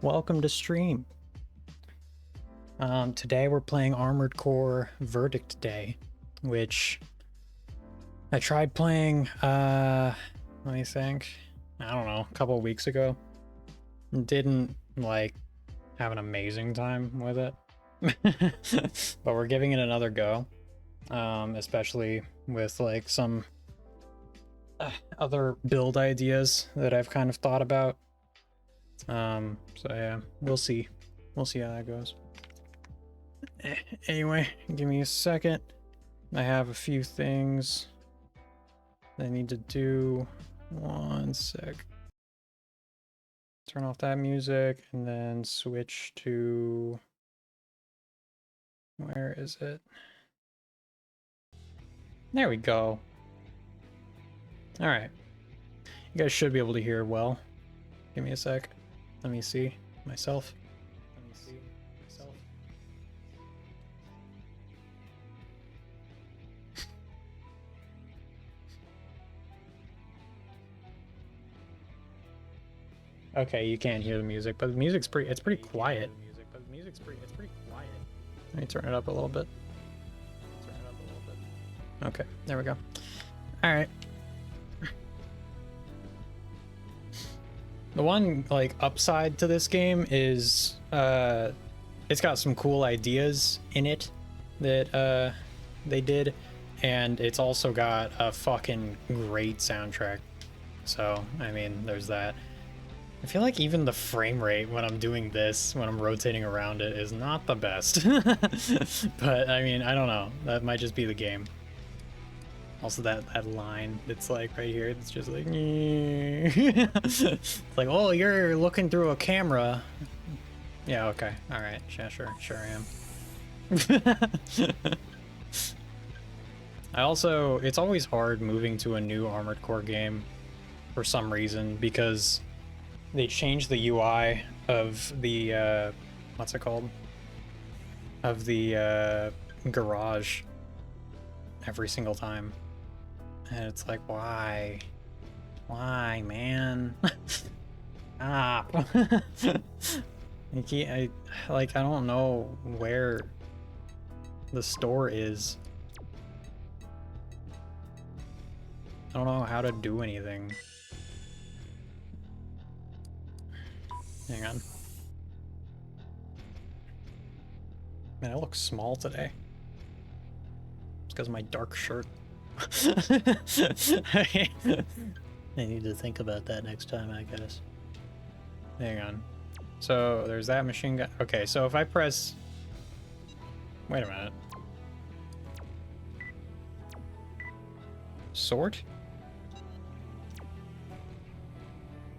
Welcome to stream. Today we're playing Armored Core Verdict Day, which I tried playing, let me think, I don't know, a couple of weeks ago. Didn't, like, have an amazing time with it. But we're giving it another go, especially with, like, some other build ideas that I've kind of thought about. So yeah, we'll see. We'll see how that goes. Anyway, give me a second. I have a few things I need to do. One sec. Turn off that music and then switch to... Where is it? There we go. Alright. You guys should be able to hear well. Give me a sec. Let me see myself. Okay, you can't hear the music, but the music's pretty quiet. Let me turn it up a little bit. Okay, there we go. All right. The one like upside to this game is it's got some cool ideas in it that they did, and it's also got a fucking great soundtrack. So, I mean, there's that. I feel like even the frame rate when I'm doing this, when I'm rotating around it, is not the best. But, I mean, I don't know. That might just be the game. Also, that line that's like right here, it's just like... It's like, oh, you're looking through a camera. Yeah, okay. Alright. Yeah, sure I am. I also... It's always hard moving to a new Armored Core game for some reason, because... They changed the UI of the, what's it called? Of the, garage every single time. And it's like, why? Why, man? Stop. I don't know where the store is. I don't know how to do anything. Hang on. Man, I look small today. It's because of my dark shirt. I need to think about that next time, I guess. Hang on. So, there's that machine gun. Okay, so if I press... Wait a minute. Sort?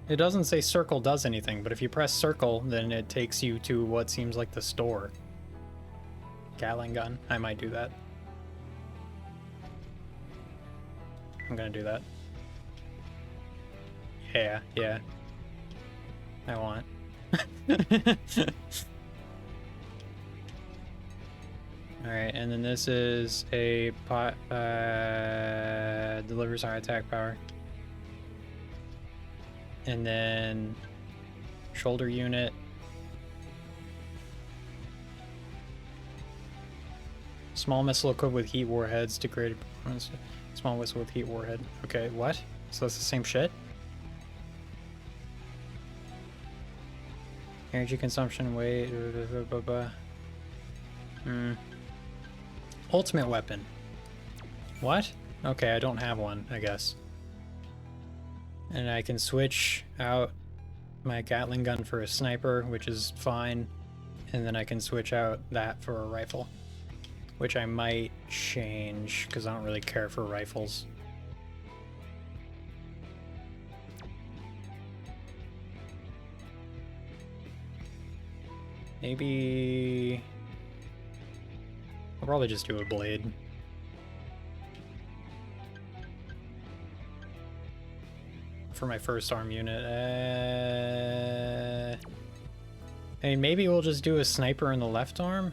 It doesn't say circle does anything, but if you press circle, then it takes you to what seems like the store. Gatling gun. I might do that. I'm gonna do that. Yeah. I want. Alright, and then this is a pot, delivers high attack power. And then shoulder unit. Small missile equipped with heat warheads to create performance. Small missile with heat warhead. Okay, what? So it's the same shit? Energy consumption, weight. Ultimate weapon. What? Okay, I don't have one, I guess. And I can switch out my Gatling gun for a sniper, which is fine. And then I can switch out that for a rifle, which I might change because I don't really care for rifles. Maybe... I'll probably just do a blade. For my first arm unit. I mean, maybe we'll just do a sniper in the left arm?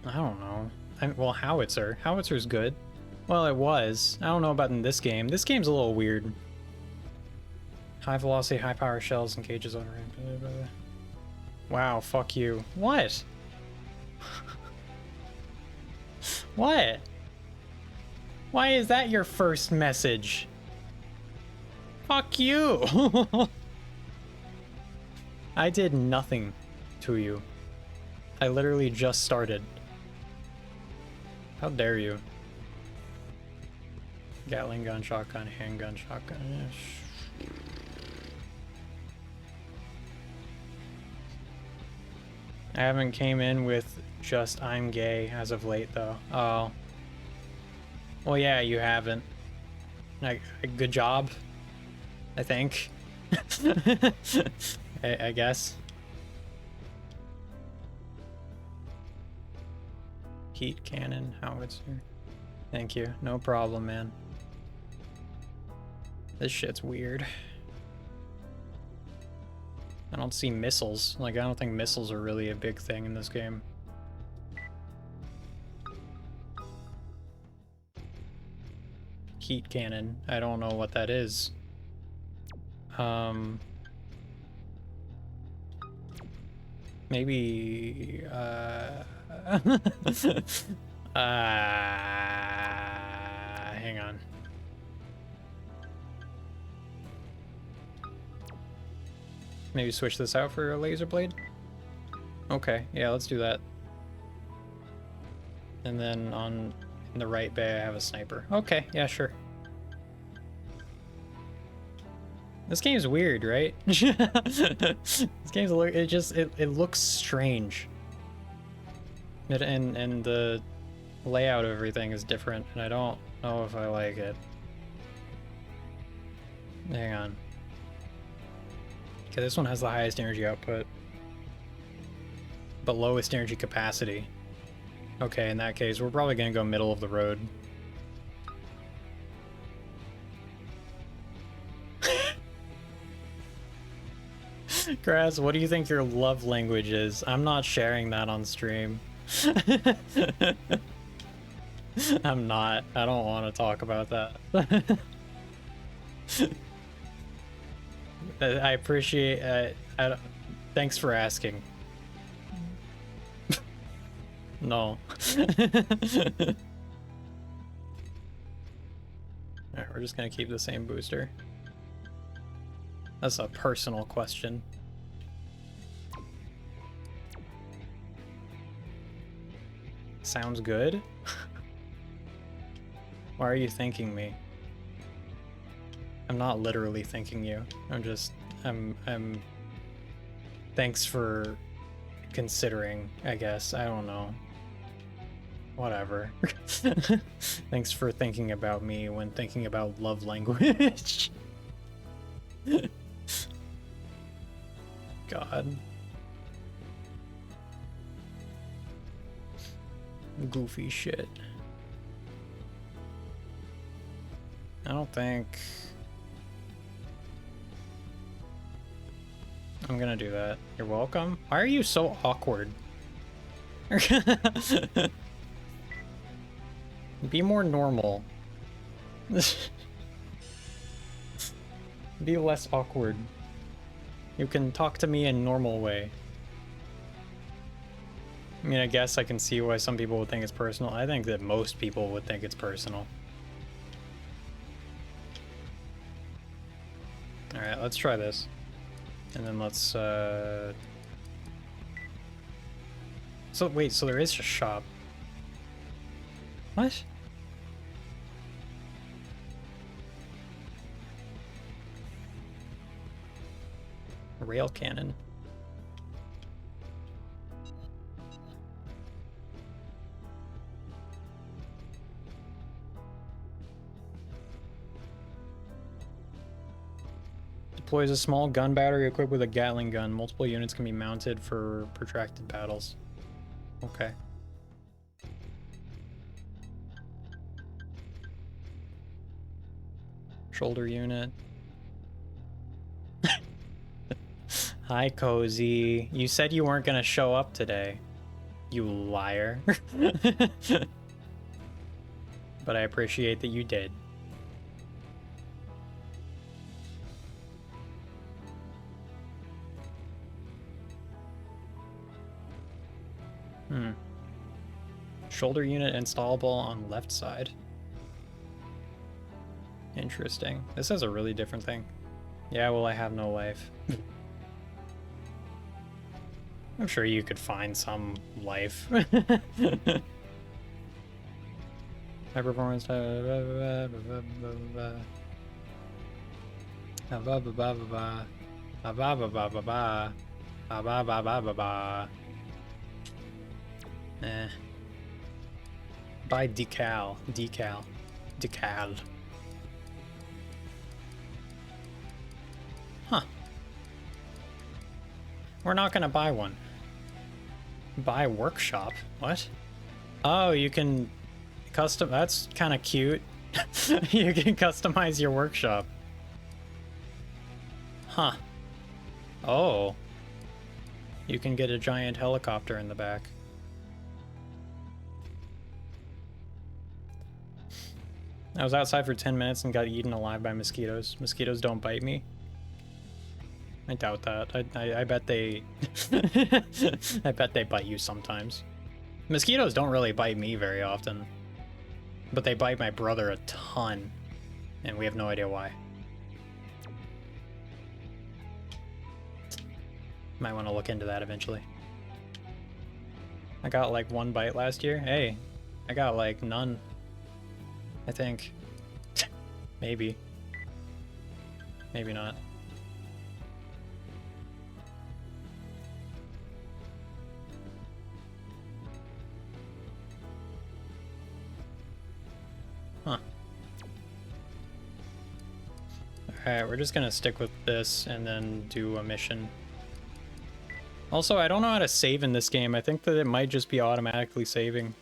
I don't know. Well, howitzer. Howitzer's good. Well, it was. I don't know about in this game. This game's a little weird. High velocity, high power shells and cages over. Wow, fuck you. What? What? Why is that your first message? Fuck you! I did nothing to you. I literally just started. How dare you? Gatling gun, shotgun, handgun, shotgun. I haven't came in with just I'm gay as of late though. Oh. Well, yeah, you haven't. Like, good job, I think. I guess. Heat cannon, howitzer. Thank you. No problem, man. This shit's weird. I don't see missiles. Like, I don't think missiles are really a big thing in this game. Heat cannon. I don't know what that is. Maybe, hang on. Maybe switch this out for a laser blade? Okay, yeah, let's do that. And then in the right bay I have a sniper. Okay, yeah, sure. This game's weird, right? This game's it looks strange. And the layout of everything is different, and I don't know if I like it. Hang on. Okay, this one has the highest energy output, but lowest energy capacity. Okay, in that case, we're probably gonna go middle of the road. Grass, what do you think your love language is? I'm not sharing that on stream. I'm not. I don't want to talk about that. I appreciate. Thanks for asking. No. Alright, we're just gonna keep the same booster. That's a personal question. Sounds good. Why are you thanking me? I'm not literally thanking you. I'm thanks for considering, I guess. I don't know. Whatever. Thanks for thinking about me when thinking about love language. God. Goofy shit. I don't think I'm gonna do that. You're welcome. Why are you so awkward? Be more normal. Be less awkward. You can talk to me in normal way. I mean, I guess I can see why some people would think it's personal. I think that most people would think it's personal. Alright, let's try this. And then let's, So, wait, so there is a shop. What? A rail cannon. Deploys a small gun battery equipped with a Gatling gun. Multiple units can be mounted for protracted battles. Okay. Shoulder unit. Hi, Cozy. You said you weren't gonna show up today. You liar. But I appreciate that you did. Shoulder unit installable on left side. Interesting. This is a really different thing. Yeah, well, I have no life. I'm sure you could find some life. High performance. Buy decal. Huh. We're not gonna buy one. Buy workshop? What? Oh, you can custom. That's kind of cute. You can customize your workshop. Huh. Oh. You can get a giant helicopter in the back. I was outside for 10 minutes and got eaten alive by mosquitoes. Mosquitoes don't bite me. I doubt that. I bet they... I bet they bite you sometimes. Mosquitoes don't really bite me very often. But they bite my brother a ton. And we have no idea why. Might want to look into that eventually. I got like 1 bite last year. Hey, I got like none. I think. Maybe. Maybe not. Huh. Alright, we're just gonna stick with this and then do a mission. Also, I don't know how to save in this game. I think that it might just be automatically saving.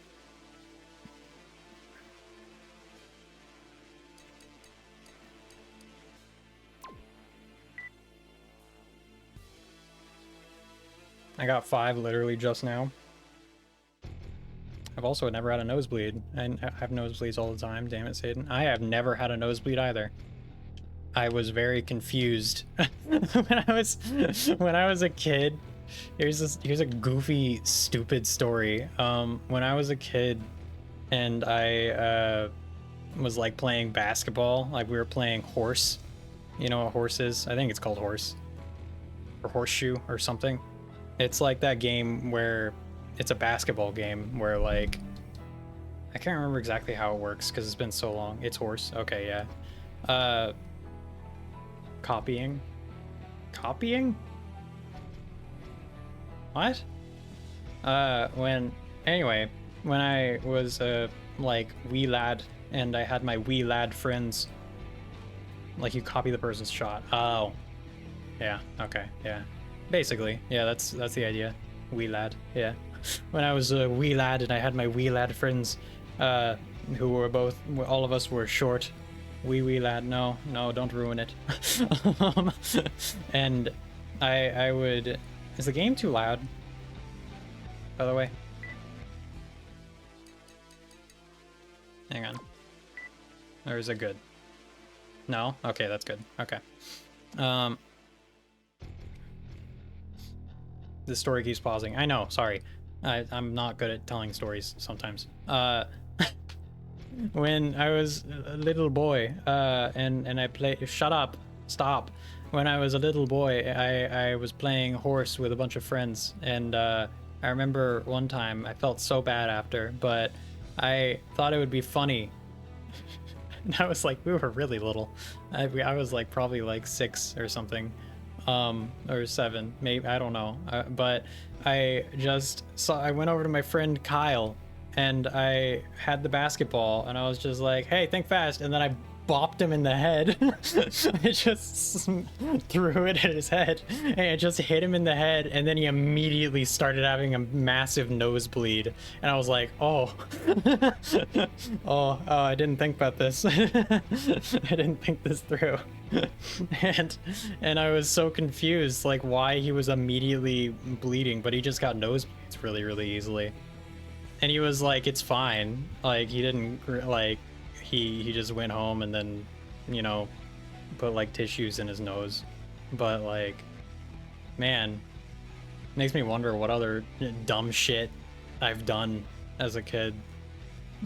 I got 5 literally just now. I've also never had a nosebleed. I have nosebleeds all the time. Damn it, Satan. I have never had a nosebleed either. I was very confused when I was a kid. Here's a goofy, stupid story. When I was a kid, and I was like playing basketball, like we were playing horse. You know what horse is? I think it's called horse, or horseshoe, or something. It's like that game where it's a basketball game where like I can't remember exactly how it works because it's been so long. It's horse. Okay, yeah. Copying? What? When I was like wee lad and I had my wee lad friends, like you copy the person's shot. Oh. Yeah, okay, yeah. Basically, yeah, that's the idea. Wee lad, yeah. When I was a wee lad and I had my wee lad friends, who were all of us were short. Wee lad, no, don't ruin it. And I would... Is the game too loud? By the way? Hang on. Or is it good? No? Okay, that's good. Okay. The story keeps pausing. I know, sorry. I'm not good at telling stories sometimes. When I was a little boy, and I play... Shut up. Stop. When I was a little boy, I was playing horse with a bunch of friends, and I remember one time I felt so bad after, but I thought it would be funny. And I was like, we were really little. I was like probably like 6 or something. Or 7, maybe, I don't know. But I went over to my friend Kyle and I had the basketball and I was just like, hey, think fast. And then I bopped him in the head. I just threw it at his head and it just hit him in the head. And then he immediately started having a massive nosebleed. And I was like, oh, oh, I didn't think about this. I didn't think this through. and I was so confused, like why he was immediately bleeding, but he just got nosebleeds really easily. And he was like, it's fine. Like he didn't like, he just went home and then, you know, put like tissues in his nose. But like, man, makes me wonder what other dumb shit I've done as a kid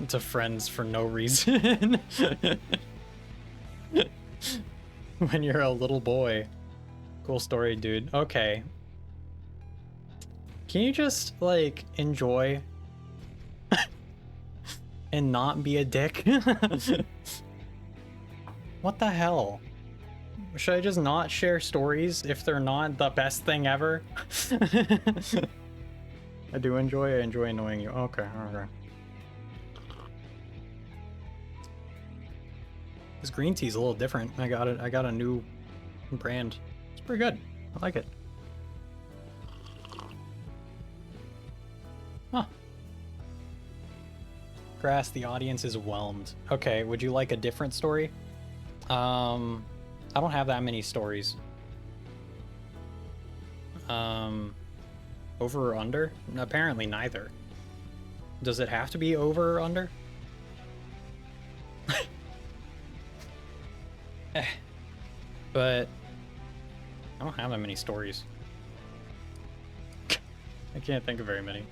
to friends for no reason. When you're a little boy. Cool story, dude. Okay. Can you just, like, enjoy and not be a dick? What the hell? Should I just not share stories if they're not the best thing ever? I enjoy annoying you. Okay, okay. This green tea's a little different. I got a new brand. It's pretty good. I like it. Huh. Grass, the audience is whelmed. Okay, would you like a different story? I don't have that many stories. Over or under? Apparently neither. Does it have to be over or under? But I don't have that many stories. I can't think of very many.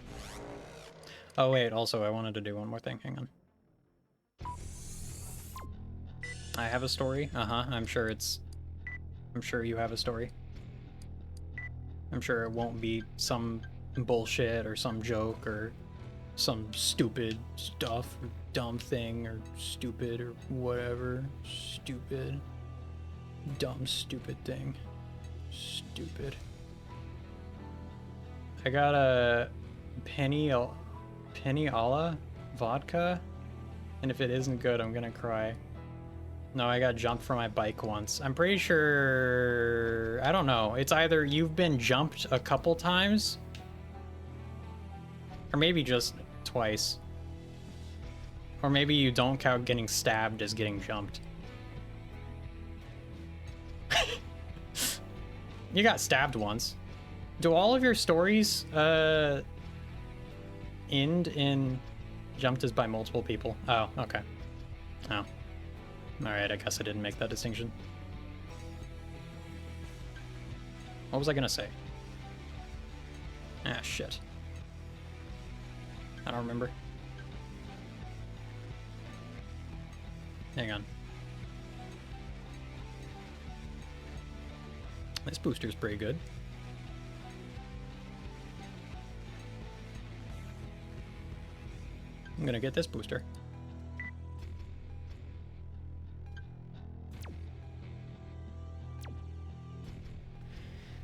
Oh wait, also I wanted to do one more thing. Hang on. I have a story. I'm sure you have a story. I'm sure it won't be some bullshit or some joke or some stupid stuff or dumb thing or stupid or whatever. Stupid. Dumb, stupid thing. Stupid. I got a penny alla vodka, and if it isn't good, I'm gonna cry. No, I got jumped from my bike once. I'm pretty sure... I don't know. It's either you've been jumped a couple times, or maybe just twice. Or maybe you don't count getting stabbed as getting jumped. You got stabbed once. Do all of your stories end in jumped as by multiple people? Oh, okay. Oh. Alright, I guess I didn't make that distinction. What was I gonna say? Ah, shit. I don't remember. Hang on. This booster's pretty good. I'm gonna get this booster.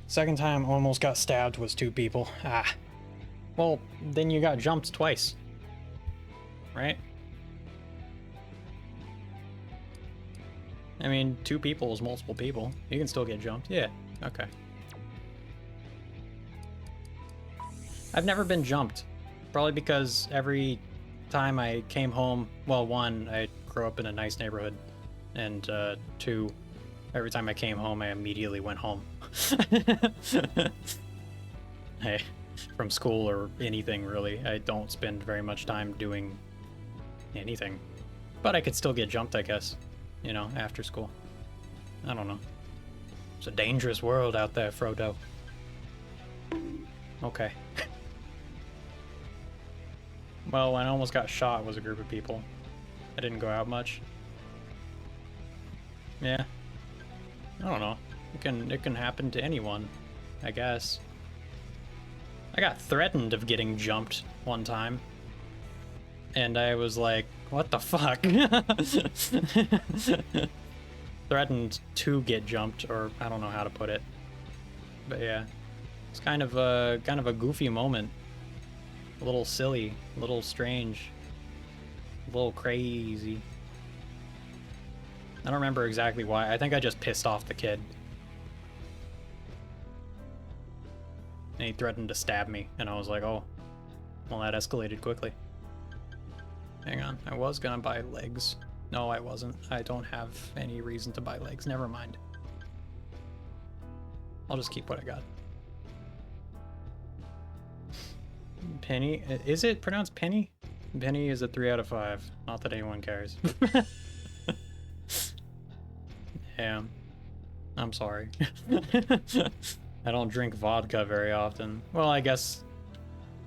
Second time almost got stabbed was 2 people. Ah. Well, then you got jumped twice. Right? I mean, 2 people is multiple people. You can still get jumped. Yeah, okay. I've never been jumped. Probably because every time I came home, well, 1, I grew up in a nice neighborhood, and 2, every time I came home, I immediately went home. Hey, from school or anything, really. I don't spend very much time doing anything. But I could still get jumped, I guess. You know, after school. I don't know. It's a dangerous world out there, Frodo. Okay. Well, when I almost got shot was a group of people. I didn't go out much. Yeah. I don't know. It can happen to anyone, I guess. I got threatened of getting jumped one time. And I was like, what the fuck? Threatened to get jumped, or I don't know how to put it. But yeah. It's kind of a goofy moment. A little silly, a little strange, a little crazy. I don't remember exactly why. I think I just pissed off the kid. And he threatened to stab me, and I was like, oh, well, that escalated quickly. Hang on, I was gonna buy legs. No, I wasn't. I don't have any reason to buy legs. Never mind. I'll just keep what I got. Penny? Is it pronounced Penny? Penny is a 3 out of 5. Not that anyone cares. Yeah. I'm sorry. I don't drink vodka very often. Well, I guess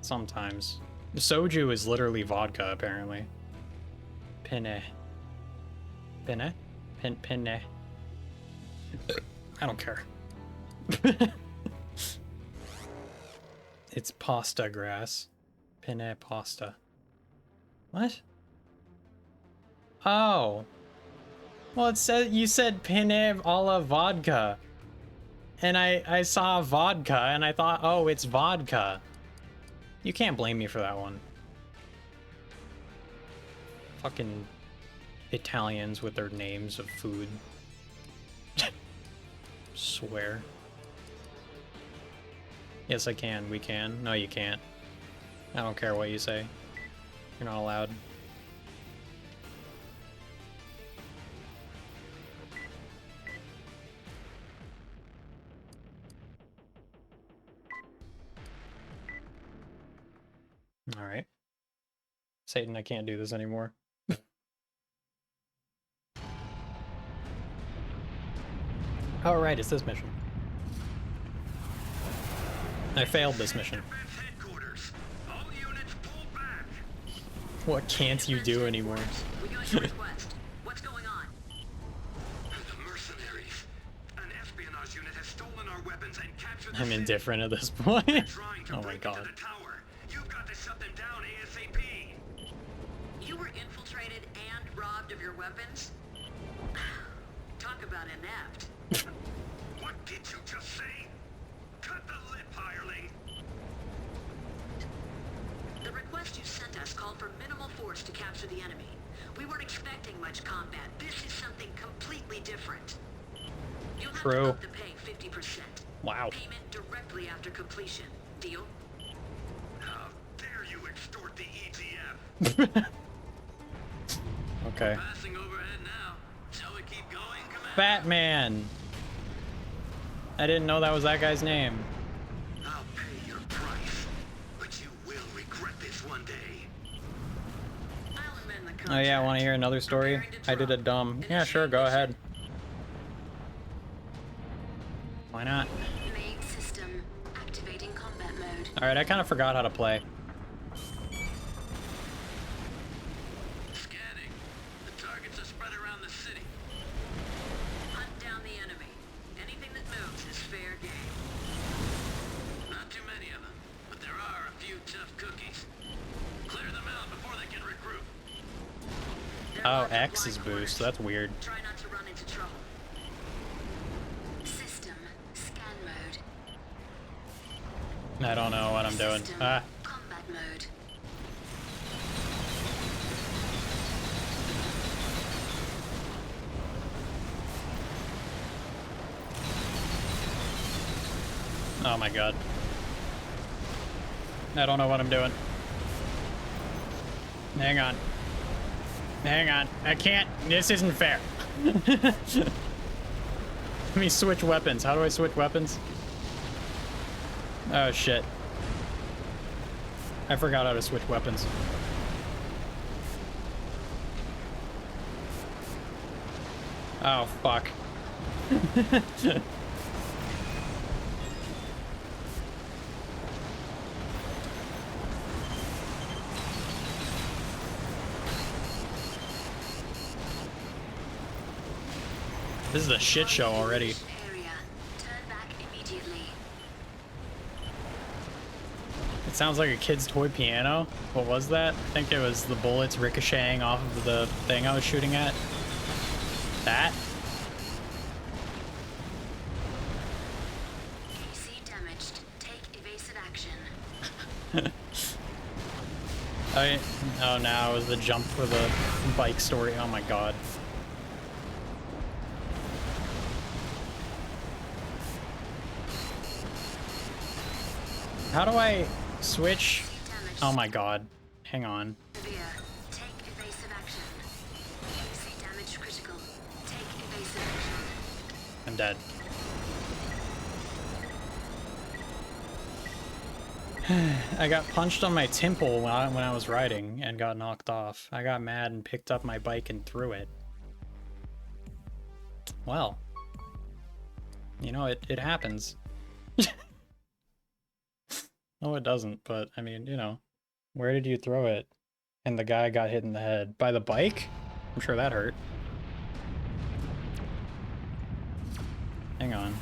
sometimes. Soju is literally vodka, apparently. Penne. Penne? Penne. I don't care. It's pasta grass. Penne pasta. What? Oh. Well, it said you said penne a la vodka. And I saw vodka and I thought, oh, it's vodka. You can't blame me for that one. Fucking Italians with their names of food. Swear. Yes, I can. We can. No, you can't. I don't care what you say. You're not allowed. All right. Satan, I can't do this anymore. Oh, right, it's this mission. I failed this mission. What can't you do anymore? What's going on? The mercenaries. An espionage unit has stolen our weapons and captured the I'm city. indifferent at this point. Oh my Break god. into the tower. You've got to shut them down ASAP. You were infiltrated and robbed of your weapons? Talk about inept. What did you just say? Cut the lip, hireling. The request you sent us called for minimal force to capture the enemy. We weren't expecting much combat. This is something completely different. You'll have True. to up the pay 50%. Wow. Payment directly after completion. Deal? How dare you extort the EGF? Okay. Passing overhead now. Shall we keep going, Commander? Batman! I didn't know that was that guy's name. I'll pay your price, but you will regret this one day. I'll amend the contract. Oh yeah, want to hear another story? I did a dumb. Yeah, sure, go ahead. Why not? Main system activating combat mode. Alright, I kind of forgot how to play. Scanning. The targets are spread around the city. Hunt down the enemy. Anything that moves is fair game. Not too many of them, but there are a few tough cookies. Clear them out before they can recruit. Oh, X is boost. That's weird. Try not to run into trouble. System scan mode. I don't know what I'm doing. System Ah. combat mode. Oh my god. I don't know what I'm doing. Hang on. Hang on. I can't. This isn't fair. Let me switch weapons. How do I switch weapons? Oh shit. I forgot how to switch weapons. Oh fuck. This is a shit show already. Area. Turn back immediately. It sounds like a kid's toy piano. What was that? I think it was the bullets ricocheting off of the thing I was shooting at. That? AC damaged. Take evasive action. Oh, now it was the jump for the bike story. Oh my god. How do I switch? Oh my god. Hang on. Severe. Take evasive action. AC damage critical. Take evasive action. I'm dead. I got punched on my temple when I was riding and got knocked off. I got mad and picked up my bike and threw it. Well, you know, it happens. No, it doesn't, but I mean, you know. Where did you throw it? And the guy got hit in the head. By the bike? I'm sure that hurt. Hang on.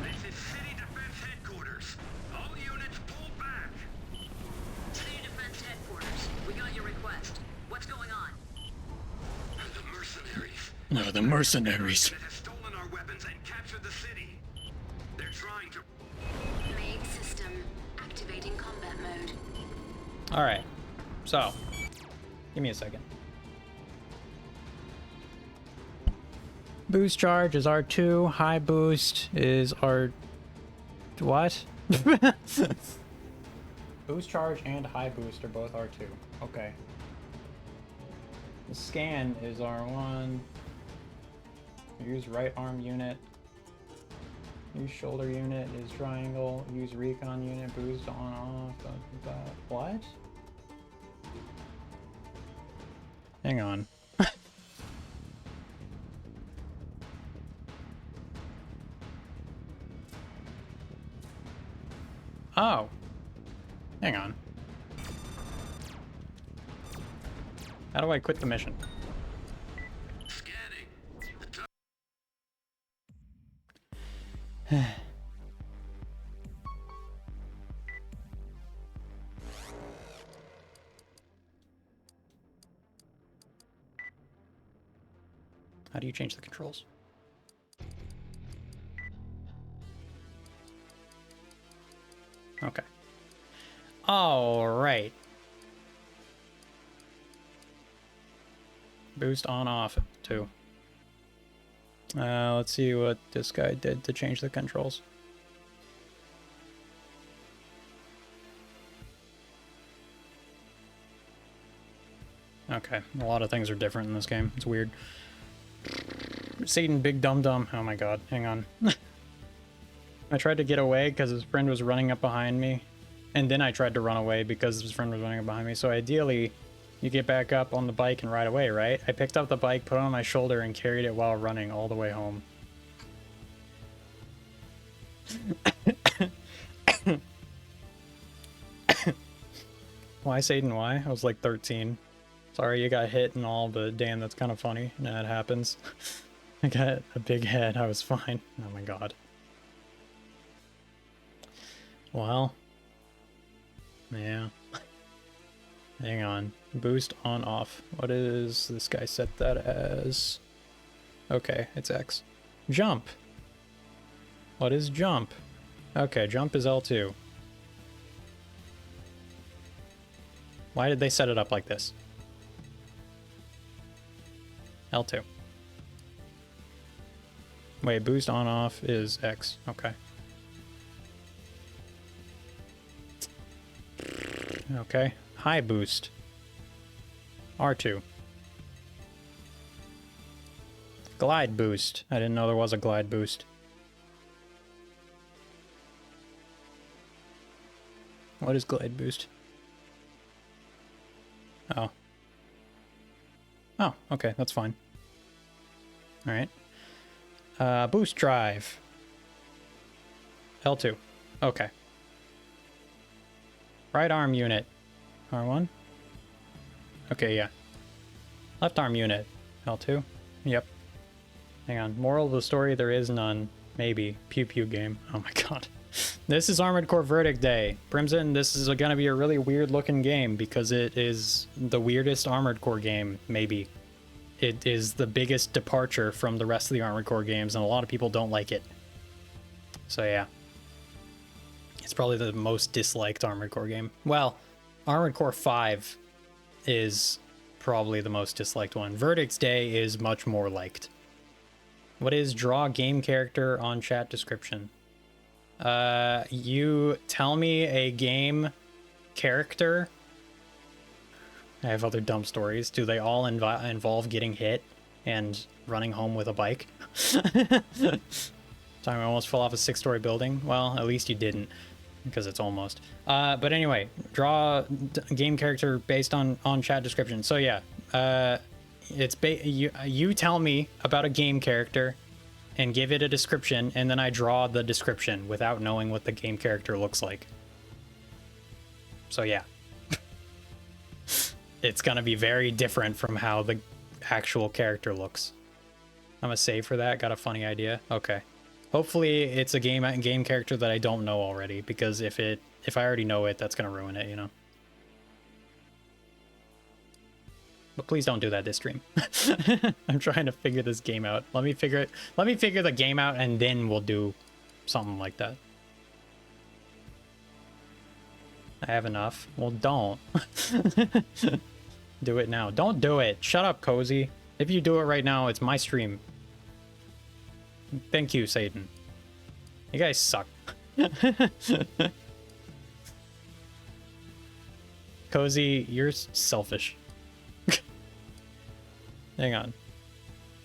This is City Defense Headquarters. All units pull back. City Defense Headquarters. We got your request. What's going on? The mercenaries. No, the mercenaries. That has stolen our weapons and captured the city. They're trying to... Main system. Activating combat mode. Alright. So. Give me a second. Boost charge is R2. High boost is R... What? Boost charge and high boost are both R2. Okay. The scan is R1. Use right arm unit. Use shoulder unit is triangle. Use recon unit. Boost on off. What? Hang on. Oh. Hang on. How do I quit the mission? Scanning. How do you change the controls? Okay. All right. Boost on off too. Let's see what this guy did to change the controls. Okay, a lot of things are different in this game. It's weird. Satan Big Dum Dum. Oh my god, hang on. I tried to get away because his friend was running up behind me. And then I tried to run away because his friend was running up behind me. So ideally, you get back up on the bike and ride away, right? I picked up the bike, put it on my shoulder, and carried it while running all the way home. Why, Satan, why? I was like 13. Sorry you got hit and all, but damn, that's kind of funny. That happens. I got a big head. I was fine. Oh my god. Well. Yeah. Hang on. Boost on off. What is this guy set that as? Okay, it's X. Jump. What is jump? Okay, jump is L2. Why did they set it up like this? L2. Wait, boost on off is X. Okay. Okay. High boost. R2. Glide boost. I didn't know there was a glide boost. What is glide boost? Oh. Oh, okay, that's fine. Alright. Boost drive. L2. Okay. Right arm unit. R1? Okay, yeah. Left arm unit. L2? Yep. Hang on. Moral of the story, there is none. Maybe. Pew pew game. Oh my god. This is Armored Core Verdict Day. Crimson, this is gonna be a really weird looking game because it is the weirdest Armored Core game, maybe. It is the biggest departure from the rest of the Armored Core games, and a lot of people don't like it. So yeah. It's probably the most disliked Armored Core game. Well, Armored Core 5 is probably the most disliked one. Verdict's Day is much more liked. What is draw game character on chat description? You tell me a game character. I have other dumb stories. Do they all involve getting hit and running home with a bike? Time I almost fell off a 6-story building. Well, at least you didn't, because it's almost. But anyway, draw game character based on chat description. So yeah, it's you tell me about a game character and give it a description, and then I draw the description without knowing what the game character looks like. So yeah. it's gonna be very different from how the actual character looks. I'm gonna save for that. Got a funny idea. Okay. Hopefully it's a game character that I don't know already, because if I already know it, that's gonna ruin it, you know. But please don't do that this stream. I'm trying to figure this game out. Let me figure the game out, and then we'll do something like that. I have enough. Well, don't. Do it now. Don't do it. Shut up, Cozy. If you do it right now, it's my stream. Thank you, Satan. You guys suck. Cozy, you're selfish. Hang on.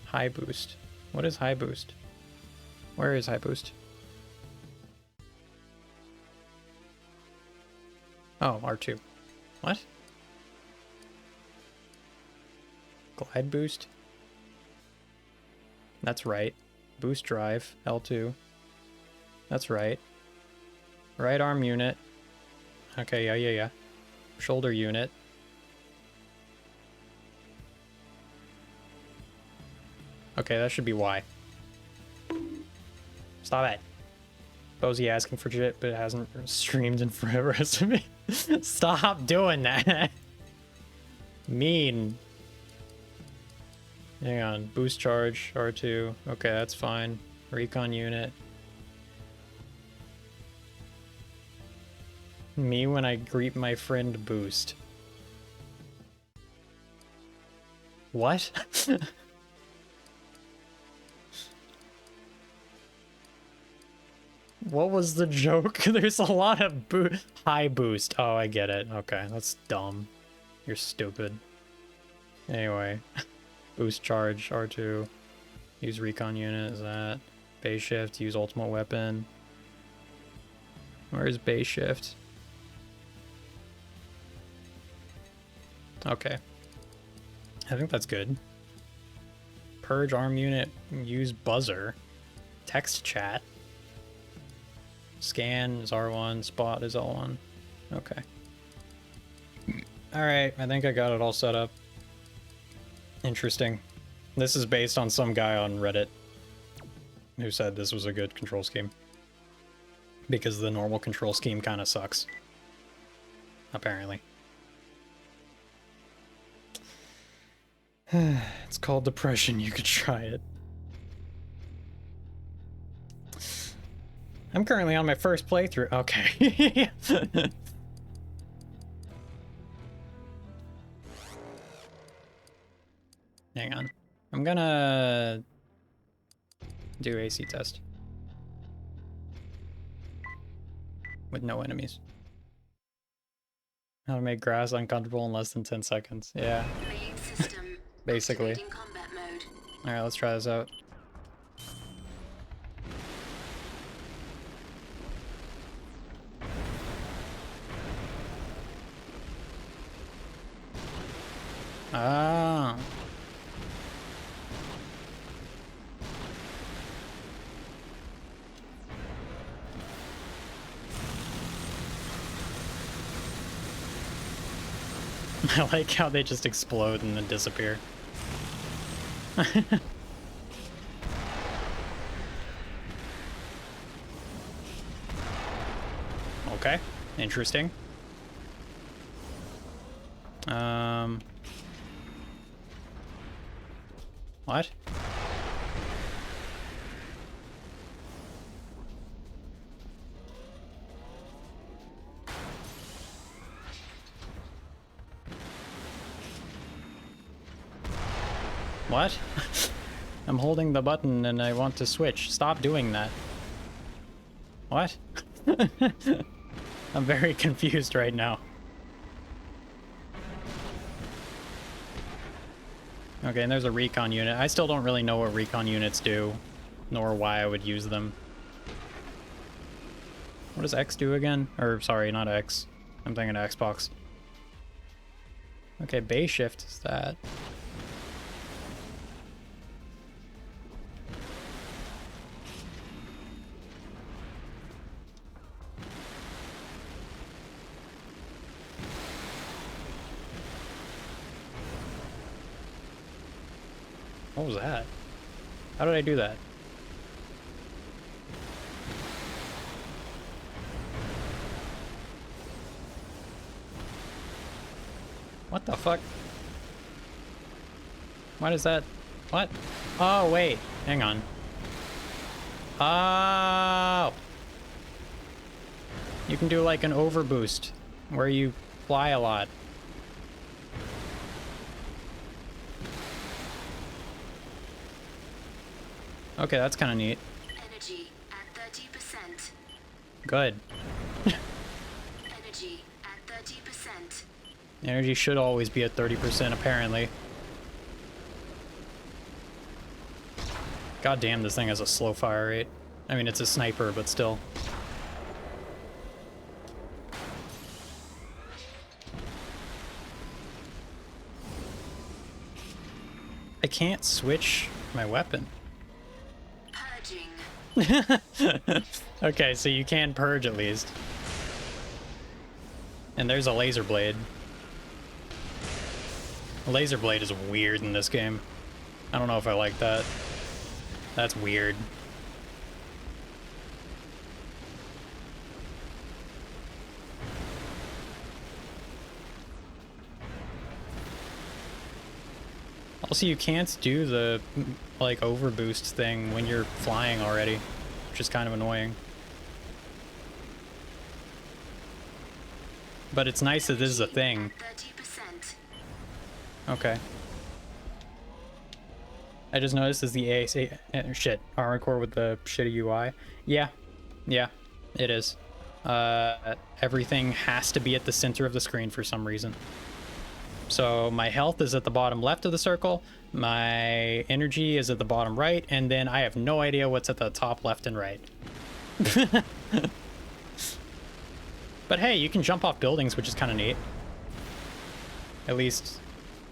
High boost. What is high boost? Where is high boost? Oh, R2. What? Glide boost? That's right. Boost drive, L2. That's right. Right arm unit. Okay, yeah. Shoulder unit. Okay, that should be Y. Stop it. Bozy asking for shit, but it hasn't streamed in forever as to me. Stop doing that. Mean. Hang on. Boost charge, R2. Okay, that's fine. Recon unit. Me when I greet my friend boost. What? What was the joke? There's a lot of high boost. Oh, I get it. Okay, that's dumb. You're stupid. Anyway. Boost charge, R2. Use recon unit, is that? Base shift, use ultimate weapon. Where's base shift? Okay. I think that's good. Purge arm unit, use buzzer. Text chat. Scan is R1, spot is L1. Okay. Alright, I think I got it all set up. Interesting. This is based on some guy on Reddit who said this was a good control scheme. Because the normal control scheme kind of sucks. Apparently. It's called depression, you could try it. I'm currently on my first playthrough. Okay. Hang on. I'm gonna do AC test. With no enemies. How to make grass uncomfortable in less than 10 seconds. Yeah. Main system. Basically. Activating combat mode. Alright, let's try this out. Ah. I like how they just explode and then disappear. Okay, interesting. What? What? I'm holding the button and I want to switch. Stop doing that. What? I'm very confused right now. Okay, and there's a recon unit. I still don't really know what recon units do, nor why I would use them. What does X do again? Or, sorry, not X. I'm thinking of Xbox. Okay, base shift is that. What was that? How did I do that? What the fuck? Why does that... What? Oh, wait. Hang on. Oh! You can do like an overboost where you fly a lot. Okay, that's kind of neat. Energy at 30%. Good. Energy at 30%. Energy should always be at 30%, apparently. God damn, this thing has a slow fire rate. I mean, it's a sniper, but still. I can't switch my weapon. Purging. Okay, so you can purge at least. And there's a laser blade. A laser blade is weird in this game. I don't know if I like that. That's weird. Also, you can't do the, like, overboost thing when you're flying already, which is kind of annoying. But it's nice that this is a thing. 30%. Okay. I just noticed is the ASA... shit. Armored Core with the shitty UI. Yeah. Yeah, it is. Everything has to be at the center of the screen for some reason. So my health is at the bottom left of the circle, my energy is at the bottom right, and then I have no idea what's at the top left and right. But hey, you can jump off buildings, which is kind of neat. At least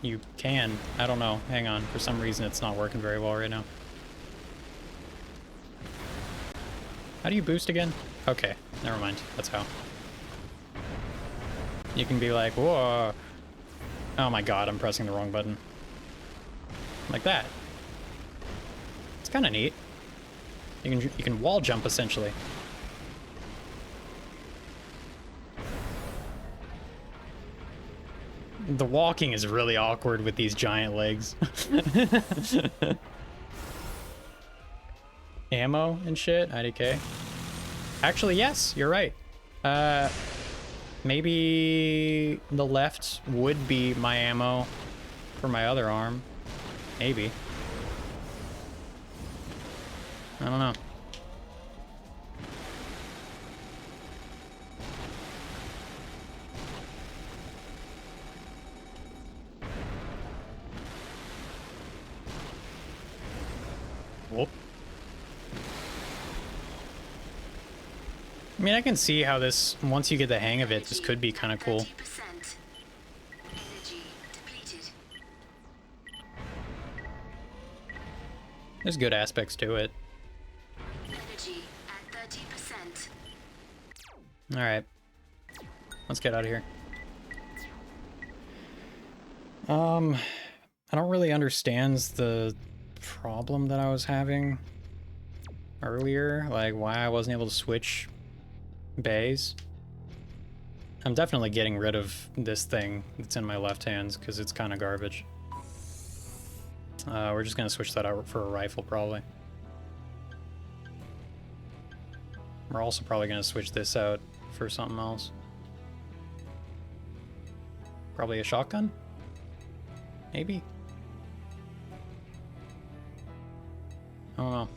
you can. I don't know. Hang on. For some reason, it's not working very well right now. How do you boost again? Okay, never mind. That's how. You can be like, whoa. Oh my god, I'm pressing the wrong button. Like that. It's kind of neat. You can wall jump essentially. The walking is really awkward with these giant legs. Ammo and shit, IDK. Actually, yes, you're right. Maybe the left would be my ammo for my other arm. Maybe. I don't know. Whoop. I mean, I can see how this, once you get the hang of it, this could be kind of cool. 30%. Energy depleted. There's good aspects to it. Energy at 30%. Alright. Let's get out of here. I don't really understand the problem that I was having earlier, like why I wasn't able to switch bays. I'm definitely getting rid of this thing that's in my left hands because it's kind of garbage. We're just gonna switch that out for a rifle probably. We're also probably gonna switch this out for something else. Probably a shotgun? Maybe? I don't know.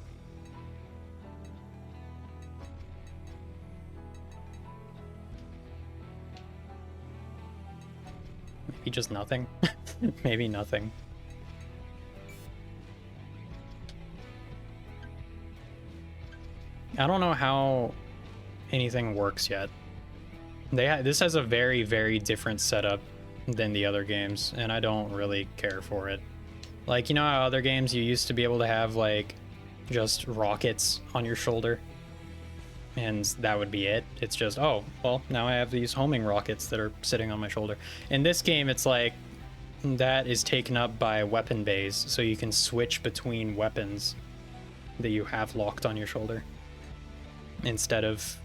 Maybe just nothing? Maybe nothing. I don't know how anything works yet. This has a very, very different setup than the other games, and I don't really care for it. Like, you know how other games you used to be able to have, like, just rockets on your shoulder? And that would be it. It's just, oh, well, now I have these homing rockets that are sitting on my shoulder. In this game, it's like, that is taken up by weapon bays, so you can switch between weapons that you have locked on your shoulder instead of,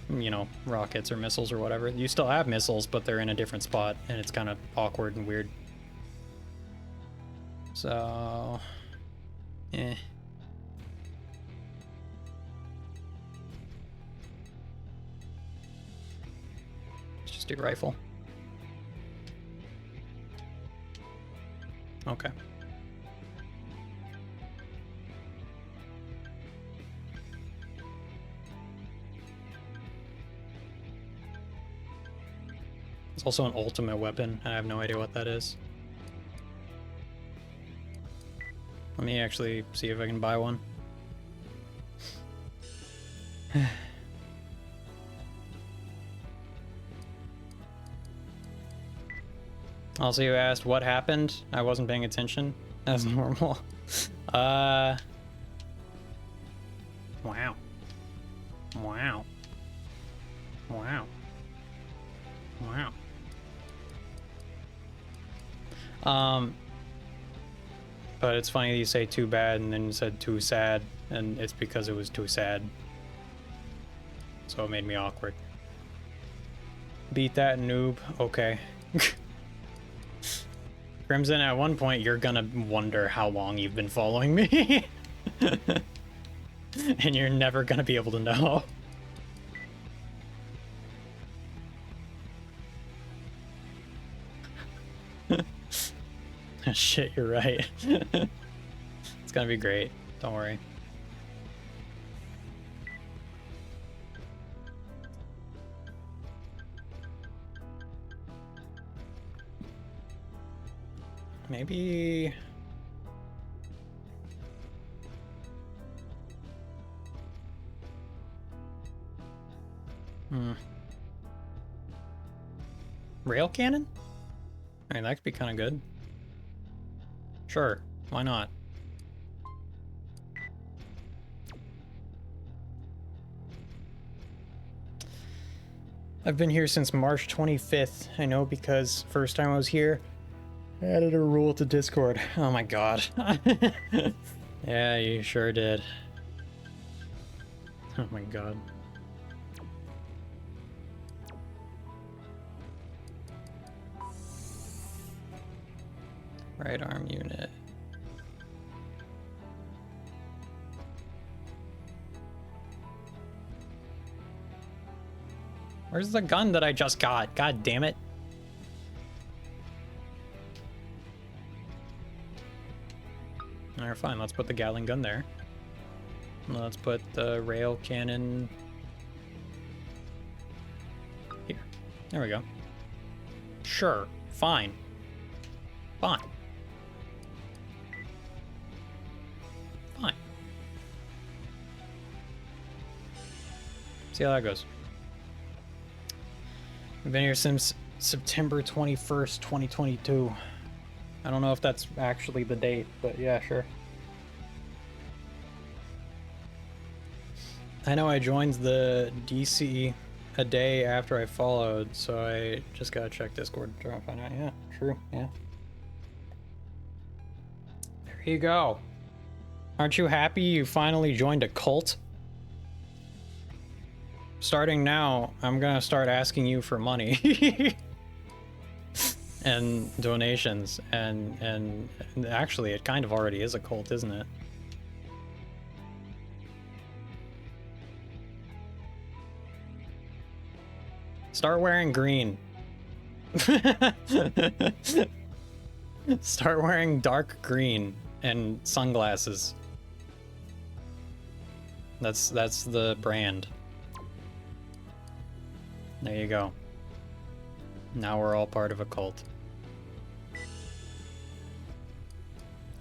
you know, rockets or missiles or whatever. You still have missiles, but they're in a different spot, and it's kind of awkward and weird. So, eh. Let's just do rifle. Okay. It's also an ultimate weapon. I have no idea what that is. Let me actually see if I can buy one. Also, you asked what happened. I wasn't paying attention. As normal. Wow. Wow. Wow. Wow. But it's funny that you say too bad and then you said too sad, and it's because it was too sad. So it made me awkward. Beat that noob. Okay. Crimson, at one point you're gonna wonder how long you've been following me. And you're never gonna be able to know. Shit, you're right. It's gonna be great. Don't worry. Maybe... Rail cannon? I mean, that could be kind of good. Sure, why not? I've been here since March 25th. I know because first time I was here, I added a rule to Discord. Oh my god. Yeah, you sure did. Oh my god. Right arm unit. Where's the gun that I just got? God damn it. Alright, fine. Let's put the Gatling gun there. Let's put the rail cannon here. There we go. Sure. Fine. Fine. Fine. See how that goes. I've been here since September 21st, 2022. I don't know if that's actually the date, but yeah, sure. I know I joined the DC a day after I followed, so I just gotta check Discord to try and find out. Yeah, true, yeah. There you go. Aren't you happy you finally joined a cult? Starting now, I'm gonna start asking you for money. And donations, and actually it kind of already is a cult, isn't it? Start wearing green. Start wearing dark green and sunglasses. That's the brand. There you go. Now we're all part of a cult.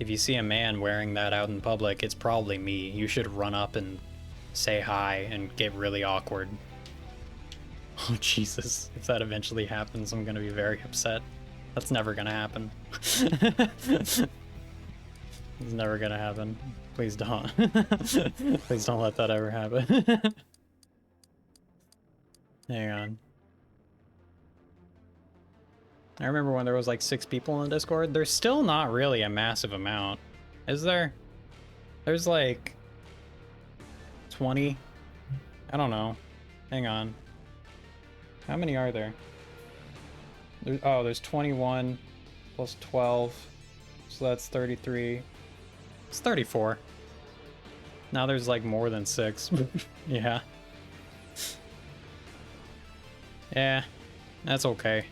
If you see a man wearing that out in public, it's probably me. You should run up and say hi and get really awkward. Oh, Jesus. If that eventually happens, I'm gonna be very upset. That's never gonna happen. It's never gonna happen. Please don't. Please don't let that ever happen. Hang on. I remember when there was like 6 people in the Discord. There's still not really a massive amount. Is there? There's like 20. I don't know. Hang on. How many are there? There's 21 plus 12. So that's 33. It's 34. Now there's like more than 6. Yeah. Yeah, that's okay.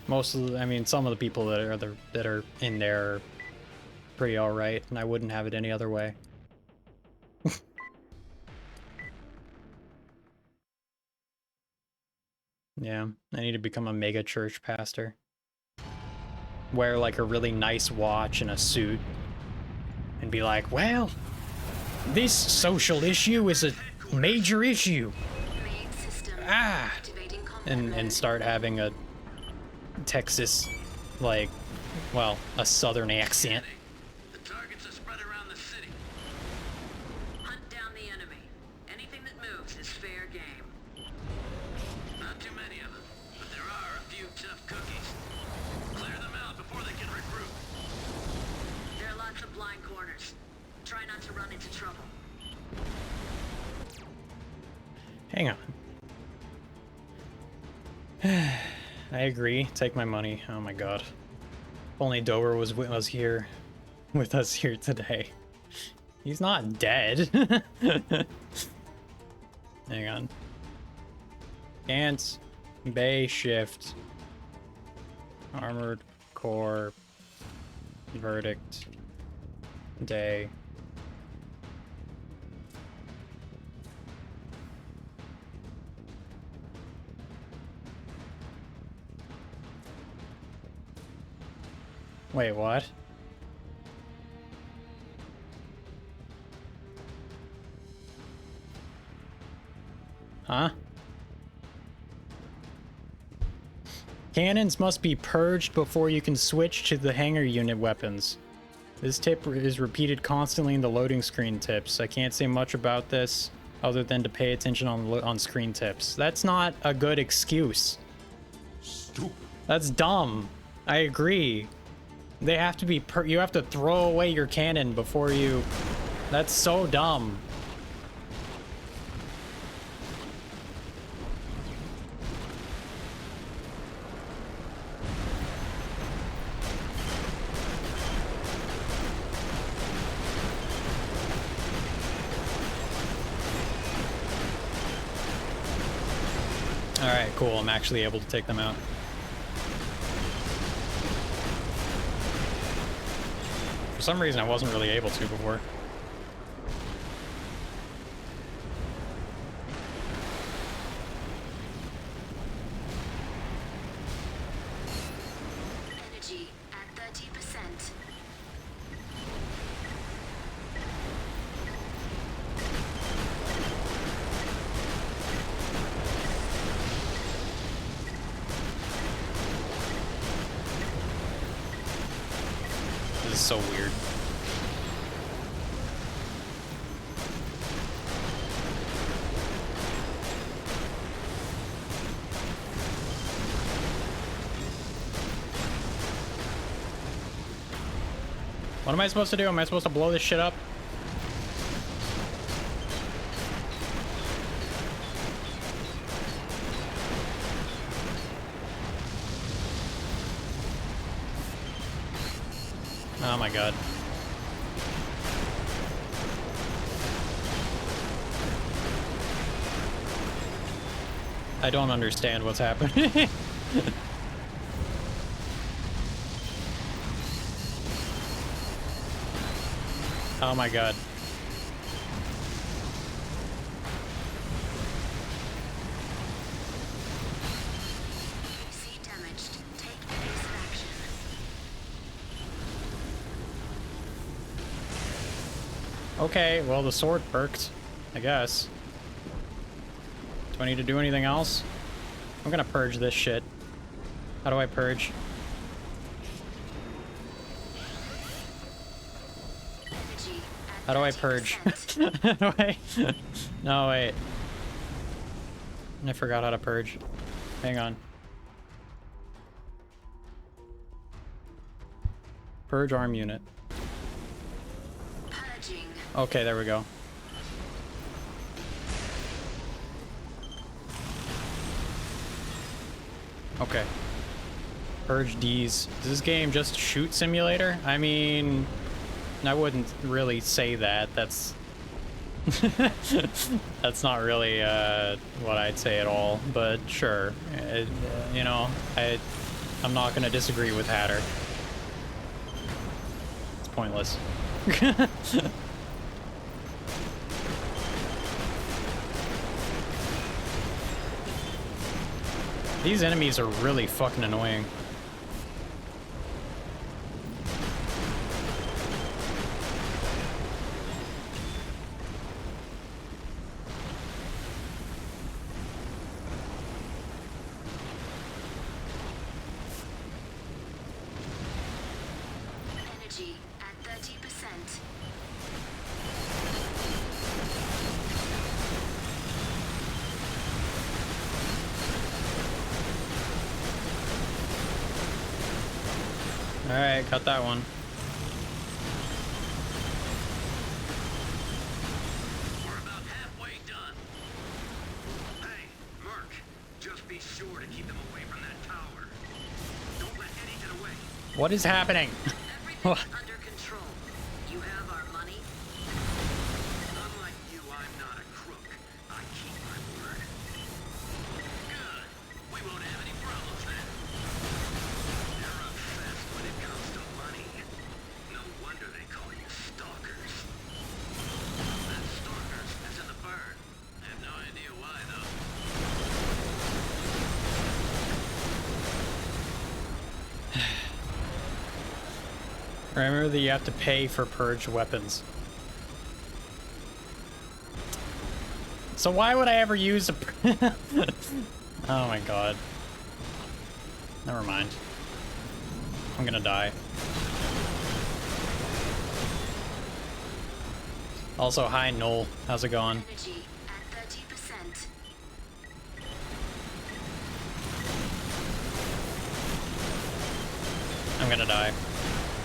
Most of the, I mean, some of the people that are in there are pretty alright, and I wouldn't have it any other way. Yeah, I need to become a mega church pastor. Wear like a really nice watch and a suit. And be like, well, this social issue is a major issue. Ah! And start having a Texas, like, well, a southern accent. The targets are spread around the city. Hunt down the enemy. Anything that moves is fair game. Not too many of them, but there are a few tough cookies. Clear them out before they can regroup. There are lots of blind corners. Try not to run into trouble. Hang on. I agree. Take my money. Oh my god. If only Dober was here with us here today. He's not dead. Hang on. Ants, Bay Shift, Armored Core, Verdict, Day. Wait, what? Huh? Cannons must be purged before you can switch to the hanger unit weapons. This tip is repeated constantly in the loading screen tips. I can't say much about this other than to pay attention on screen tips. That's not a good excuse. Stupid. That's dumb. I agree. They have to be you have to throw away your cannon before you... That's so dumb. Alright, cool. I'm actually able to take them out. For some reason, I wasn't really able to before. Energy at 30%. This is so weird. What am I supposed to do? Am I supposed to blow this shit up? Oh my god. I don't understand what's happening. Oh my god. AC damaged. Take evasive action. Okay, well the sword perked, I guess. Do I need to do anything else? I'm gonna purge this shit. How do I purge? Energy at How do I purge? 30%. How do I... No, wait. I forgot how to purge. Hang on. Purge arm unit. Purging. Okay, there we go. Okay. Purge D's. Is this game just shoot simulator? I mean, I wouldn't really say that. That's that's not really what I'd say at all. But sure, you know, I'm not gonna disagree with Hatter. It's pointless. These enemies are really fucking annoying. Energy at 30%. All right, got that one. We're about halfway done. Hey, Merc, just be sure to keep them away from that tower. Don't let Eddie get away. What is happening? Everything's under control. You have our money. Unlike you, I'm not a crook. I keep my word. Good. We won't have any problems then. They're obsessed when it comes to money. No wonder they call you stalkers. That stalkers is in the bird. I have no idea why, though. Remember that you have to pay for purged weapons. So why would I ever use a... Oh my god. Never mind. I'm gonna die. Also, hi Noel. How's it going? Energy at 30%. I'm gonna die.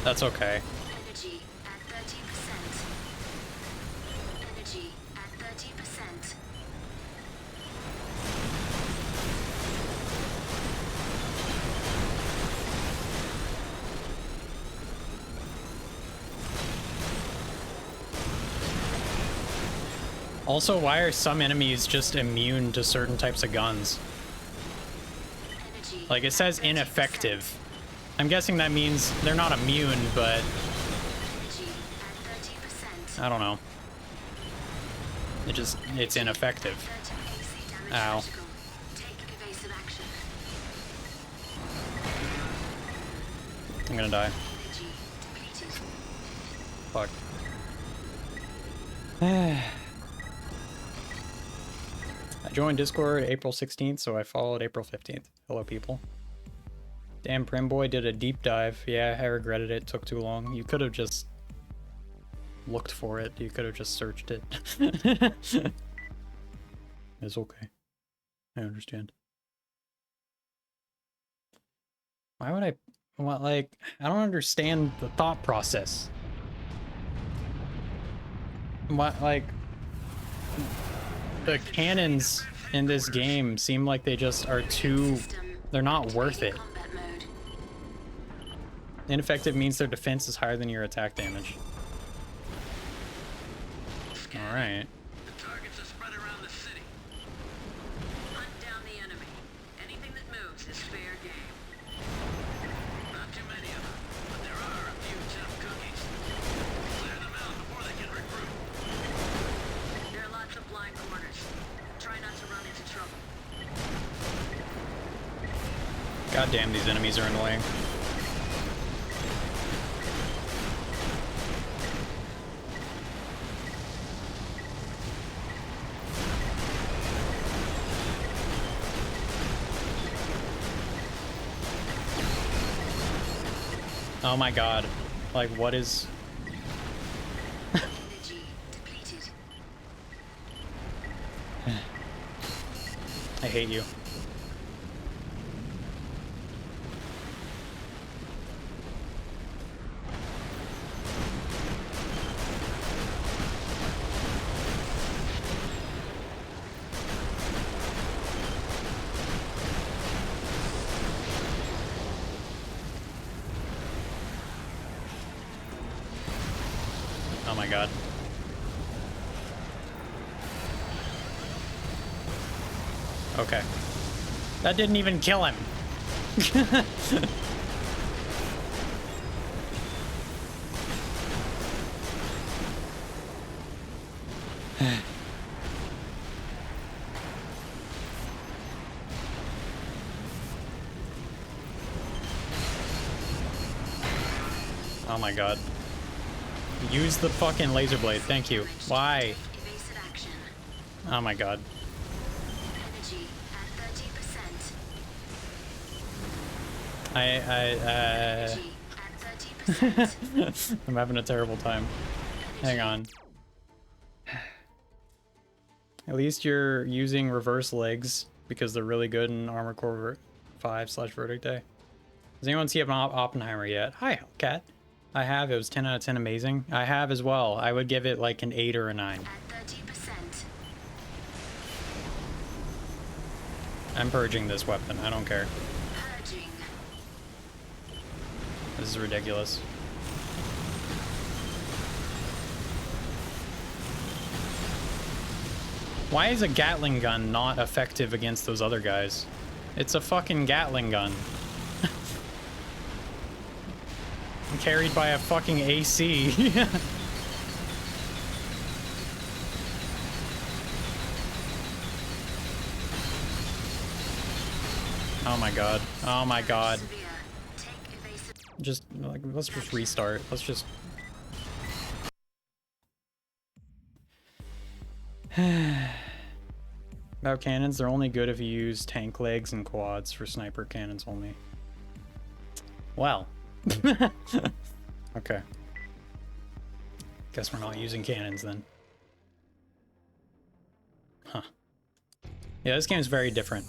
That's okay. Energy at 30%. Energy at 30%. Also, why are some enemies just immune to certain types of guns? Energy Like, it says at 30%. ineffective. I'm guessing that means they're not immune, but Energy at 30%. I don't know. It's ineffective. 30 AC damage Ow. critical. Take evasive action. I'm gonna die. Energy depleted. Fuck. I joined Discord April 16th, so I followed April 15th. Hello, people. Damn, Primboy did a deep dive. Yeah, I regretted it. Took too long. You could have just looked for it. You could have just searched it. It's okay. I understand. Why would I... Well, like, I don't understand the thought process. What, like... The cannons in this game seem like they just are too... They're not worth it. Combat mode. Ineffective means their defense is higher than your attack damage. Alright. The targets are spread around the city. Hunt down the enemy. Anything that moves is fair game. Not too many of them, but there are a few tough cookies. Clear them out before they can recruit. There are lots of blind corners. Try not to run into trouble. God damn, these enemies are annoying. Oh my god. Like, what is... Energy depleted. I hate you. my god. Okay. That didn't even kill him. Oh my god. Use the fucking laser blade. Thank you. Why? Evasive action. Oh my god. Energy at 30%. Energy at 30%. I'm having a terrible time. Hang on. At least you're using reverse legs because they're really good in Armored Core 5/Verdict Day. Does anyone see Oppenheimer yet? Hi, Cat. I have. It was 10 out of 10 amazing. I have as well. I would give it like an 8 or a 9. At 30%. I'm purging this weapon. I don't care. Purging. This is ridiculous. Why is a Gatling gun not effective against those other guys? It's a fucking Gatling gun. Carried by a fucking AC. Oh my god. Oh my god. Severe. Take evasive. Just, like, let's just restart. Let's just... About cannons, they're only good if you use tank legs and quads for sniper cannons only. Well. Okay. Guess we're not using cannons then. Huh. Yeah, this game is very different.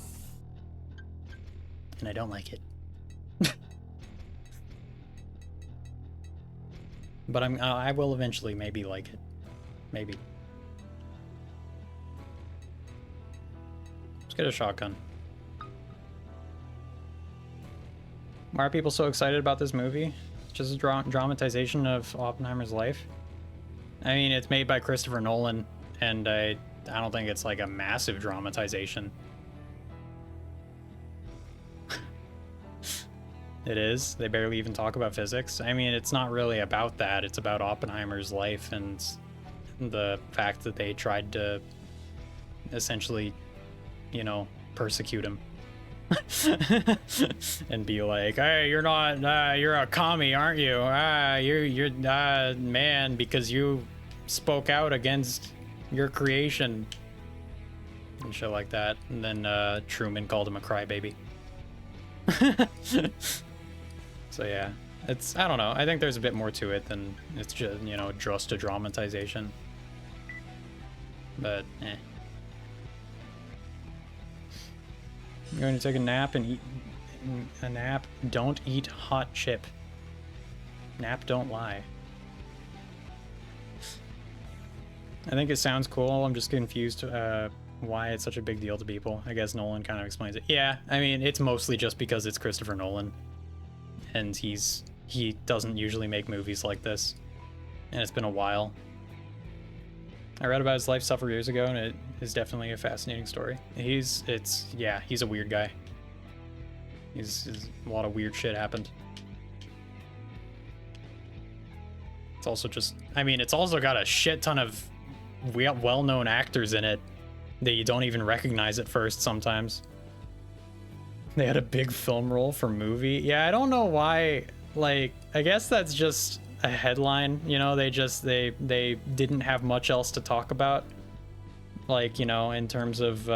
And I don't like it. But I will eventually maybe like it. Maybe. Let's get a shotgun. Why are people so excited about this movie? It's just a dramatization of Oppenheimer's life. I mean, it's made by Christopher Nolan, and I don't think it's like a massive dramatization. It is. They barely even talk about physics. I mean, it's not really about that. It's about Oppenheimer's life and the fact that they tried to essentially, you know, persecute him. And be like, hey, you're not, you're a commie, aren't you? You're man, because you spoke out against your creation. And shit like that. And then Truman called him a crybaby. So yeah, it's, I don't know. I think there's a bit more to it than it's just, you know, just a dramatization. But, eh. I'm going to take a nap and eat a nap. Don't eat hot chip. Nap, don't lie. I think it sounds cool. I'm just confused why it's such a big deal to people. I guess Nolan kind of explains it. Yeah, I mean, it's mostly just because it's Christopher Nolan. And he doesn't usually make movies like this. And it's been a while. I read about his life several years ago, and it is definitely a fascinating story. He's a weird guy. A lot of weird shit happened. It's also just, I mean, it's also got a shit ton of well-known actors in it that you don't even recognize at first sometimes. They had a big film role for movie. Yeah, I don't know why, like, I guess that's just a headline, you know, they didn't have much else to talk about. Like, you know, in terms of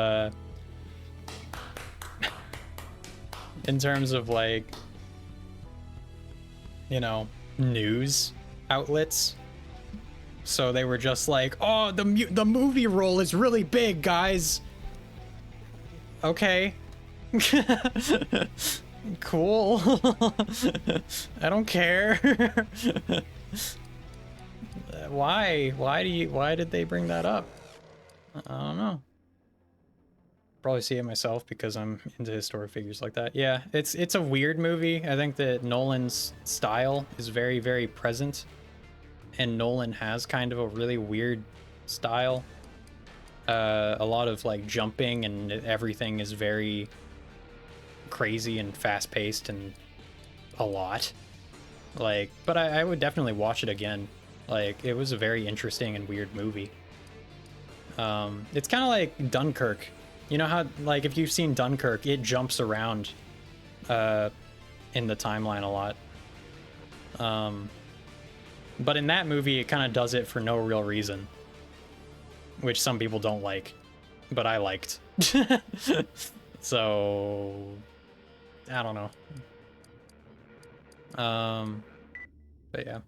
like, you know, news outlets. So they were just like, oh, the movie role is really big, guys. Okay. Cool. I don't care. Why did they bring that up? I don't know. Probably see it myself because I'm into historic figures like that. Yeah, it's a weird movie. I think that Nolan's style is very, very present. and Nolan has kind of a really weird style. A lot of like jumping, and everything is very crazy and fast-paced and a lot. Like, but I would definitely watch it again. Like, it was a very interesting and weird movie. It's kind of like Dunkirk. You know how, like, if you've seen Dunkirk, it jumps around in the timeline a lot. But in that movie, it kind of does it for no real reason, which some people don't like, but I liked. So, I don't know. But yeah.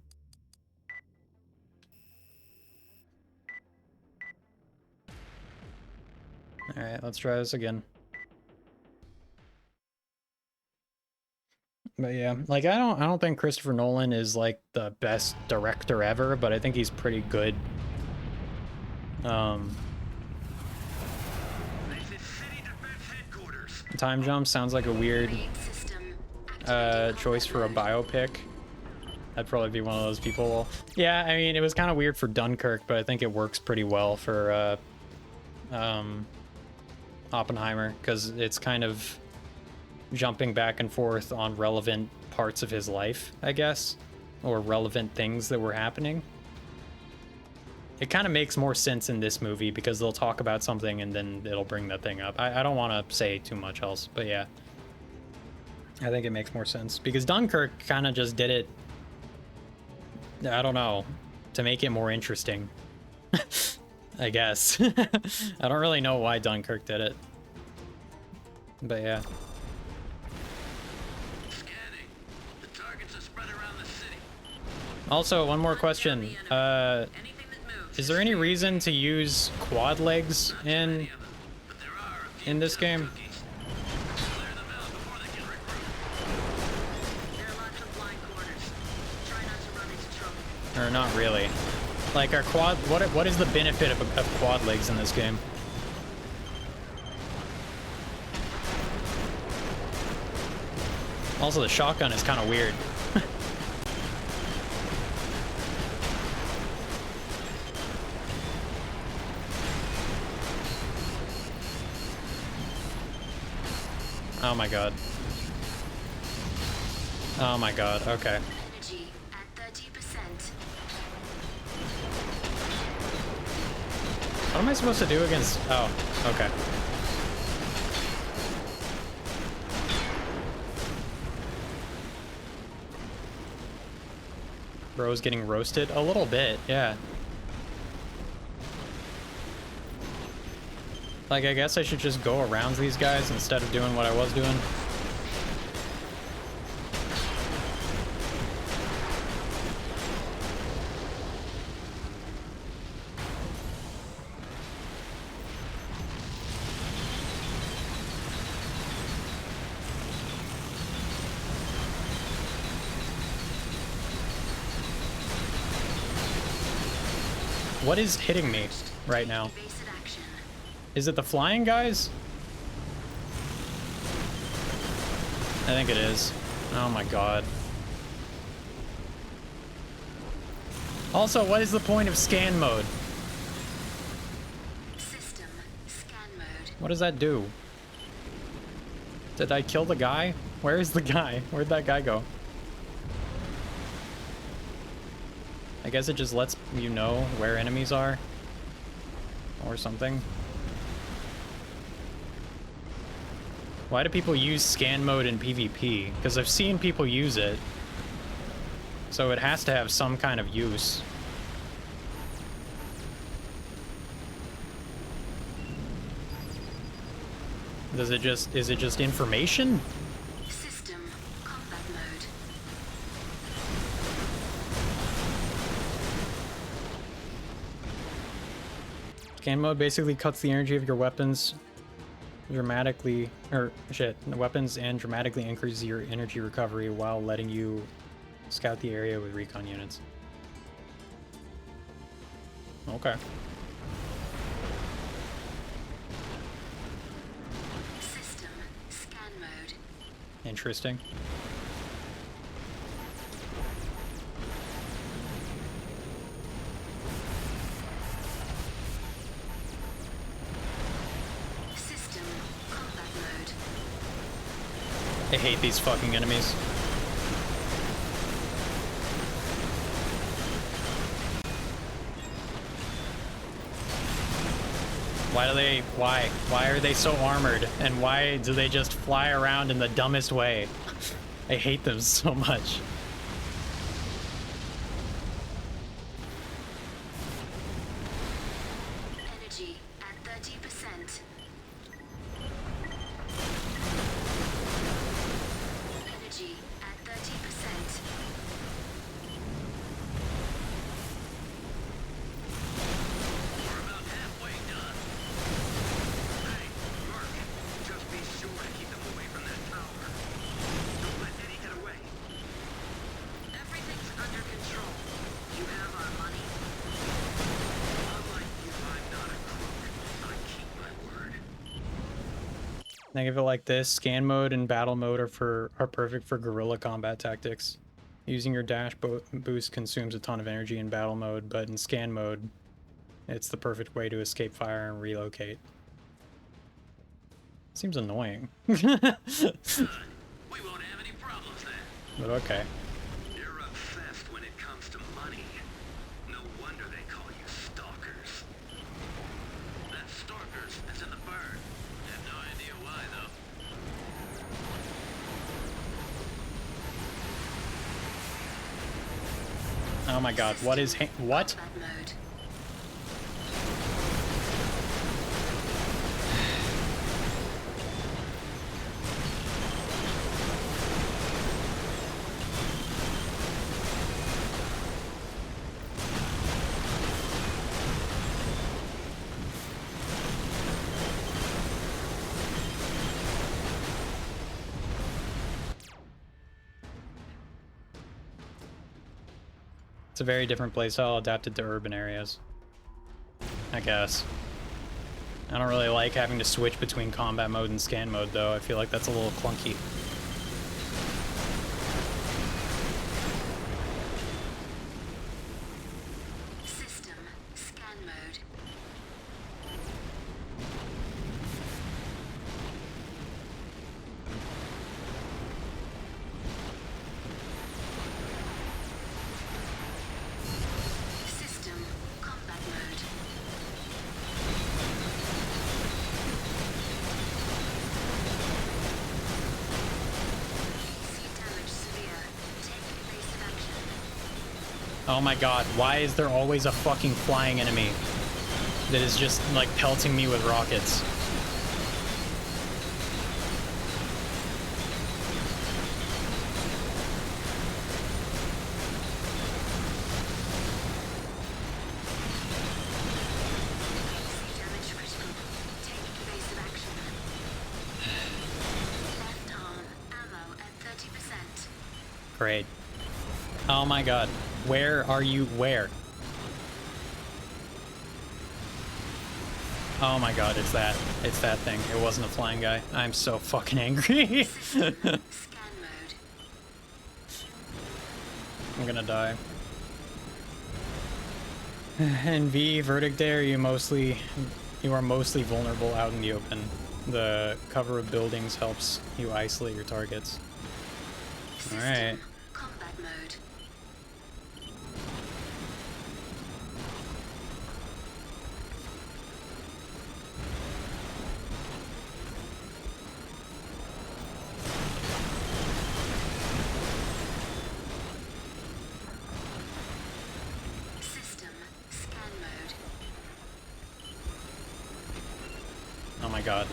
All right, let's try this again. But yeah, like I don't think Christopher Nolan is like the best director ever, but I think he's pretty good. Time Jump sounds like a weird choice for a biopic. I'd probably be one of those people. Yeah, I mean, it was kind of weird for Dunkirk, but I think it works pretty well for Oppenheimer, because it's kind of jumping back and forth on relevant parts of his life, I guess, or relevant things that were happening. It kind of makes more sense in this movie because they'll talk about something and then it'll bring that thing up. I don't want to say too much else, but yeah. I think it makes more sense because Dunkirk kind of just did it, I don't know, to make it more interesting. I guess. I don't really know why Dunkirk did it. But yeah. Scanning. The targets are spread around the city. Also, one more question. Anything that moves Is there any reason to use quad legs in but there are a few this game? cookies. Clear them out before they can recruit. There are lots of blind corners. Try not to run into trouble. Or not really? Like, are quad? What is the benefit of quad legs in this game? Also, the shotgun is kind of weird. Oh my god. Oh my god, okay. Energy at 30%. What am I supposed to do against... Oh, okay. Bro's getting roasted? A little bit, yeah. Like, I guess I should just go around these guys instead of doing what I was doing. What is hitting me right now? Evasive action. Is it the flying guys? I think it is. Oh my god. Also, what is the point of scan mode? System scan mode. What does that do? Did I kill the guy? Where is the guy? Where'd that guy go? I guess it just lets you know where enemies are. Or something. Why do people use scan mode in PvP? Because I've seen people use it. So it has to have some kind of use. Is it just information? System combat mode. Scan mode basically cuts the energy of your weapons dramatically, weapons and dramatically increases your energy recovery while letting you scout the area with recon units. Okay. System scan mode. Interesting. I hate these fucking enemies. Why are they so armored? And why do they just fly around in the dumbest way? I hate them so much. Energy at 30%. Energy at 30%. We're about halfway done. Hey, Mark, just be sure to keep them away from that tower. Don't let Eddie get away. Everything's under control. You have our money. Unlike you, I'm not a crook. I keep my word. Think of it like this: scan mode and battle mode are perfect for guerrilla combat tactics. Using your dash boost consumes a ton of energy in battle mode, but in scan mode, it's the perfect way to escape fire and relocate. Seems annoying. Good. We won't have any problems then. But okay. You're obsessed when it comes to money. No wonder they call you stalkers. That stalkers is in the bird. Have no idea why, though. Oh my god, what is what? Combat mode. It's a very different playstyle adapted to urban areas, I guess. I don't really like having to switch between combat mode and scan mode, though. I feel like that's a little clunky. System scan mode. System combat mode. AC damage severe. Take evasive action. Oh my god, why is there always a fucking flying enemy that is just, like, pelting me with rockets? AC damage critical. Take evasive action. Left arm ammo at 30%. Great. Oh my god. Where are you? Where? Oh my god, it's that. It's that thing. It wasn't a flying guy. I'm so fucking angry. System scan mode. I'm gonna die. In V, Verdict Day, you are mostly vulnerable out in the open. The cover of buildings helps you isolate your targets. Alright. System combat mode. System scan mode. Oh my god.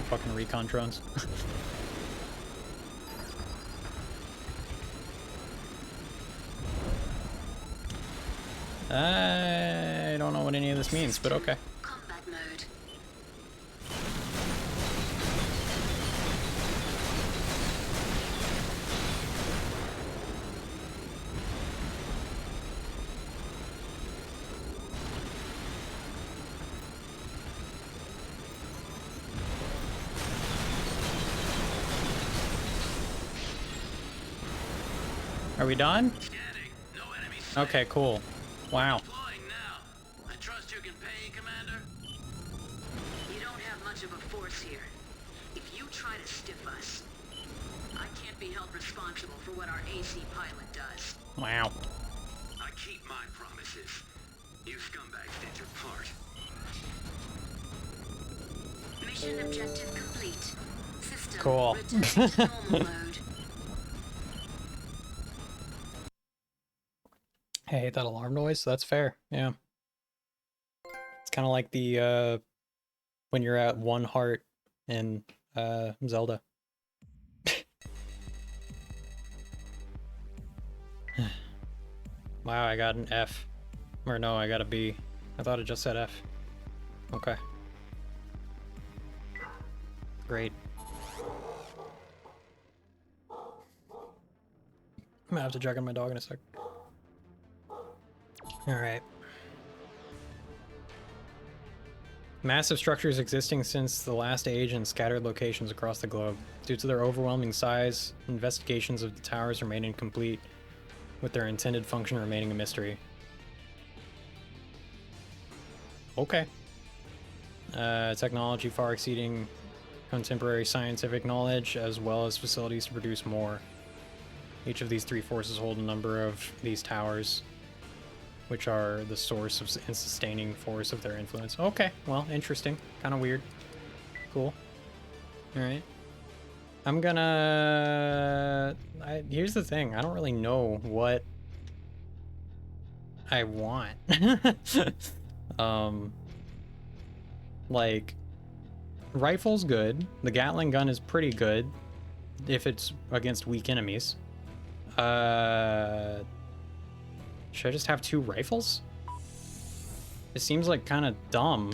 Fucking recon drones. I don't know what any of this means, but okay. Combat mode. Are we done? Scanning. No enemy sight. Okay, cool. Wow. Deploying now. I trust you can pay, Commander? You don't have much of a force here. If you try to stiff us, be held responsible for what our AC pilot does. Wow. I keep my promises. You scumbags did your part. Mission objective complete. System Cool. returning to normal mode. I hate that alarm noise, so that's fair. Yeah. It's kind of like the when you're at 1 heart in Zelda. Wow, I got an F. Or no, I got a B. I thought it just said F. Okay. Great. I'm gonna have to check on my dog in a sec. Alright. Massive structures existing since the last age in scattered locations across the globe. Due to their overwhelming size, investigations of the towers remain incomplete, with their intended function remaining a mystery. Okay. Technology far exceeding contemporary scientific knowledge, as well as facilities to produce more. Each of these 3 forces hold a number of these towers, which are the source of and sustaining force of their influence. Okay, well, interesting. Kind of weird. Cool. Alright. I'm gonna... here's the thing. I don't really know what I want. Like, rifle's good. The Gatling gun is pretty good if it's against weak enemies. Should I just have 2 rifles? It seems like kind of dumb.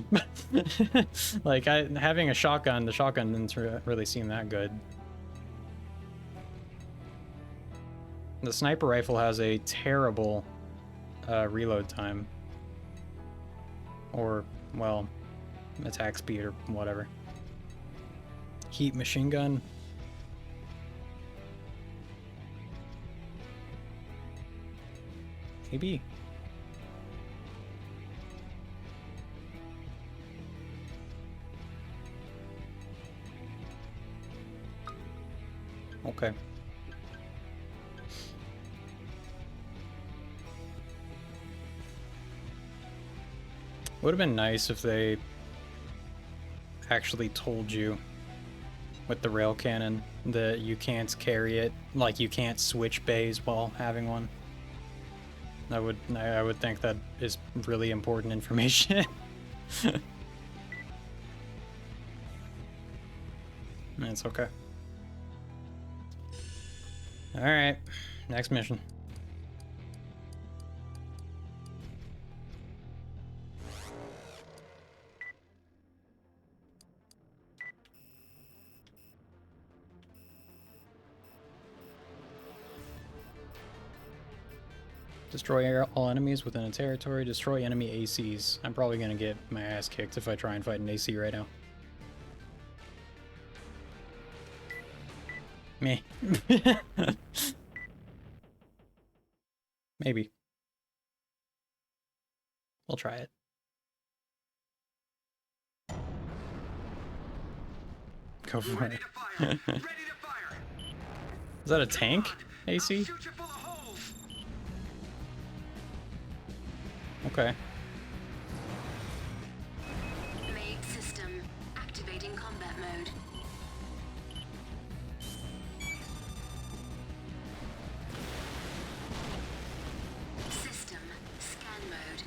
Like, having a shotgun, the shotgun didn't really seem that good. The sniper rifle has a terrible reload time. Or, well, attack speed or whatever. Heat machine gun. Maybe. Okay. Would have been nice if they actually told you with the rail cannon that you can't carry it, like you can't switch bays while having one. I would think that is really important information. It's okay. Alright, next mission. Destroy all enemies within a territory. Destroy enemy ACs. I'm probably gonna get my ass kicked if I try and fight an AC right now. Meh. Maybe. We'll try it. Go for Ready it. to fire! Ready to fire! Is that a tank? AC? Shoot you full of holes! Okay. Main system activating combat mode. System scan mode.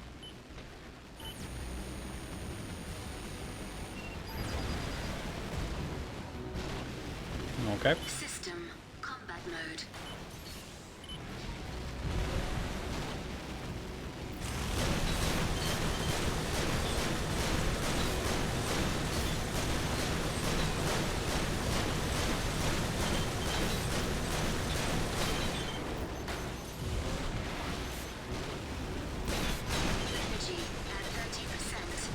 Okay. System combat mode. Energy at 30%.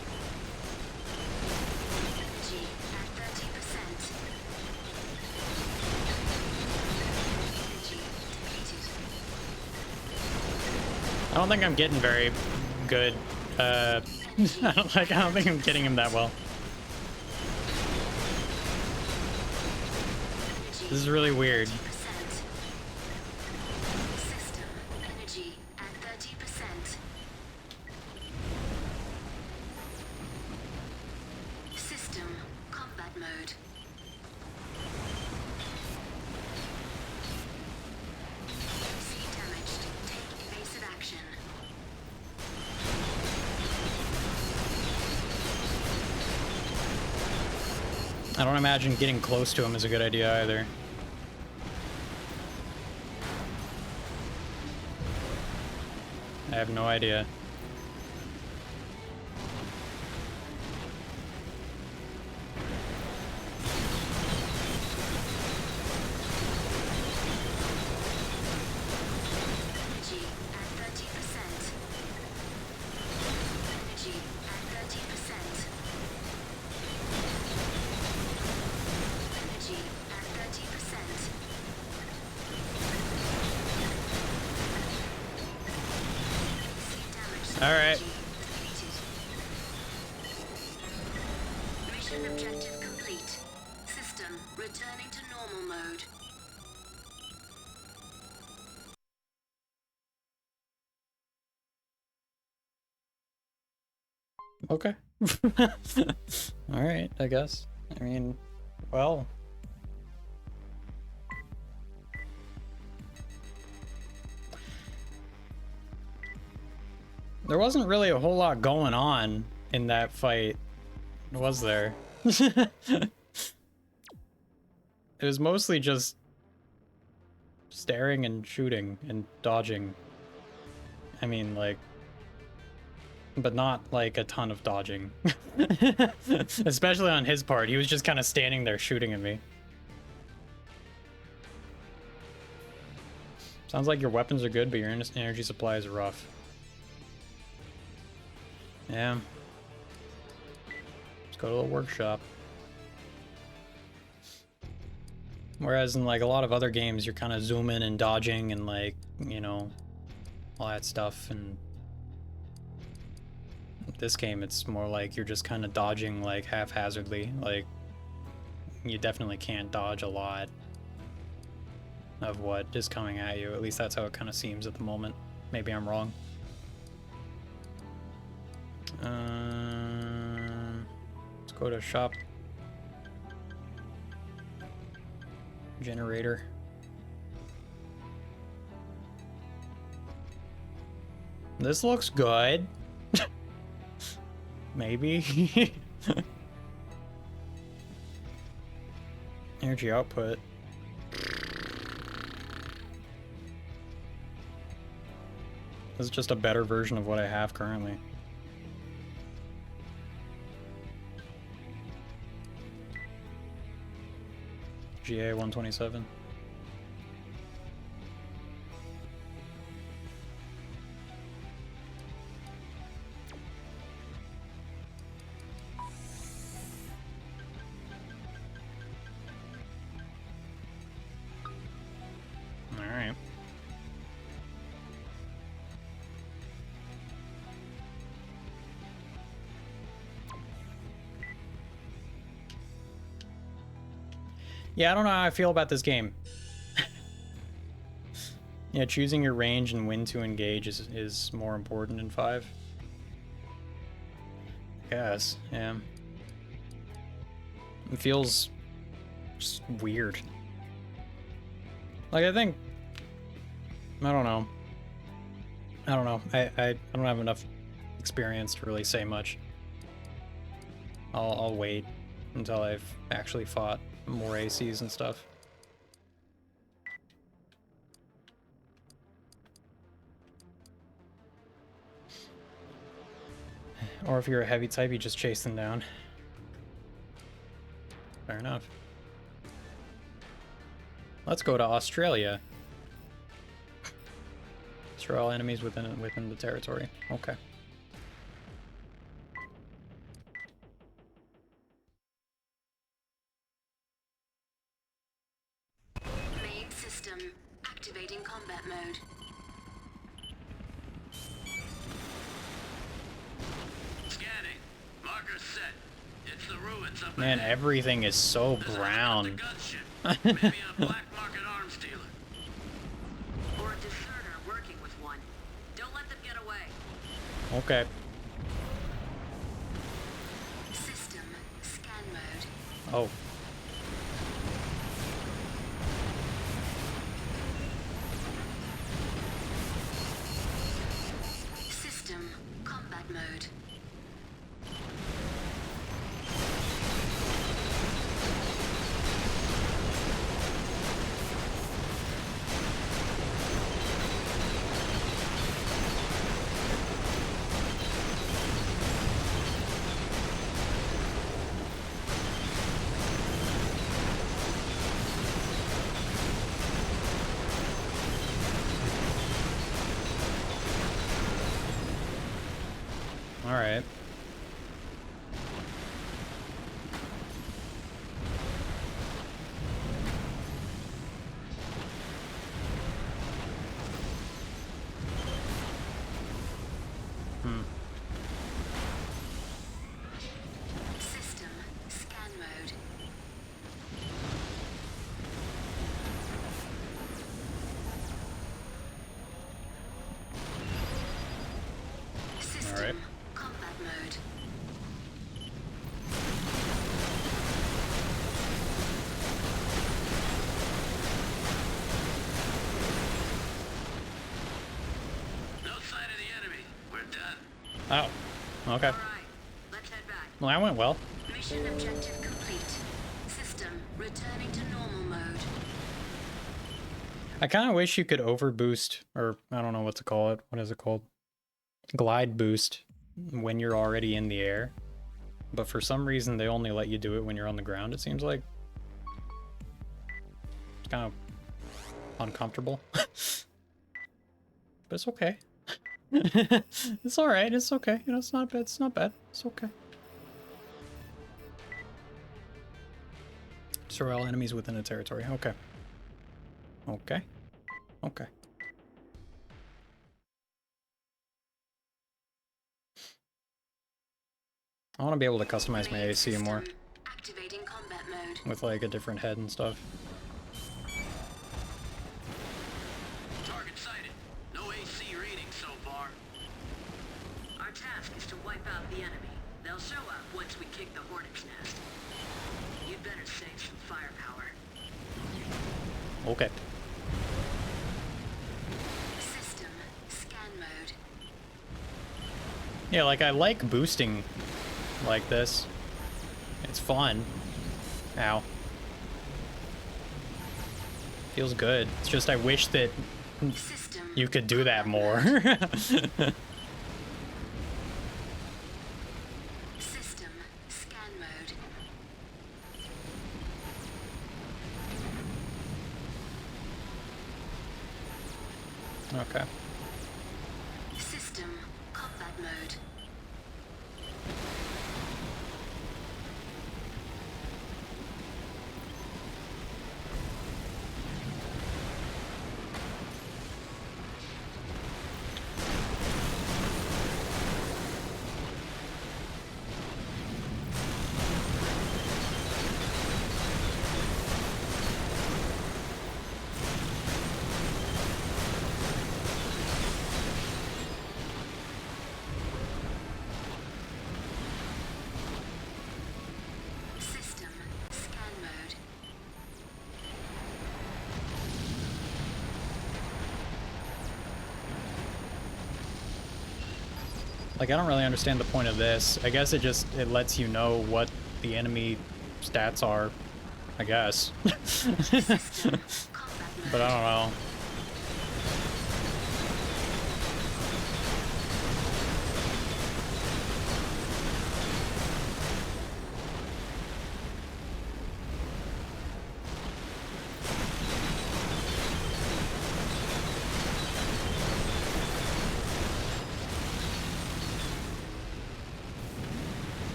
Energy at 30%. Energy depleted. I don't think I'm getting very good. I don't think I'm getting him that well. This is really weird. I don't imagine getting close to him is a good idea either. I have no idea. Energy at 30%. Energy at 30%. Energy at 30%. All right. Mission objective complete. System returning to normal mode. Okay. All right, I guess. I mean, well. There wasn't really a whole lot going on in that fight, was there? It was mostly just staring and shooting and dodging. I mean, like, but not like a ton of dodging. Especially on his part. He was just kind of standing there shooting at me. Sounds like your weapons are good, but your energy supply is rough. Yeah. Let's go to the workshop. Whereas in like a lot of other games, you're kind of zooming and dodging and like, you know, all that stuff. And this game, it's more like you're just kind of dodging like haphazardly. Like, you definitely can't dodge a lot of what is coming at you. At least that's how it kind of seems at the moment. Maybe I'm wrong. Let's go to shop. Generator. This looks good. Maybe. Energy output. This is just a better version of what I have currently. GA 127. All right. Yeah, I don't know how I feel about this game. Yeah, choosing your range and when to engage is more important in 5. Yes, yeah. It feels just weird. Like, I think... I don't know. I don't have enough experience to really say much. I'll wait until I've actually fought more ACs and stuff. Or if you're a heavy type, you just chase them down. Fair enough. Let's go to Australia. Destroy all enemies within the territory. Okay. Main system activating combat mode. Scanning. Marker set. It's the ruins up Man, ahead. everything is so There's a brown. gunship. Maybe a black market arms dealer. Or a deserter working with one. Don't let them get away. Okay. System scan mode. Oh. System combat mode. All right. System scan mode. System All right. combat mode. No sign of the enemy. We're done. Oh. Okay. All right, let's head back. Well, that went well. Mission objective complete. System returning to normal mode. I kind of wish you could overboost, or I don't know what to call it. What is it called? Glide boost when you're already in the air. But for some reason, they only let you do it when you're on the ground, it seems like. It's kind of uncomfortable. But it's okay. It's alright, it's okay. You know, it's not bad, it's not bad. It's okay. Destroy all enemies within a territory. Okay. Okay. Okay. I want to be able to customize my AC more System activating combat mode. with like a different head and stuff. Target sighted. No AC reading so far. Our task is to wipe out the enemy. They'll show up once we kick the Hornet's nest. You'd better save some firepower. Okay. System scan mode. Yeah, like I like boosting like this. It's fun. Ow. Feels good. It's just I wish that System you could do that more. System scan mode. Okay. System combat mode. System scan mode. Like I don't really understand the point of this. I guess it lets you know what the enemy stats are. I guess. System combat mode. But I don't know.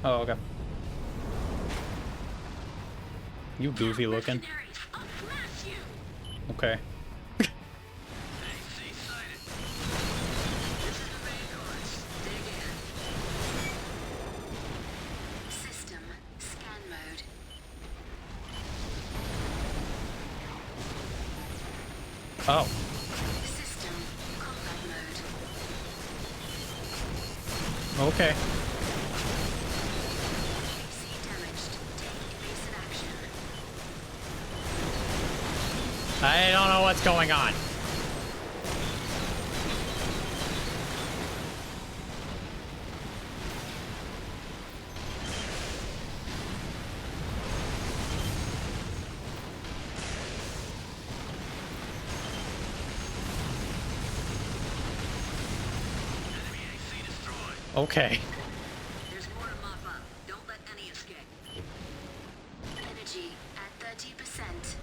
Oh, okay. You goofy looking. Mercenaries, I'll smash you. Okay. AC sighted. This is the main course. Dig in. System scan mode. Oh. System combat mode. Okay. AC damaged. Take evasive action. I don't know what's going on. Enemy AC destroyed. Okay. There's more to mop up. Don't let any escape. Energy at 30%.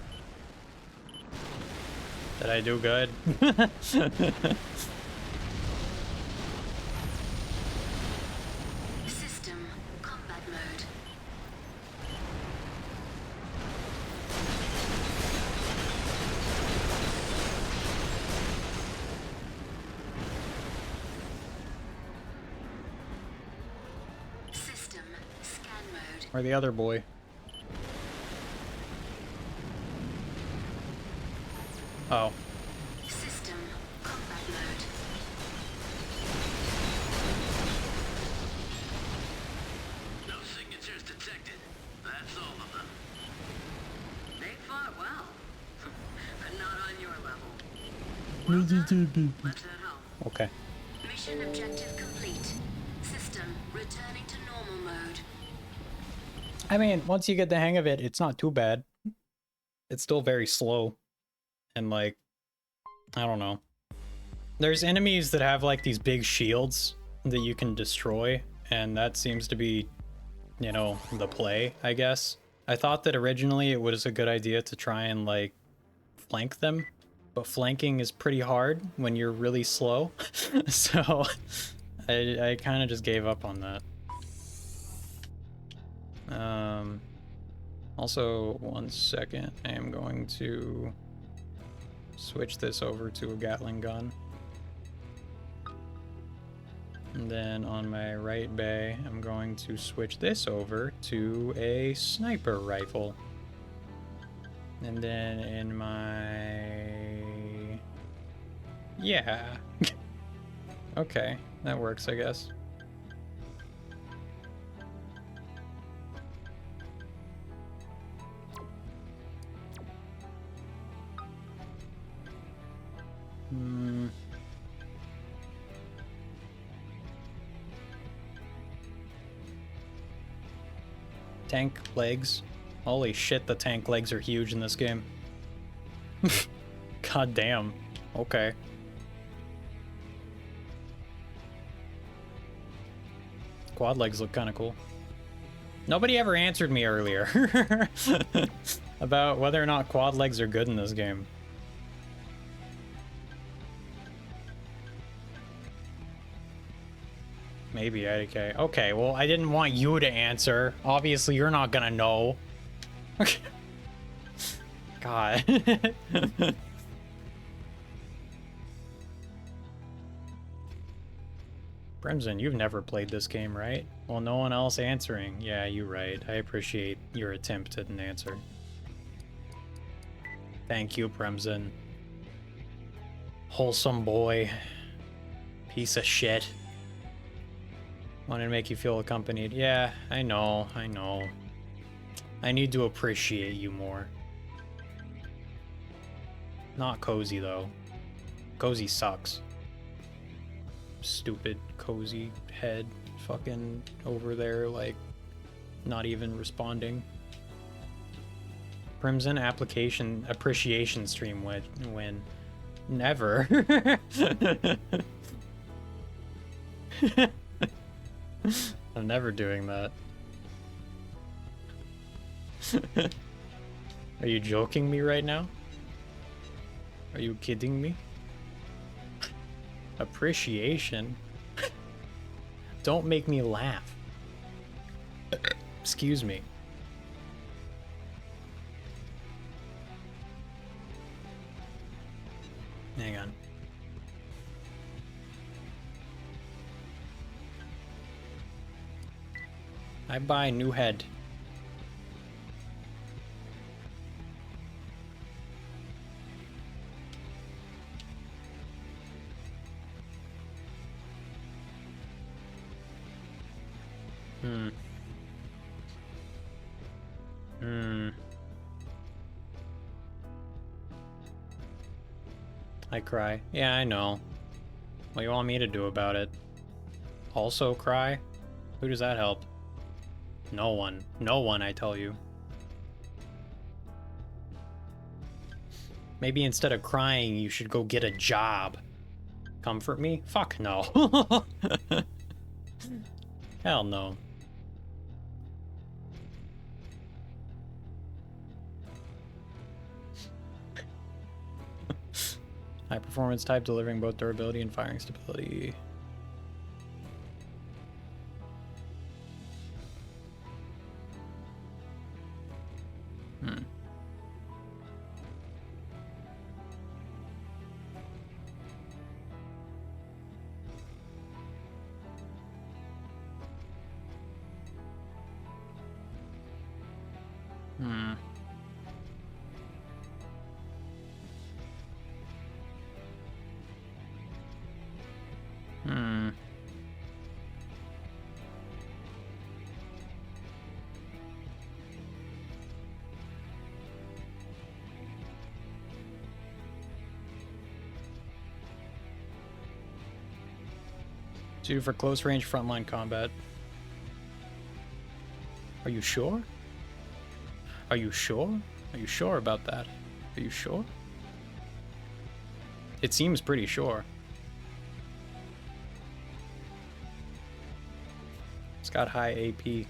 Did I do good? System combat mode. System scan mode. Or the other boy? Oh. System combat mode. No signatures detected. That's all of them. They fought well. But not on your level. Well done. Let's head home. Okay. Mission objective complete. System returning to normal mode. I mean, once you get the hang of it, it's not too bad. It's still very slow. And like, I don't know. There's enemies that have like these big shields that you can destroy, and that seems to be, you know, the play, I guess. I thought that originally it was a good idea to try and like flank them, but flanking is pretty hard when you're really slow. So I kind of just gave up on that. Also, 1 second, I am going to switch this over to a Gatling gun. And then on my right bay, I'm going to switch this over to a sniper rifle. And then in my... Yeah. Okay, that works, I guess. Tank legs. Holy shit, the tank legs are huge in this game. God damn. Okay. Quad legs look kind of cool. Nobody ever answered me earlier about whether or not quad legs are good in this game. Maybe IDK. Okay, well, I didn't want you to answer. Obviously, you're not gonna know. God. Bremsen, you've never played this game, right? Well, no one else answering. Yeah, you're right. I appreciate your attempt at an answer. Thank you, Bremsen. Wholesome boy. Piece of shit. Wanted to make you feel accompanied. Yeah, I know, I know. I need to appreciate you more. Not Cozy, though. Cozy sucks. Stupid Cozy head fucking over there, like, not even responding. Crimson application appreciation stream win. Never. I'm never doing that. Are you joking me right now? Are you kidding me? Appreciation? Don't make me laugh. Excuse me. Hang on. I buy new head. I cry. Yeah, I know. What do you want me to do about it? Also cry? Who does that help? No one. No one, I tell you. Maybe instead of crying, you should go get a job. Comfort me? Fuck no. Hell no. High performance type, delivering both durability and firing stability. Suited for close range frontline combat. Are you sure? Are you sure? Are you sure about that? Are you sure? It seems pretty sure. It's got high AP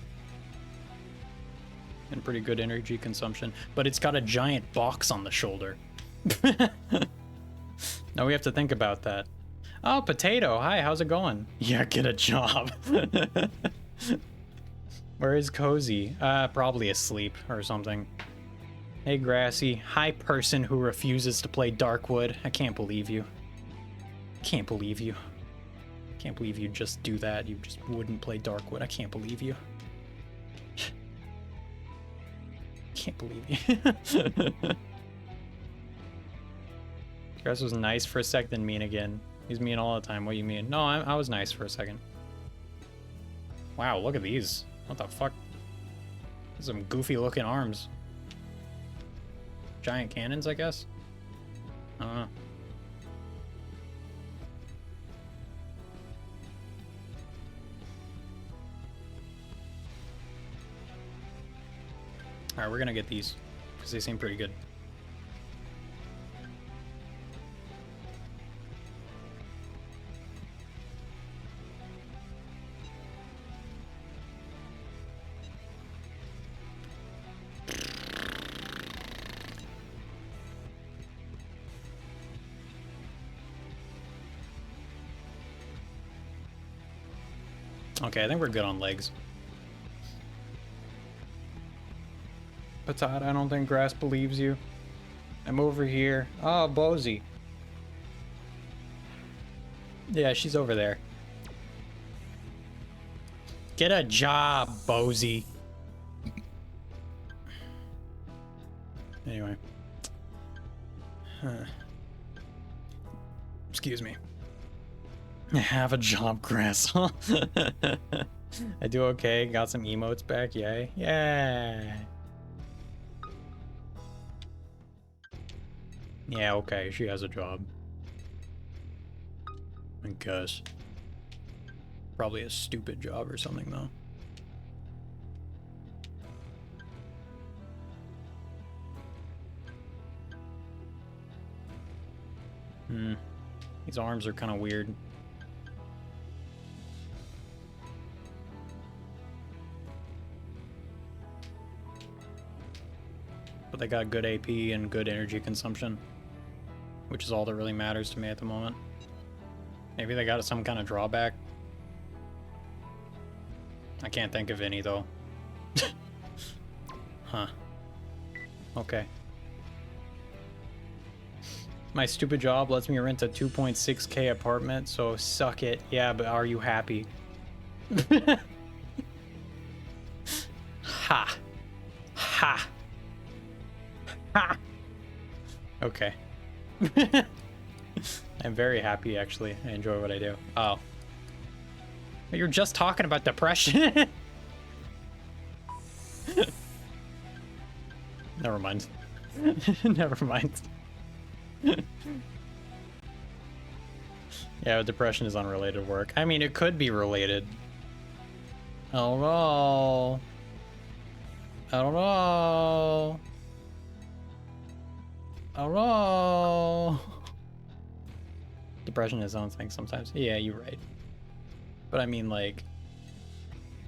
and pretty good energy consumption, but it's got a giant box on the shoulder. Now we have to think about that. Oh, Potato. Hi, how's it going? Yeah, get a job. Where is Cozy? Probably asleep or something. Hey, Grassy. Hi, person who refuses to play Darkwood. I can't believe you. Can't believe you. Can't believe you just do that. You just wouldn't play Darkwood. I can't believe you. Can't believe you. Grass was nice for a sec, then mean again. He's mean all the time. What do you mean? No, I was nice for a second. Wow, look at these. What the fuck? Some goofy looking arms. Giant cannons, I guess? I don't know. Alright, we're gonna get these, because they seem pretty good. Okay, I think we're good on legs. Patata, I don't think Grass believes you. I'm over here. Oh, Bozy. Yeah, she's over there. Get a job, Bozy. Anyway. Excuse me. Have a job, Grass. I do okay. Got some emotes back. Yay. Yeah. Yeah, okay. She has a job. I guess. Probably a stupid job or something, though. These arms are kind of weird. But they got good AP and good energy consumption, which is all that really matters to me at the moment. Maybe they got some kind of drawback. I can't think of any, though. Huh. Okay. My stupid job lets me rent a 2.6K apartment, so suck it. Yeah, but are you happy? Ha. Ha. Ha. Okay. I'm very happy, actually. I enjoy what I do. Oh. But you're just talking about depression. Never mind. Never mind. Yeah, depression is unrelated work. I mean, it could be related. I don't know. I don't know. I don't know. Depression is own thing sometimes. Yeah, you're right. But I mean, like,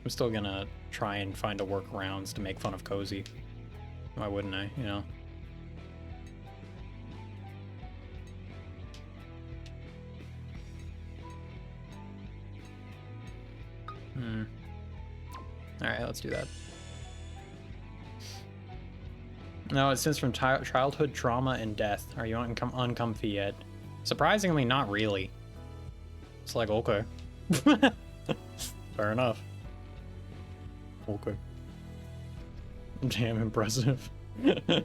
I'm still gonna try and find a workarounds to make fun of Cozy. Why wouldn't I, you know? Alright, let's do that. No, it stems from childhood trauma and death. Are you uncomfy yet? Surprisingly, not really. It's like, okay. Fair enough. Okay. Damn impressive. I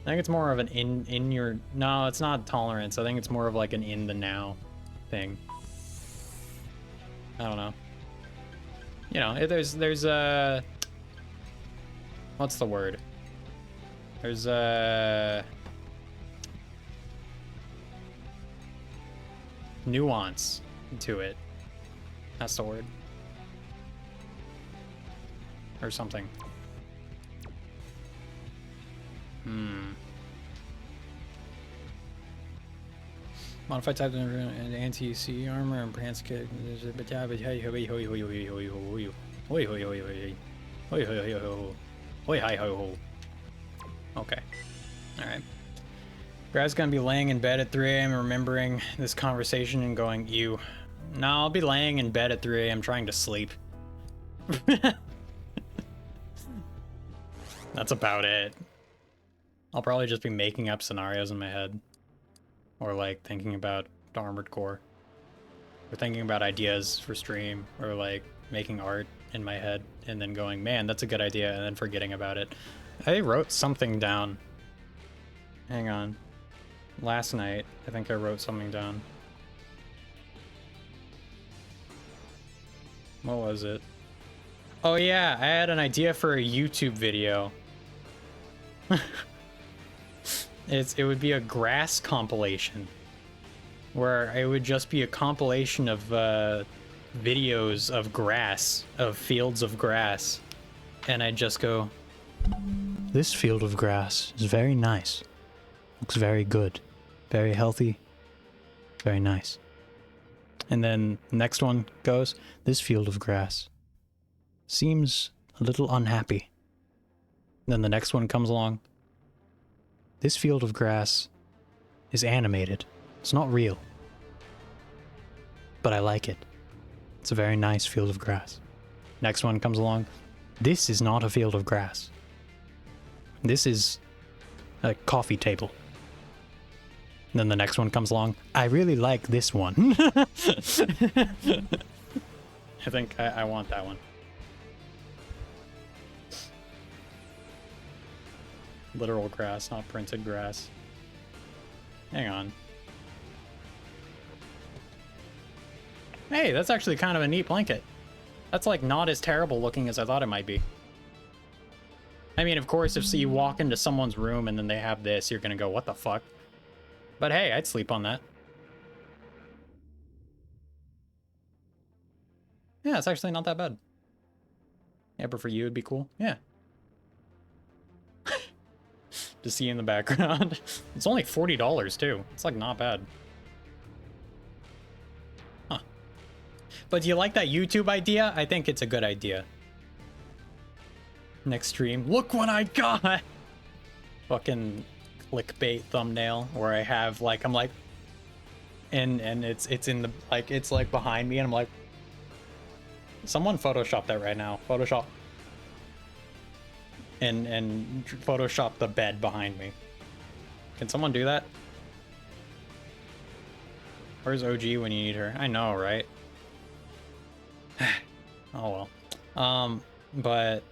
think it's more of an in your... No, it's not tolerance. I think it's more of like an in the now thing. I don't know. You know, there's a... What's the word? There's a... nuance to it. That's the word. Or something. Modified type and anti-C armor and prance kit. Okay. Alright. Grad's gonna be laying in bed at 3 a.m. remembering this conversation and going, ew. No, I'll be laying in bed at 3 a.m. trying to sleep. That's about it. I'll probably just be making up scenarios in my head. Or like thinking about Armored Core. Or thinking about ideas for stream. Or like making art in my head and then going, man, that's a good idea, and then forgetting about it. I wrote something down. Hang on. Last night, I think I wrote something down. What was it? Oh yeah, I had an idea for a YouTube video. It would be a grass compilation. Where it would just be a compilation of videos of grass, of fields of grass. And I'd just go, this field of grass is very nice. Looks very good. Very healthy. Very nice. And then the next one goes, this field of grass seems a little unhappy. Then the next one comes along. This field of grass is animated. It's not real. But I like it. It's a very nice field of grass. Next one comes along. This is not a field of grass. This is a coffee table. Then the next one comes along. I really like this one. I think I want that one. Literal grass, not printed grass. Hang on. Hey, that's actually kind of a neat blanket. That's like not as terrible looking as I thought it might be. I mean, of course, if you walk into someone's room and then they have this, you're gonna go, what the fuck? But hey, I'd sleep on that. Yeah, it's actually not that bad. Yeah, but for you, it'd be cool. Yeah. To see in the background. It's only $40 too. It's like not bad. Huh. But do you like that YouTube idea? I think it's a good idea. Next stream. Look what I got! Fucking clickbait thumbnail where I have like, I'm like, and it's in the, like, it's like behind me and I'm like, someone Photoshop that right now. Photoshop. And Photoshop the bed behind me. Can someone do that? Where's OG when you need her? I know, right? Oh well. But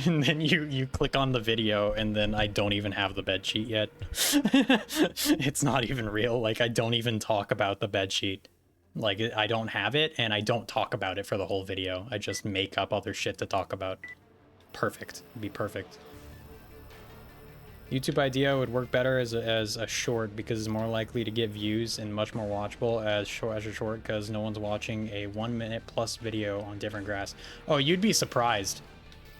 and then you click on the video and then I don't even have the bed sheet yet. It's not even real. Like I don't even talk about the bed sheet. Like I don't have it and I don't talk about it for the whole video. I just make up other shit to talk about. Perfect. It'd be perfect. YouTube idea would work better as a short because it's more likely to get views and much more watchable as a short because no one's watching a 1 minute plus video on different grass. Oh, you'd be surprised.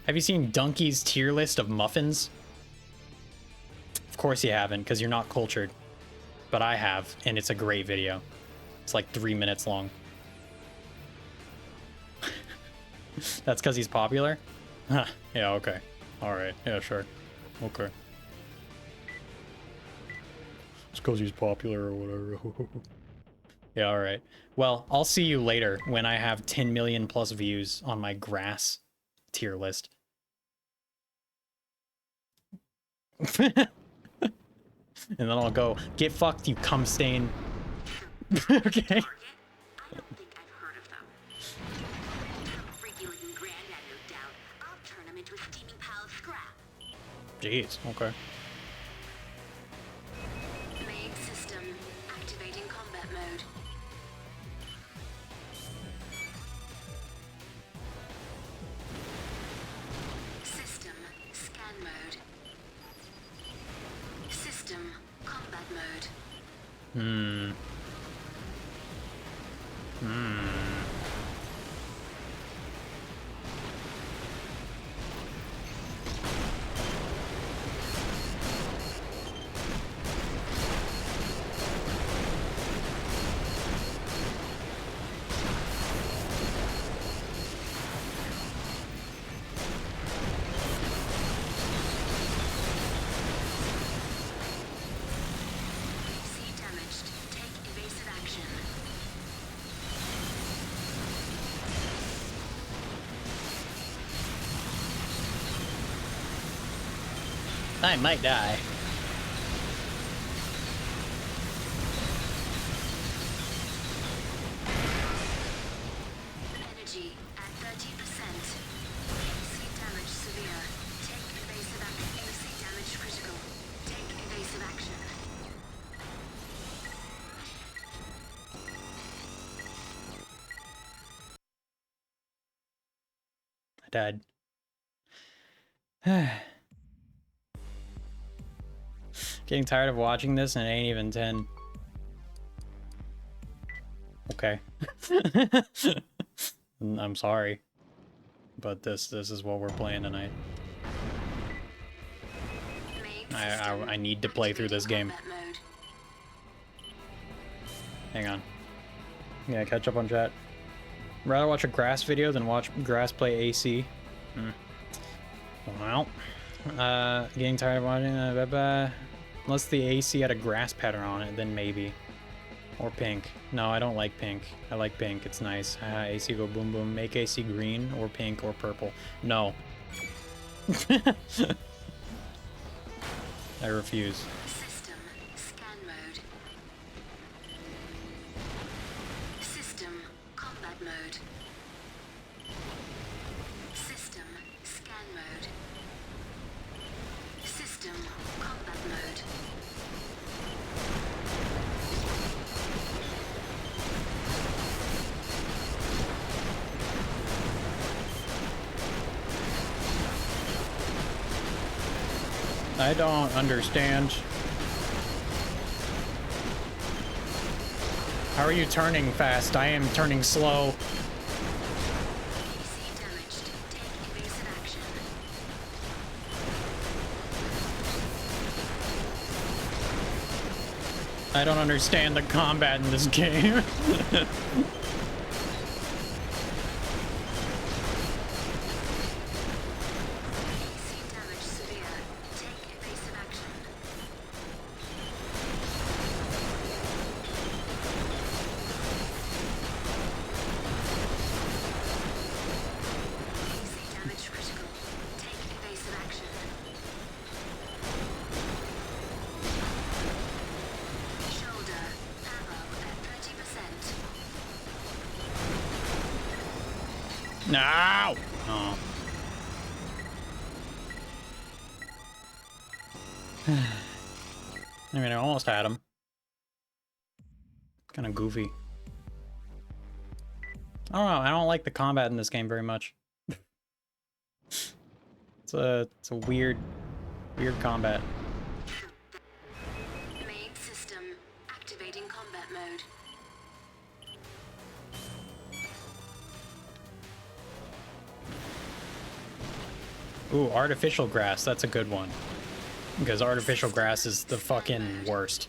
Have you seen Donkey's tier list of muffins? Of course you haven't because you're not cultured. But I have, and it's a great video. It's like 3 minutes long. That's because he's popular? Huh. Yeah, okay. Alright. Yeah, sure. Okay. It's because he's popular or whatever. Yeah, all right. Well, I'll see you later when I have 10 million plus views on my grass tier list. And then I'll go, get fucked, you cum stain. Okay. Target? I don't think I've heard of them. Some freaky looking granddad, no doubt. I'll turn him into a steaming pile of scrap. Jeez, okay. Main system activating combat mode. System scan mode. System combat mode. AC damaged. Take evasive action. I might die. Energy at 30%. AC damage severe. Take evasive action. AC damage critical. Take evasive action. I died. Getting tired of watching this and it ain't even 10. Okay. I'm sorry. But this is what we're playing tonight. Main I need to play through this game. combat mode. Hang on. Yeah, catch up on chat. Rather watch a grass video than watch grass play AC. Well, getting tired of watching unless the AC had a grass pattern on it, then maybe. Or pink. No, I don't like pink. I like pink. It's nice. AC go boom boom. Make AC green or pink or purple. No. I refuse. System scan mode. System combat mode. System scan mode. System combat mode. I don't understand. How are you turning fast? I am turning slow. AC damaged. Take evasive action. I don't understand the combat in this game. AC damage severe. Take evasive action. AC damage critical. Take evasive action. Shoulder ammo at 30%. No! Oh. I mean, I almost had him. Kind of goofy. I don't know. I don't like the combat in this game very much. It's a weird combat. Main system activating combat mode. Ooh, artificial grass. That's a good one. Because artificial grass is the fucking worst.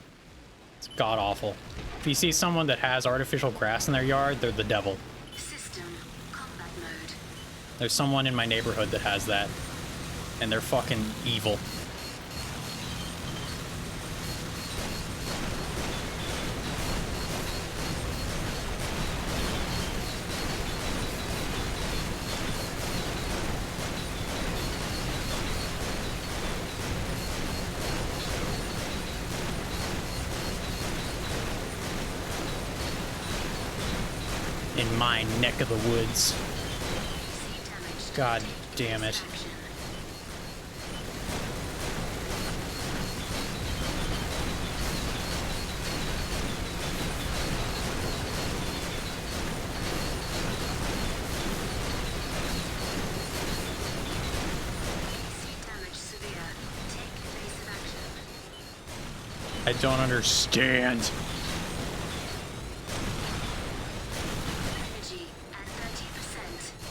It's god awful. If you see someone that has artificial grass in their yard, they're the devil. System combat mode. There's someone in my neighborhood that has that. And they're fucking evil. in my neck of the woods. God damn it. I don't understand. Energy at 30%.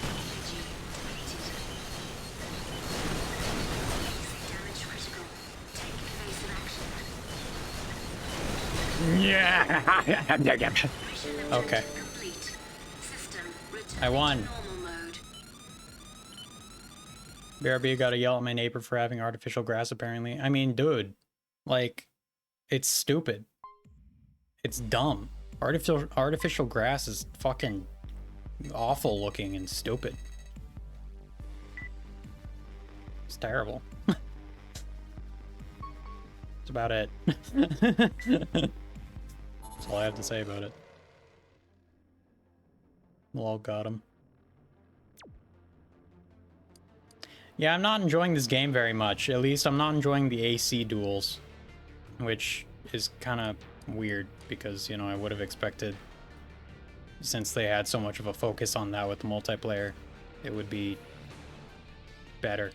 Energy depleted. Damage critical. Take evasive action. Yeah. Mission Okay. objective complete. System returning I won. to normal mode. BRB gotta yell at my neighbor for having artificial grass, apparently. I mean, dude, like, it's stupid. It's dumb. Artificial grass is fucking awful looking and stupid. It's terrible. That's about it. That's all I have to say about it. Lol, got him. Yeah, I'm not enjoying this game very much. At least I'm not enjoying the AC duels, which is kind of weird because, you know, I would have expected, since they had so much of a focus on that with the multiplayer, it would be better.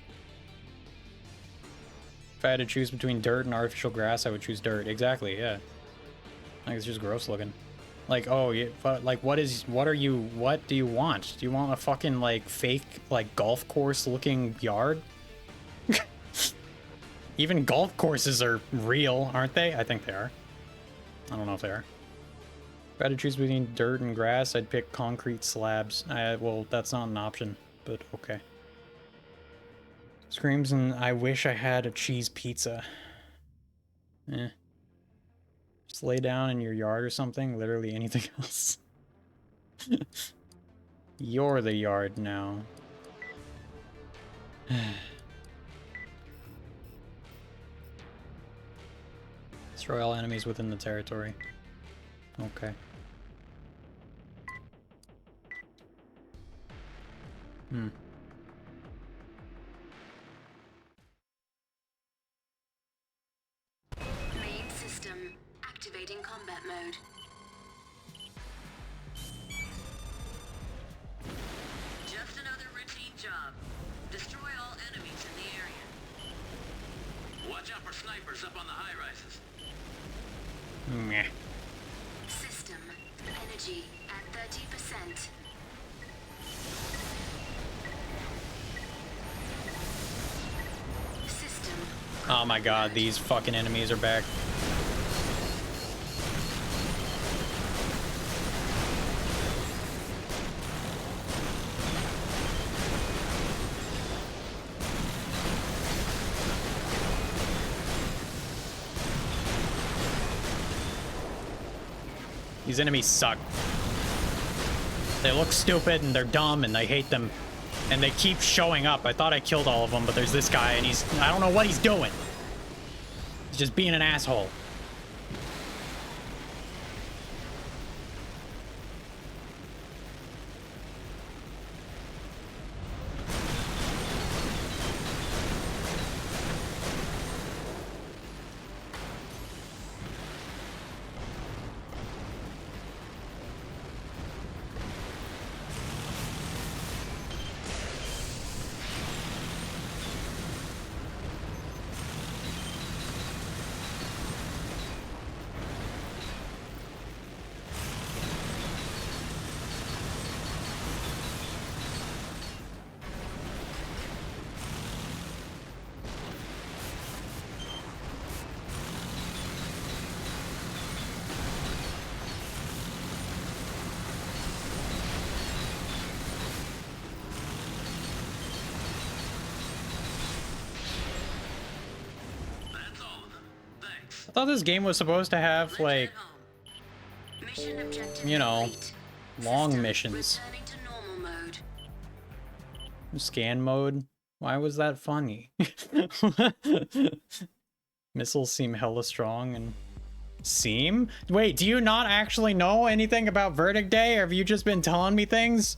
If I had to choose between dirt and artificial grass, I would choose dirt. Exactly, yeah. Like, it's just gross looking. Like, oh, yeah, like, what do you want? Do you want a fucking, like, fake, like, golf course looking yard? Even golf courses are real, aren't they? I think they are. I don't know if they are. If I had to choose between dirt and grass, I'd pick concrete slabs. Well, that's not an option, but okay. Screams and I wish I had a cheese pizza. Eh. Just lay down in your yard or something. Literally anything else. You're the yard now. Destroy all enemies within the territory. Okay. Hmm. Main system activating combat mode. Just another routine job. Destroy all enemies in the area. Watch out for snipers up on the high-rises. Meh. System energy at 30%. System. Oh my god, these fucking enemies are back. These enemies suck. They look stupid and they're dumb and I hate them. And they keep showing up. I thought I killed all of them, but there's this guy and I don't know what he's doing. He's just being an asshole. That's all of them. Thanks. I thought this game was supposed to have, Legend like, at home. Mission objective you know, complete. long System missions. returning to normal mode. Scan mode? Why was that funny? Missiles seem hella strong and Seem? Wait, do you not actually know anything about Verdict Day, or have you just been telling me things?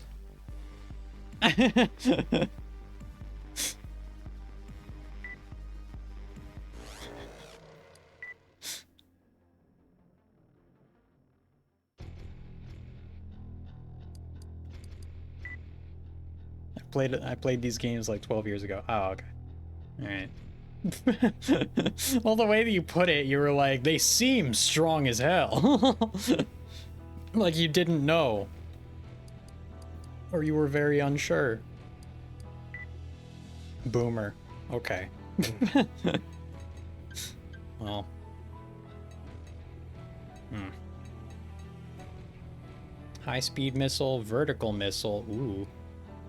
I played these games like 12 years ago. Oh, okay. All right. Well, the way that you put it, you were like, they seem strong as hell. Like you didn't know. Or you were very unsure. Boomer. Okay. Well. High-speed missile, vertical missile. Ooh.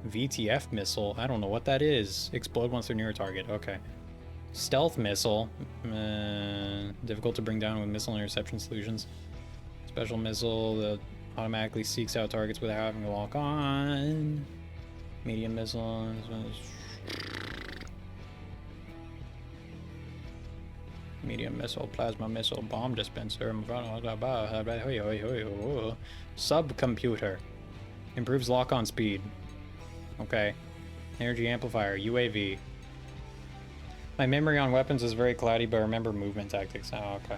VTF missile. I don't know what that is. Explode once they're near a target. Okay. Stealth missile. Difficult to bring down with missile interception solutions. Special missile that automatically seeks out targets without having to lock on. Medium missile. Medium missile, plasma missile, bomb dispenser. Subcomputer. Improves lock-on speed. Okay. Energy amplifier. UAV. My memory on weapons is very cloudy, but I remember movement tactics. Oh, okay.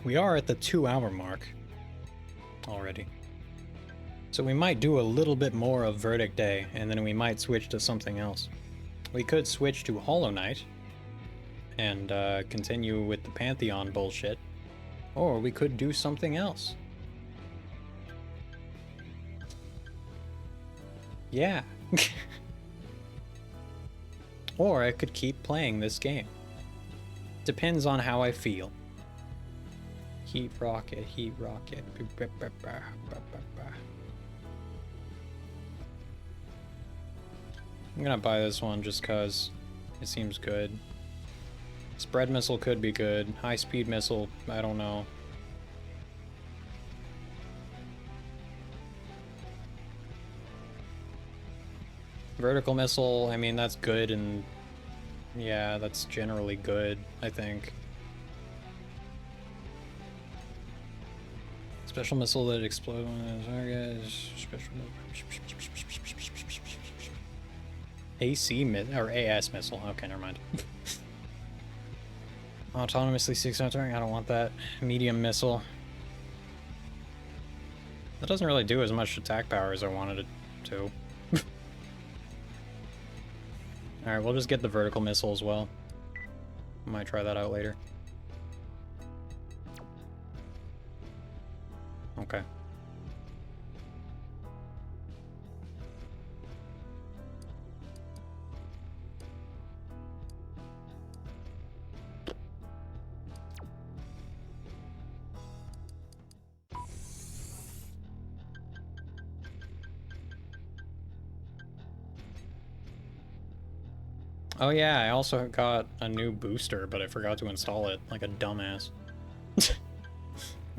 We are at the 2-hour mark already. So we might do a little bit more of Verdict Day, and then we might switch to something else. We could switch to Hollow Knight and continue with the Pantheon bullshit, or we could do something else. Yeah. Or I could keep playing this game. Depends on how I feel. Heat rocket, heat rocket. I'm gonna buy this one just cause it seems good. Spread missile could be good. High speed missile, I don't know. Vertical missile, I mean, that's good, and yeah, that's generally good, I think. Special missile that explodes when it's target. Special AC missile or AS missile. Okay, never mind. Autonomously seeks out target. I don't want that. Medium missile. That doesn't really do as much attack power as I wanted it to. Alright, we'll just get the vertical missile as well. I might try that out later. Okay. Oh yeah, I also got a new booster, but I forgot to install it, like a dumbass.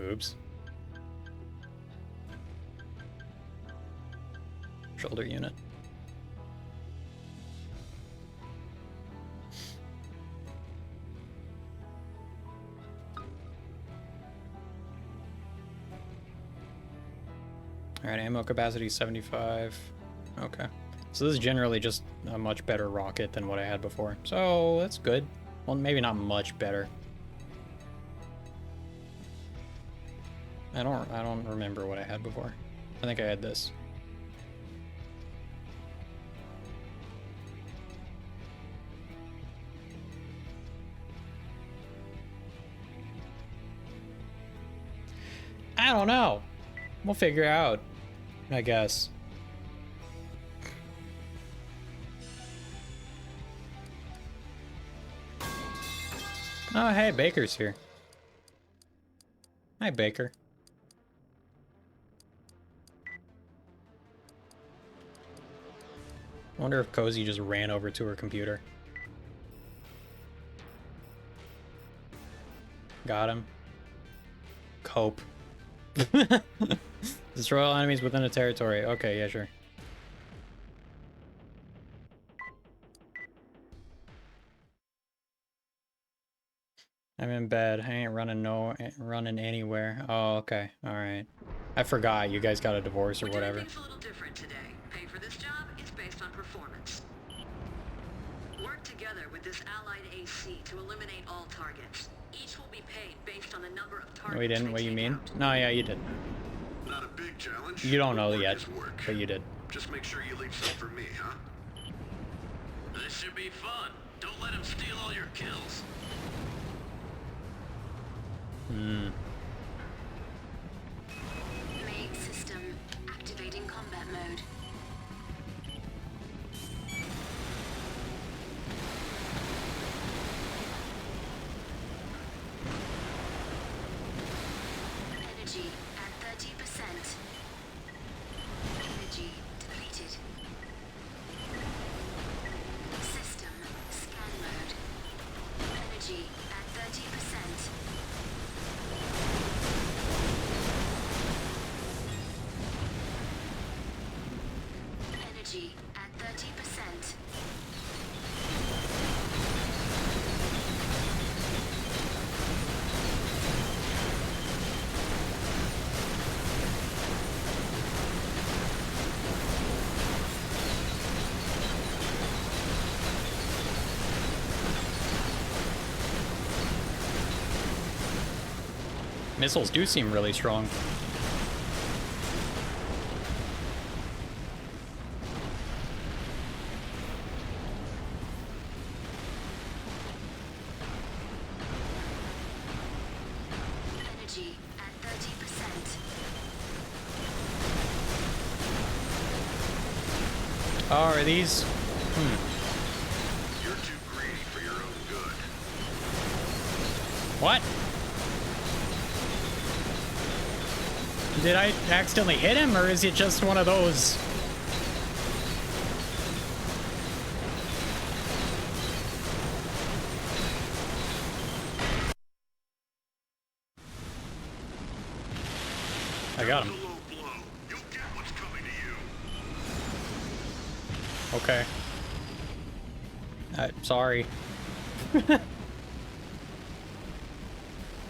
Oops. Shoulder unit. Alright, ammo capacity 75. Okay. So this is generally just a much better rocket than what I had before. So that's good. Well, maybe not much better. I don't remember what I had before. I think I had this. I don't know. We'll figure out, I guess. Oh, hey, Baker's here. Hi, Baker. I wonder if Cozy just ran over to her computer. Got him. Cope. Destroy all enemies within a territory. Okay, yeah, sure. I'm in bed. I ain't running anywhere. Oh, okay. All right. I forgot you guys got a divorce or whatever. Things a little different today. Pay for this job is based on performance. Work together with this allied AC to eliminate all targets. Each will be paid based on the number of targets. No, we didn't. What you take mean? out. No, yeah, you did. Not a big challenge. You don't know Work yet, is work. but you did. Just make sure you leave some for me, huh? This should be fun. Don't let him steal all your kills. Hmm. Main system activating combat mode. Energy at 30%. Energy depleted. System scan mode. Energy at 30%. Energy at 30%. Missiles do seem really strong. Energy at 30%. Oh, are these? You're too greedy for your own good. What? Did I accidentally hit him, or is it just one of those? I got It's a him. low blow. You'll get what's coming to you. Okay. Sorry.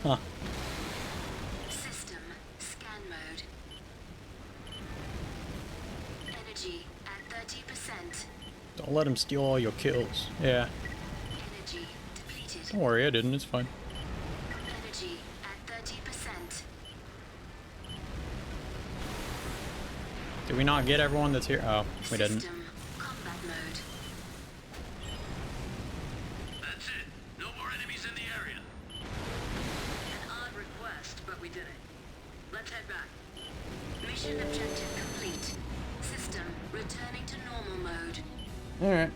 Huh. System scan mode. Energy at 30%. Don't let him steal all your kills. Yeah. Energy depleted. Don't worry, I didn't. It's fine. Energy at 30%. Did we not get everyone that's here? Oh, we didn't. System combat mode. That's it. No more enemies in the area. An odd request, but we did it. Let's head back. Mission objective complete. System returning to normal mode. Alright.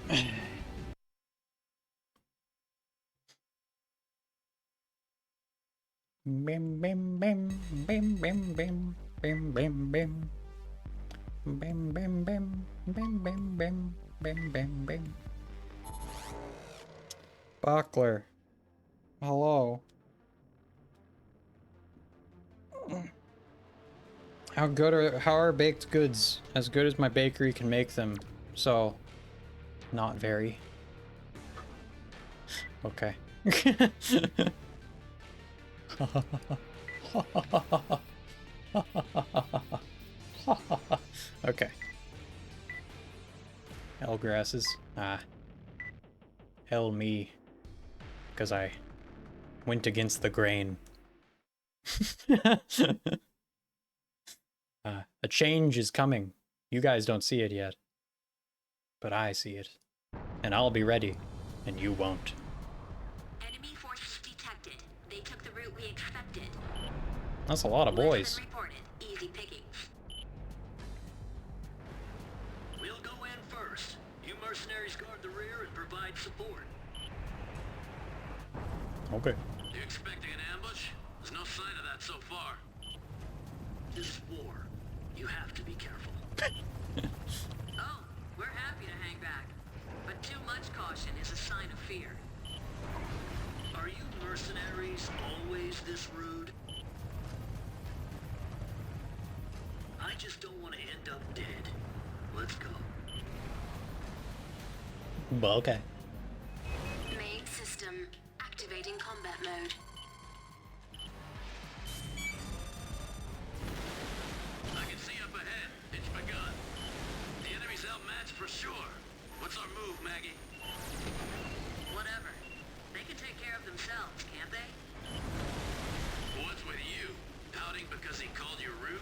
Bim bim bim bim bim bim bim bim bim bim bim bim bim bim bim bim bim bim. Buckler. Hello. How are baked goods? As good as my bakery can make them. So not very. Okay. Okay. Hell grasses. Ah. Hell me. Because I went against the grain. A change is coming. You guys don't see it yet. But I see it. And I'll be ready. And you won't. Enemy forces detected. They took the route we expected. That's a lot of boys. Legend reported. Easy pickings. We'll go in first. You mercenaries guard the rear and provide support. Okay. You expecting an ambush? There's no sign of that so far. This is war. You have to be careful. Oh, we're happy to hang back caution is a sign of fear. Are you mercenaries always this rude? I just don't want to end up dead. Let's go. Well, okay. Main system activating combat mode. I can see up ahead. It's begun. The enemy's outmatched for sure. What's our move, Maggie? Whatever. They can take care of themselves, can't they? What's with you? Pouting because he called you rude?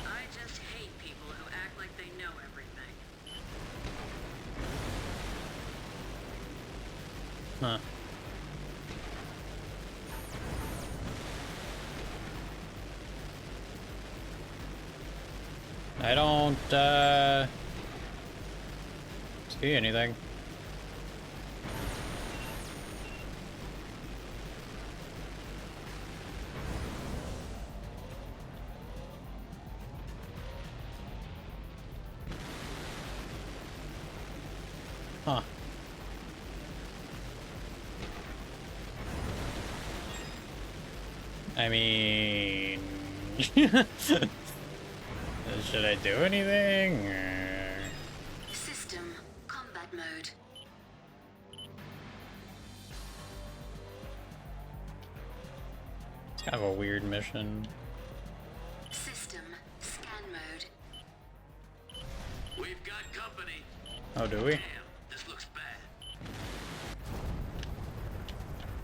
I just hate people who act like they know everything. Huh. I don't, see anything. Huh. I mean, should I do anything? System combat mode. It's kind of a weird mission. System scan mode. We've got company. Oh, do we? Damn, this looks bad.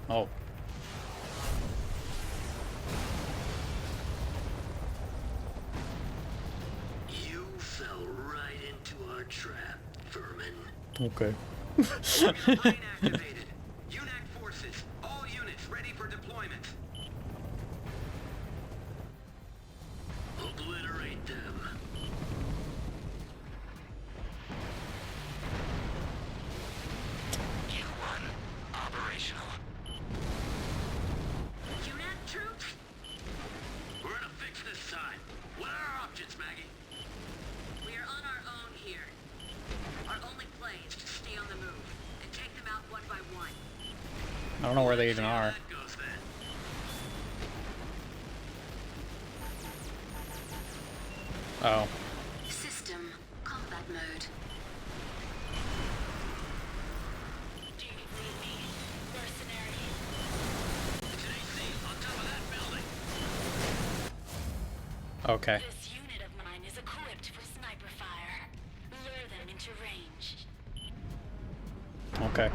Oh. You fell right into our trap, vermin. Okay. Brain activated. UNAC forces. All units ready for deployment. Obliterate them. Q1 operational. UNAT troops? We're gonna fix this time. What are our options, Maggie? We are on our own here. Our only play is to stay on the move and take them out one by one. I don't know where they even See how are. that goes then. Oh. System combat mode. Do you need me, mercenary? It's an AC on top of that building. Okay. This unit of mine is equipped for sniper fire. Lure them into range. Okay.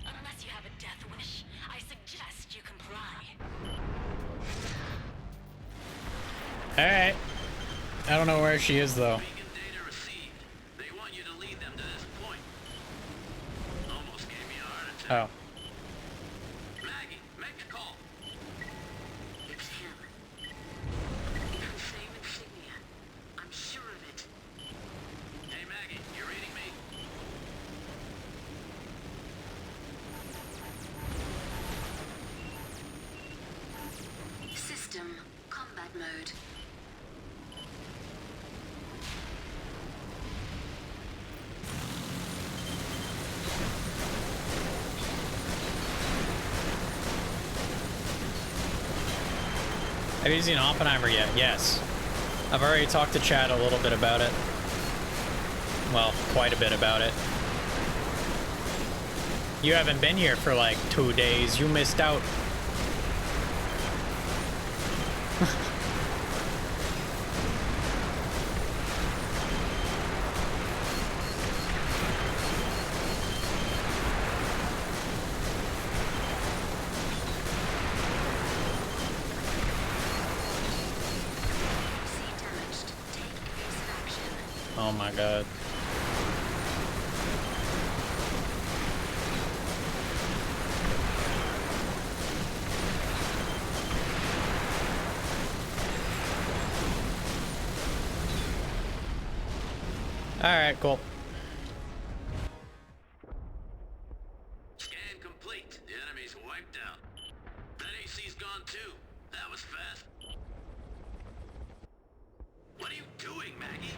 Unless you have a death wish, I suggest you comply. Alright. I don't know where she is, though. Beacon data received. They want you to lead them to this point. Almost gave me a heart attack. Oh. Maggie, make the call. It's him. The same insignia. I'm sure of it. Hey, Maggie, you reading me? System combat mode. Have you seen Oppenheimer yet? Yes. I've already talked to Chad a little bit about it. Well, quite a bit about it. You haven't been here for like 2 days. You missed out. See damaged. Take evasive action. Oh my god. Alright, cool. Scan complete. The enemy's wiped out. That AC's gone too. That was fast. What are you doing, Maggie?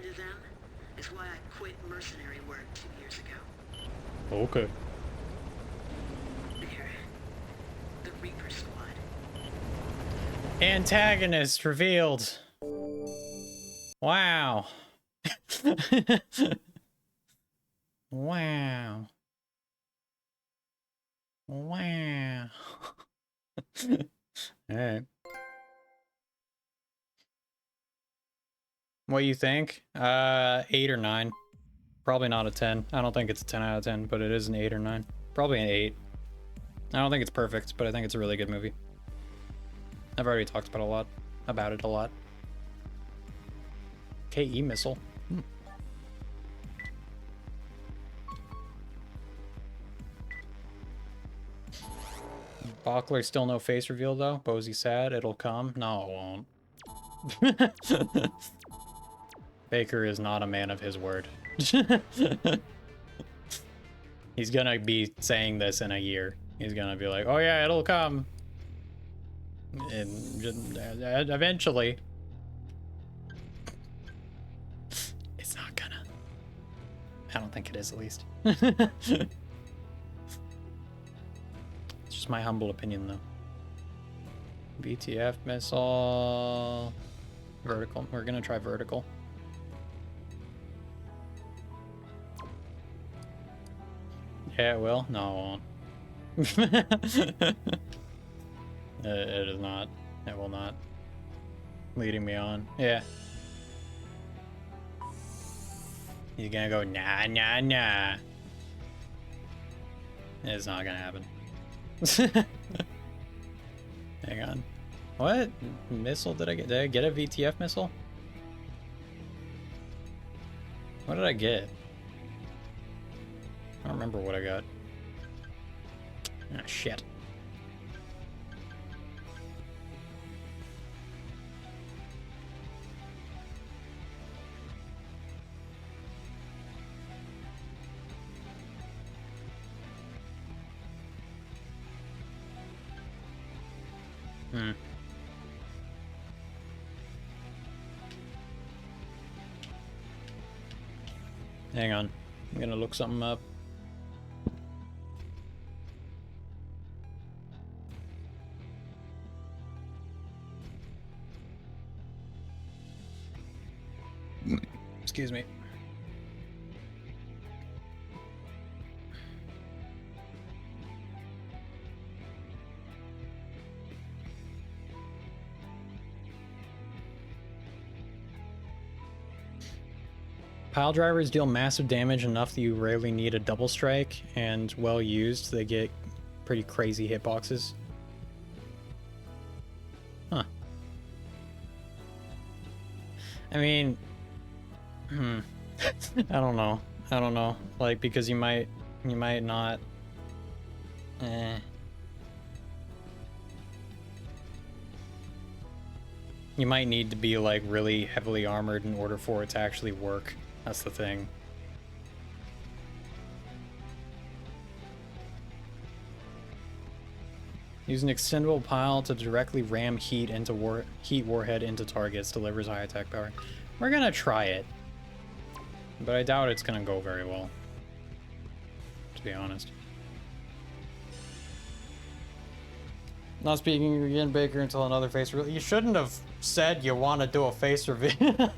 to them is why I quit mercenary work 2 years ago. Okay. There. The Reaper Squad. Antagonist revealed. Wow. Wow. Wow. Alright. What you think? 8 or 9. Probably not a 10. I don't think it's a 10 out of 10, but it is an 8 or 9. Probably an 8. I don't think it's perfect, but I think it's a really good movie. I've already talked about it a lot. KE missile. Bockler still no face reveal though. Bozy sad. It'll come. No, it won't. Baker is not a man of his word. He's gonna be saying this in a year. He's gonna be like, oh yeah, it'll come. And eventually. It's not gonna. I don't think it is, at least. It's just my humble opinion, though. BTF missile. Vertical. We're gonna try vertical. Yeah, it will. No, it won't. It is not. It will not. Leading me on. Yeah. He's gonna go, nah, nah, nah. It's not gonna happen. Hang on. What missile did I get? Did I get a VTF missile? What did I get? I don't remember what I got. Ah, shit. Hang on. I'm gonna look something up. Excuse me. Pile drivers deal massive damage enough that you rarely need a double strike, and well used, they get pretty crazy hitboxes. Huh. I mean, I don't know. I don't know. Like, because you might not. You might need to be like really heavily armored in order for it to actually work. That's the thing. Use an extendable pile to directly ram heat into heat warhead into targets. Delivers high attack power. We're gonna try it, but I doubt it's gonna go very well, to be honest. Not speaking again, Baker, until another face reveal. You shouldn't have said you want to do a face reveal.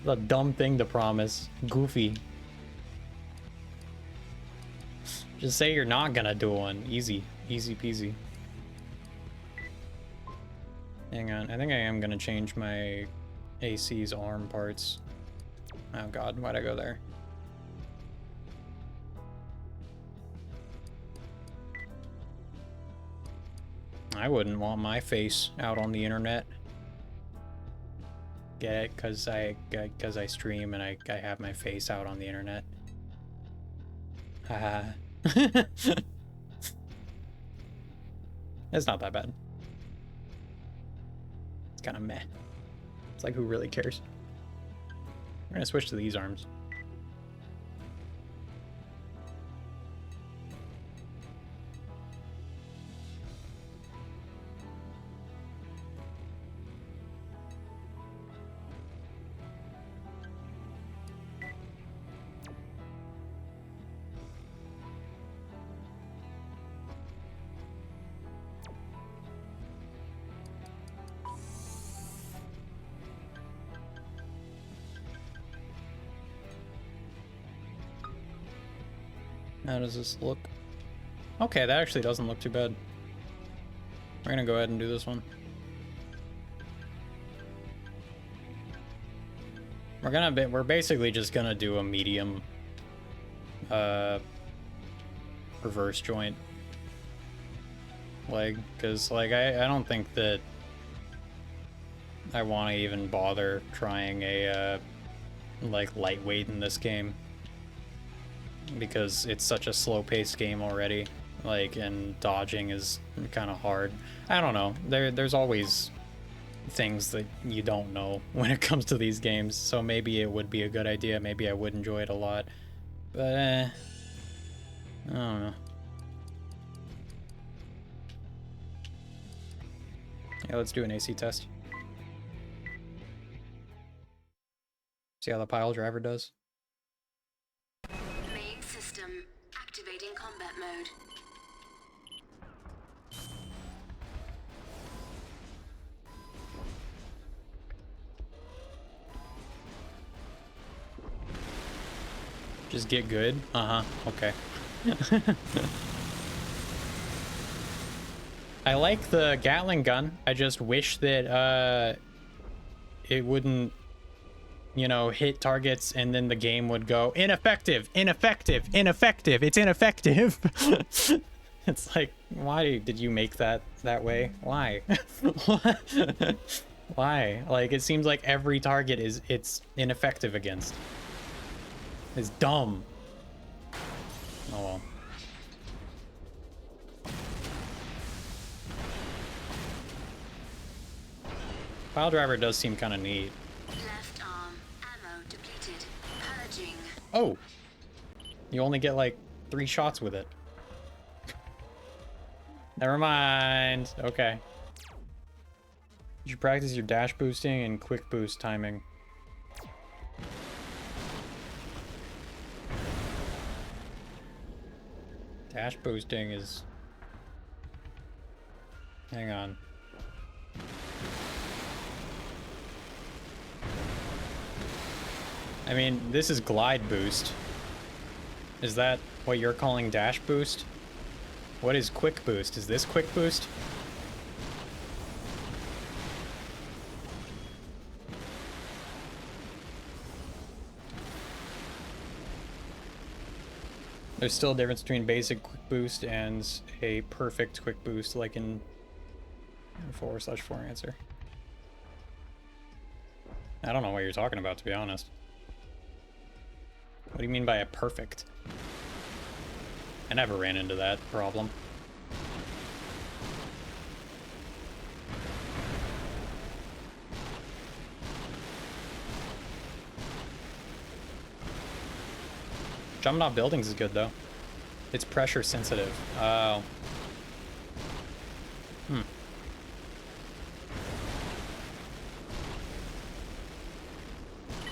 A dumb thing to promise. Goofy. Just say you're not gonna do one. Easy. Easy peasy. Hang on. I think I am gonna change my AC's arm parts. Oh god, why'd I go there? I wouldn't want my face out on the internet. Get it? Cause I stream and I have my face out on the internet. Haha. It's not that bad. It's kind of meh. It's like, who really cares? We're gonna switch to these arms. How does this look? Okay, that actually doesn't look too bad. We're gonna go ahead and do this one. We're basically just gonna do a medium reverse joint leg, because like I don't think that I want to even bother trying a like lightweight in this game, because it's such a slow-paced game already, like, and dodging is kind of hard. I don't know, there's always things that you don't know when it comes to these games, so maybe it would be a good idea, maybe I would enjoy it a lot, but I don't know. Yeah, let's do an AC test. See how the pile driver does. Main system activating combat mode. Just get good? Okay. I like the Gatling gun. I just wish that it wouldn't, you know, hit targets and then the game would go ineffective, ineffective, ineffective, it's ineffective. It's like, why did you make that way? Why? Why? Like, it seems like every target it's ineffective against. It's dumb. Oh well. Pile driver does seem kind of neat. Left arm ammo depleted. Purging. Oh! You only get like 3 shots with it. Never mind. Okay. You should practice your dash boosting and quick boost timing. Dash boosting is... Hang on. I mean, this is glide boost. Is that what you're calling dash boost? What is quick boost? Is this quick boost? There's still a difference between basic quick boost and a perfect quick boost, like in /4 answer. I don't know what you're talking about, to be honest. What do you mean by a perfect? I never ran into that problem. Jumping off buildings is good, though. It's pressure sensitive. Oh.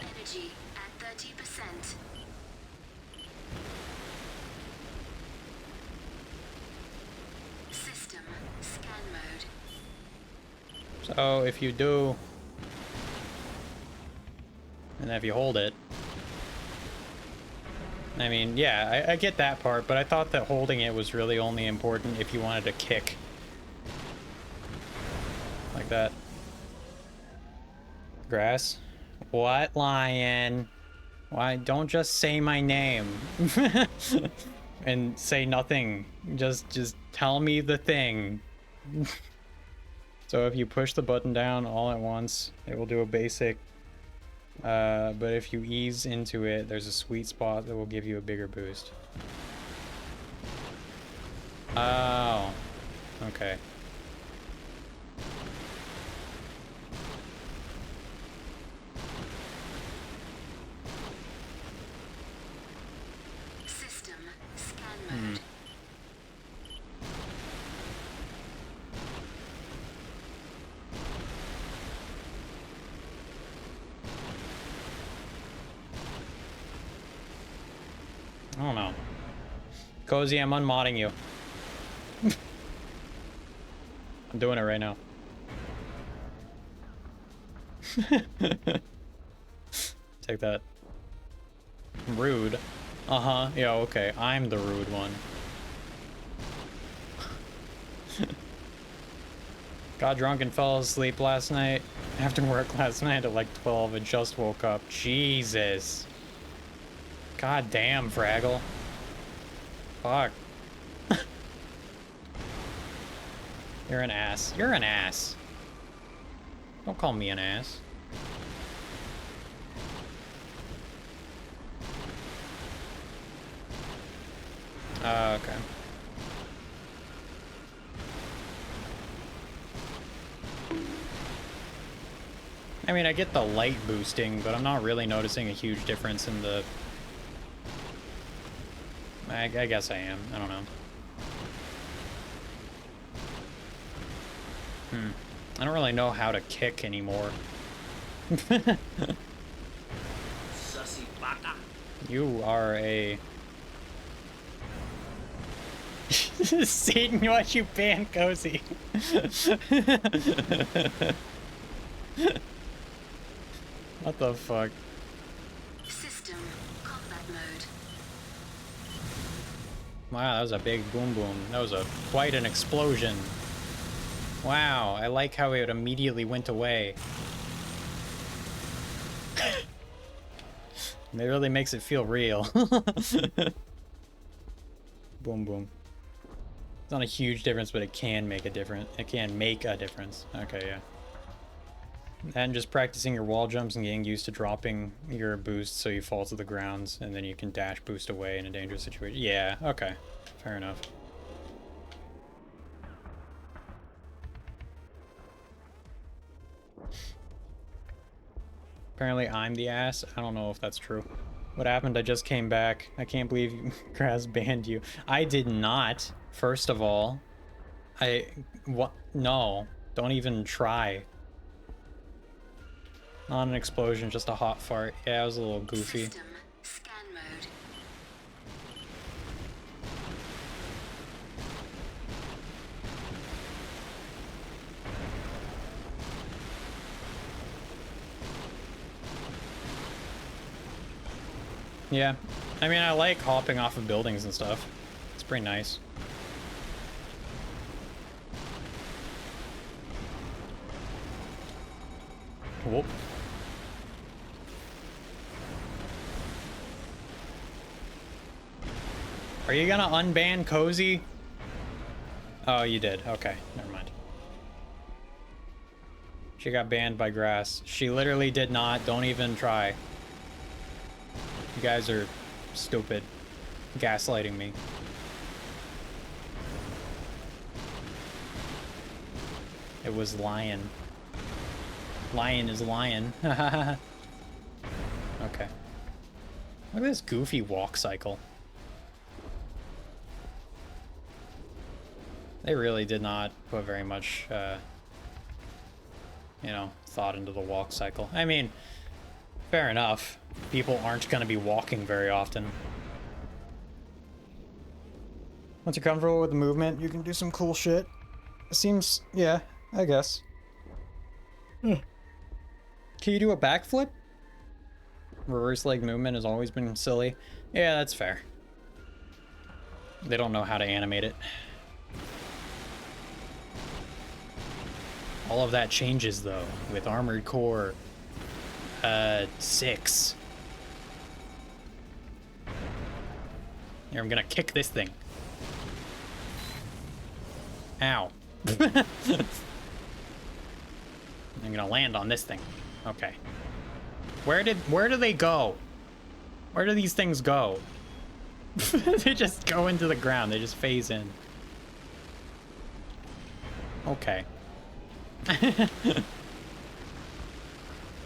Energy at 30%. System scan mode. So if you do... And if you hold it... I mean, yeah, I get that part, but I thought that holding it was really only important if you wanted to kick. Like that. Grass? What, lion? Why? Don't just say my name. And say nothing. Just tell me the thing. So if you push the button down all at once, it will do a basic... but if you ease into it, there's a sweet spot that will give you a bigger boost. Oh. Okay. System scan mode. I don't know. Cozy, I'm unmodding you. I'm doing it right now. Take that. Rude. Uh-huh. Yeah, okay. I'm the rude one. Got drunk and fell asleep last night. After work last night at like 12 and just woke up. Jesus. God damn, Fraggle. Fuck. You're an ass. You're an ass. Don't call me an ass. Okay. I mean, I get the light boosting, but I'm not really noticing a huge difference in the... I guess I am. I don't know. I don't really know how to kick anymore. Sussy baka. You are a... Satan, why'd you ban Cozy? What the fuck? System combat mode. Wow, that was a big boom boom. That was quite an explosion. Wow, I like how it immediately went away. It really makes it feel real. Boom boom. It's not a huge difference, but it can make a difference. It can make a difference. Okay, yeah. And just practicing your wall jumps and getting used to dropping your boost so you fall to the ground, and then you can dash boost away in a dangerous situation. Yeah, okay. Fair enough. Apparently I'm the ass. I don't know if that's true. What happened? I just came back. I can't believe Grass banned you. I did not. First of all, what? No, don't even try. Not an explosion, just a hot fart. Yeah, it was a little goofy. System scan mode. Yeah, I mean, I like hopping off of buildings and stuff. It's pretty nice. Whoop. Are you gonna unban Cozy? Oh, you did. Okay, never mind. She got banned by Grass. She literally did not. Don't even try. You guys are stupid. Gaslighting me. It was Lion. Lion is Lion. Okay. Look at this goofy walk cycle. They really did not put very much, you know, thought into the walk cycle. I mean, fair enough. People aren't going to be walking very often. Once you're comfortable with the movement, you can do some cool shit. It seems, yeah, I guess. Can you do a backflip? Reverse leg movement has always been silly. Yeah, that's fair. They don't know how to animate it. All of that changes, though, with Armored Core 6. Here, I'm gonna kick this thing. Ow. I'm gonna land on this thing. Okay. Where do they go? Where do these things go? They just go into the ground. They just phase in. Okay.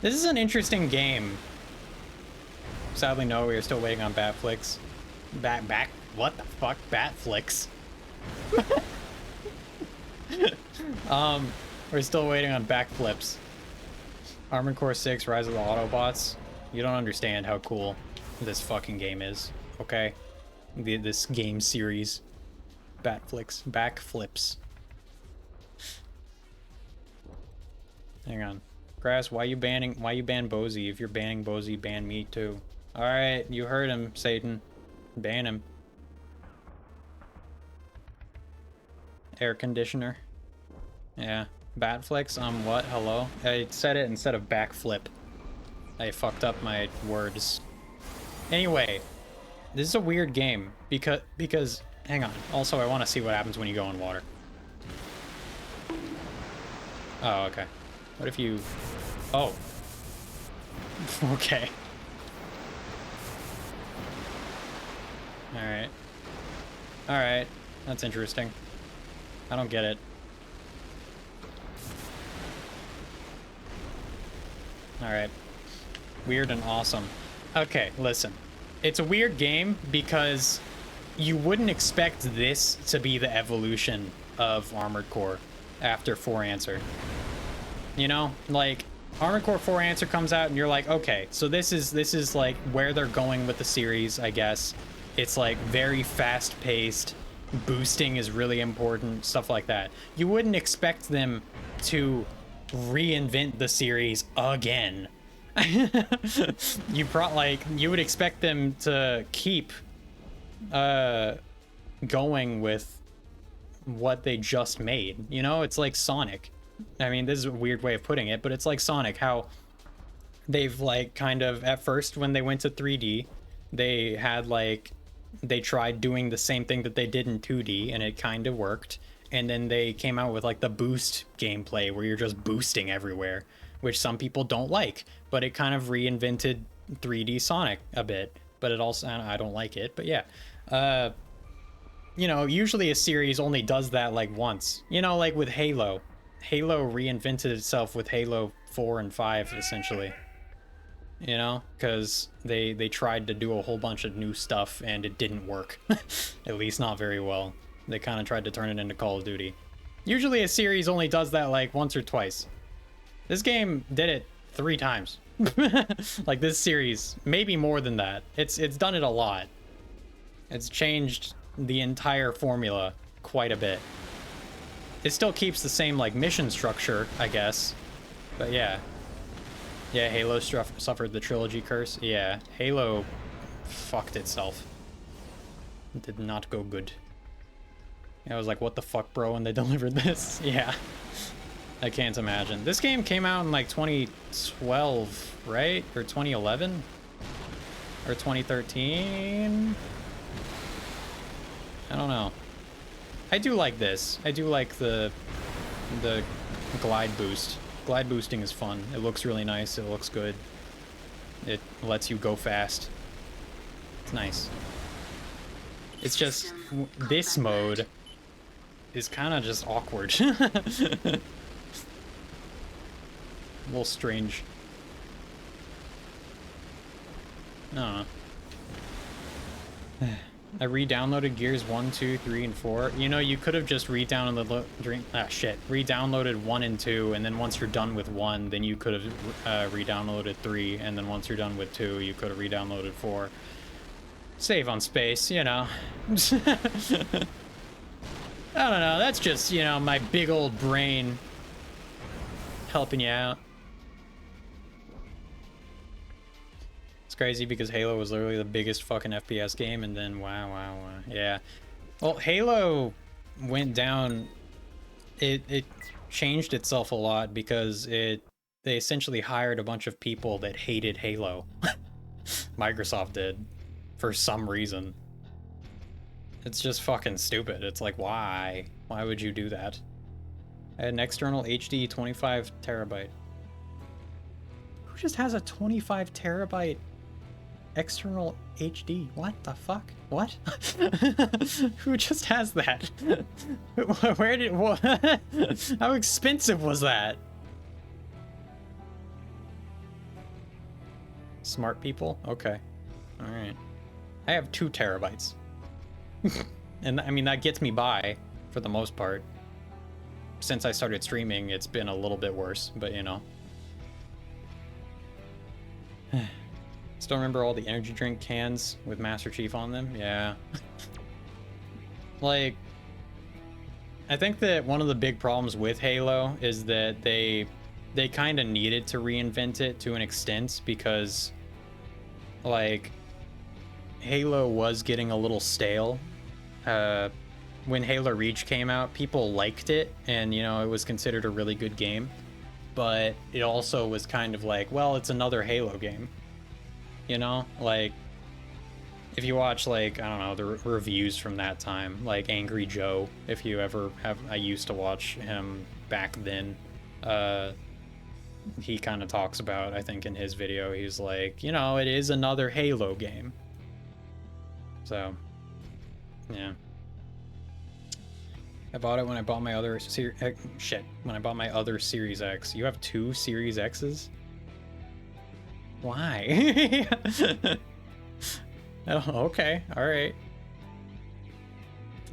This is an interesting game. Sadly, no, we are still waiting on Batflix. What the fuck? Batflix? We're still waiting on backflips. Armored Core 6, Rise of the Autobots. You don't understand how cool this fucking game is, okay? This game series. Backflips. Hang on. Grass, why you ban Bozy? If you're banning Bozy, ban me too. Alright, you heard him, Satan. Ban him. Air conditioner. Yeah. Batflex on what? Hello? I said it instead of backflip. I fucked up my words. Anyway, this is a weird game because hang on. Also, I want to see what happens when you go in water. Oh, okay. What if you... Oh. Okay. Alright. Alright. That's interesting. I don't get it. Alright. Weird and awesome. Okay, listen. It's a weird game because you wouldn't expect this to be the evolution of Armored Core after 4 Answer. You know? Like, Armored Core 4 Answer comes out and you're like, okay, so this is like where they're going with the series, I guess. It's like very fast-paced. Boosting is really important, stuff like that. You wouldn't expect them to reinvent the series again. You would expect them to keep going with what they just made. You know, it's like Sonic. I mean, this is a weird way of putting it, but it's like Sonic, how they've like kind of at first when they went to 3D, they had like they tried doing the same thing that they did in 2D and it kind of worked. And then they came out with like the boost gameplay where you're just boosting everywhere, which some people don't like, but it kind of reinvented 3D Sonic a bit, but it also, I don't like it, but yeah. You know, usually a series only does that like once, you know, like with Halo. Halo reinvented itself with Halo 4 and 5 essentially. You know, because they tried to do a whole bunch of new stuff and it didn't work. At least not very well. They kind of tried to turn it into Call of Duty. Usually a series only does that like once or twice. This game did it 3 times. Like this series, maybe more than that. It's done it a lot. It's changed the entire formula quite a bit. It still keeps the same like mission structure, I guess. But yeah. Yeah, Halo suffered the trilogy curse. Yeah, Halo fucked itself. It did not go good. I was like, what the fuck, bro, when they delivered this? Yeah. I can't imagine. This game came out in like 2012, right? Or 2011? Or 2013? I don't know. I do like this. I do like the glide boost. Glide boosting is fun. It looks really nice. It looks good. It lets you go fast. It's nice. It's just this mode is kind of just awkward. A little strange. I don't know. I re-downloaded Gears 1, 2, 3, and 4. You know, you could have just re-downloaded 1 and 2, and then once you're done with 1, then you could have re-downloaded 3, and then once you're done with 2, you could have re-downloaded 4. Save on space, you know. I don't know, that's just, you know, my big old brain helping you out. It's crazy because Halo was literally the biggest fucking FPS game, and then wow. Yeah. Well, Halo went down, it changed itself a lot because they essentially hired a bunch of people that hated Halo. Microsoft did, for some reason. It's just fucking stupid. It's like, why? Why would you do that? I had an external HD 25 terabyte. Who just has a 25 terabyte external HD? What the fuck? What? Who just has that? Where did... What? How expensive was that? Smart people? Okay. Alright. I have 2 terabytes. And I mean, that gets me by for the most part. Since I started streaming, it's been a little bit worse, but you know. Still remember all the energy drink cans with Master Chief on them? Yeah. Like, I think that one of the big problems with Halo is that they kind of needed to reinvent it to an extent because, like, Halo was getting a little stale. When Halo Reach came out, people liked it, and you know, it was considered a really good game. But it also was kind of like, well, it's another Halo game. You know, like if you watch, like, I don't know, the reviews from that time, like Angry Joe, if you ever have, I used to watch him back then. He kind of talks about, I think in his video, he's like, you know, it is another Halo game. So, yeah. I bought it when I bought my other when I bought my other Series X. You have 2 Series X's? Why? Oh, okay, all right.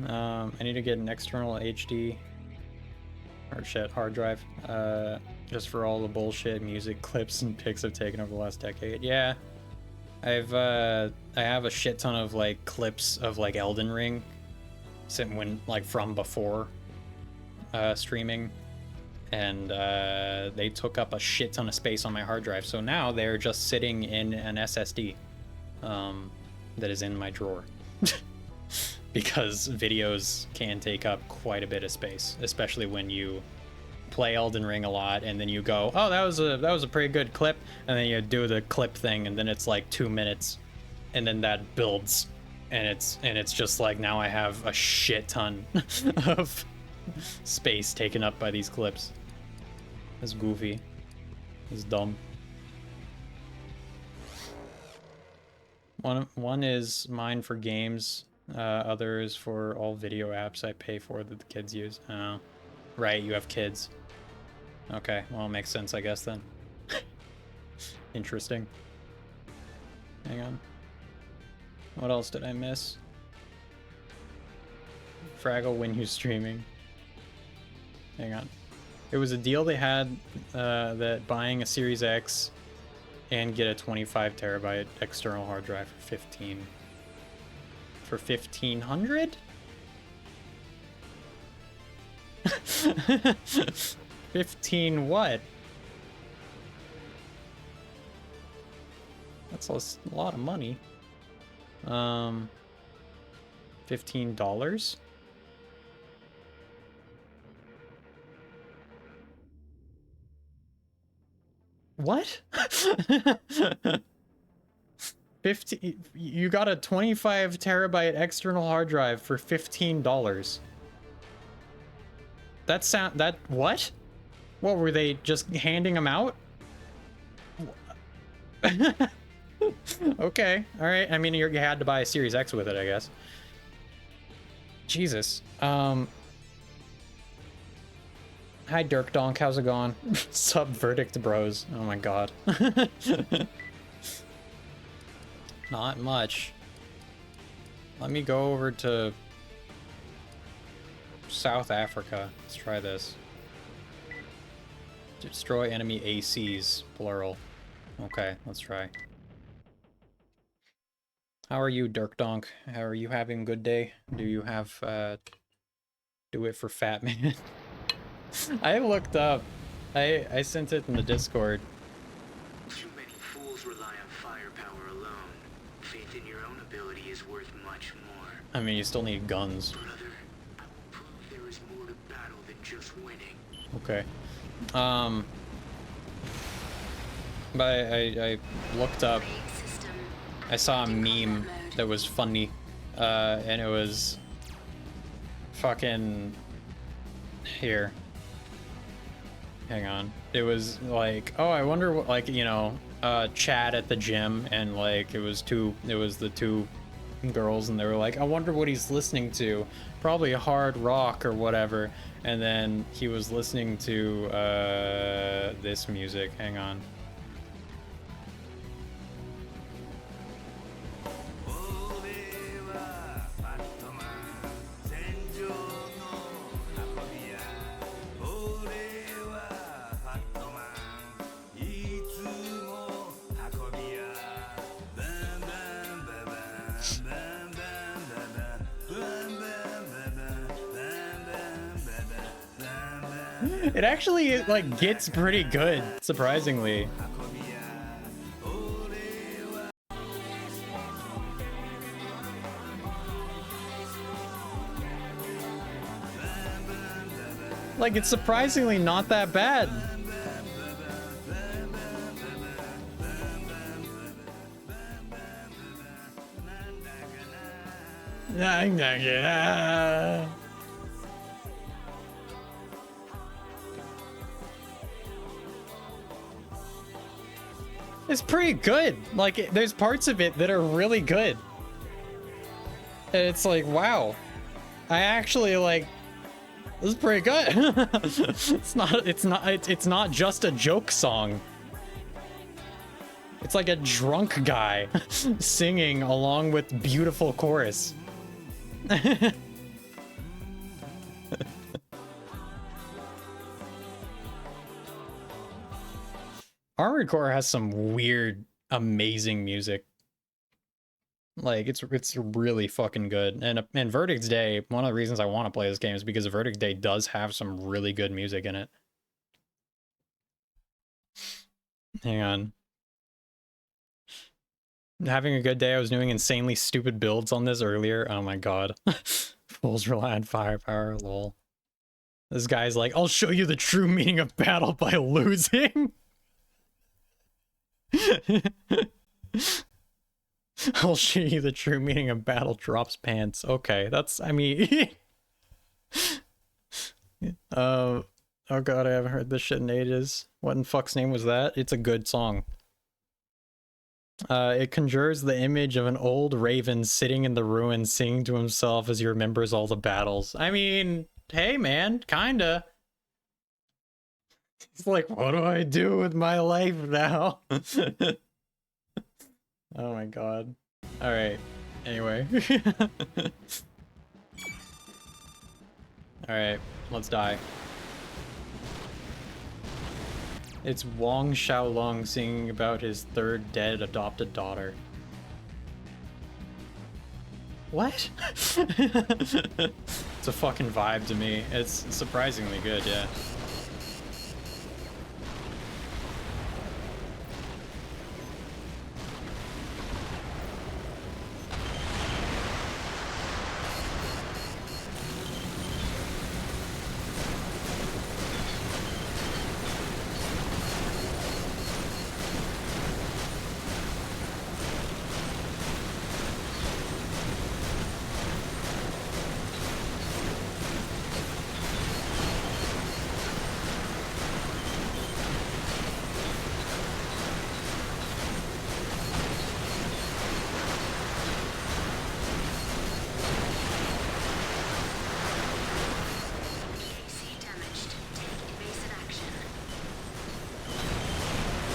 I need to get an external HD hard drive, just for all the bullshit music clips and pics I've taken over the last decade. Yeah, I have a shit ton of like clips of like Elden Ring, from before streaming, and they took up a shit ton of space on my hard drive. So now they're just sitting in an SSD that is in my drawer. Because videos can take up quite a bit of space, especially when you play Elden Ring a lot and then you go, oh, that was a pretty good clip, and then you do the clip thing and then it's like 2 minutes, and then that builds, and it's just like, now I have a shit ton of space taken up by these clips. It's goofy. It's dumb. One is mine for games, other is for all video apps I pay for that the kids use. Oh, right, you have kids. Okay, well, it makes sense, I guess, then. Interesting. Hang on. What else did I miss? Fraggle when you're streaming. Hang on. It was a deal they had that buying a Series X and get a 25 terabyte external hard drive for $1,500? 15 what? That's a lot of money. $15? What? 50, you got a 25 terabyte external hard drive for $15. What? What, were they just handing them out? Okay, all right. I mean, you had to buy a Series X with it, I guess. Jesus. Hi, Dirk Donk. How's it going? Sub Verdict Bros. Oh my god. Not much. Let me go over to South Africa. Let's try this. Destroy enemy ACs, plural. Okay, let's try. How are you, Dirk Donk? How are you having a good day? Do you have, do it for Fat Man? I looked up. I sent it in the Discord. Too many fools rely on firepower alone. Faith in your own ability is worth much more. I mean, you still need guns. Brother, I will prove there is more to battle than just winning. Okay. But I looked up. I saw a meme that was funny, and it was fucking here. Hang on. It was like, oh, I wonder what, like, you know, chat at the gym, and like it was the two girls, and they were like, I wonder what he's listening to. Probably hard rock or whatever. And then he was listening to this music. Hang on. It actually, like, gets pretty good, surprisingly. Like, it's surprisingly not that bad. It's pretty good. Like, there's parts of it that are really good. And it's like, wow. I actually, like, this is pretty good. It's not just a joke song. It's like a drunk guy singing along with beautiful chorus. Armored Core has some weird, amazing music. Like, it's really fucking good. And Verdict Day, one of the reasons I want to play this game is because Verdict Day does have some really good music in it. Hang on. Having a good day. I was doing insanely stupid builds on this earlier. Oh my god. Fools rely on firepower, lol. This guy's like, I'll show you the true meaning of battle by losing. I'll show you the true meaning of battle drops pants. Okay, that's, I mean... oh god, I haven't heard this shit in ages. What in fuck's name was that? It's a good song. It conjures the image of an old raven sitting in the ruins singing to himself as he remembers all the battles. I mean, hey man, kinda. He's like, what do I do with my life now? Oh my god. Alright, anyway. Alright, let's die. It's Wong Xiaolong singing about his third dead adopted daughter. What? It's a fucking vibe to me. It's surprisingly good, yeah.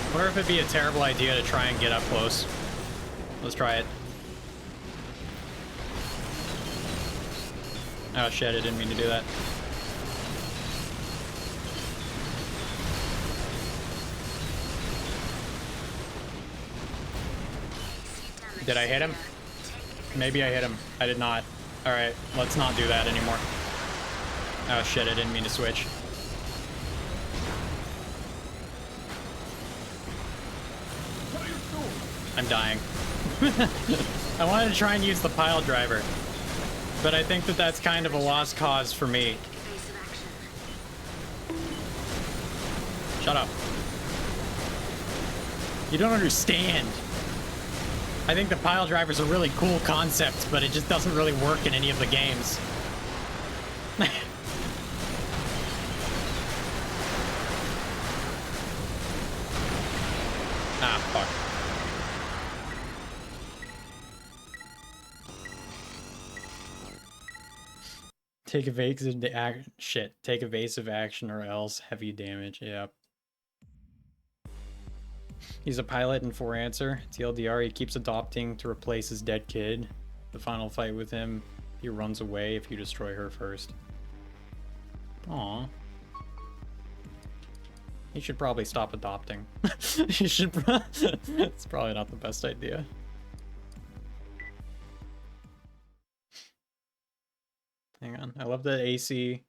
I wonder if it'd be a terrible idea to try and get up close. Let's try it. Oh shit, I didn't mean to do that. Did I hit him? Maybe I hit him. I did not. Alright, let's not do that anymore. Oh shit, I didn't mean to switch. I'm dying. I wanted to try and use the pile driver, but I think that that's kind of a lost cause for me. Shut up. You don't understand. I think the pile driver's a really cool concept, but it just doesn't really work in any of the games. Ah, fuck. Take evasive action. Shit. Take evasive action or else heavy damage. Yep. He's a pilot in 4 Answer. TLDR, he keeps adopting to replace his dead kid. The final fight with him, he runs away if you destroy her first. Aww. He should probably stop adopting. He should. It's probably not the best idea. Hang on. I love that AC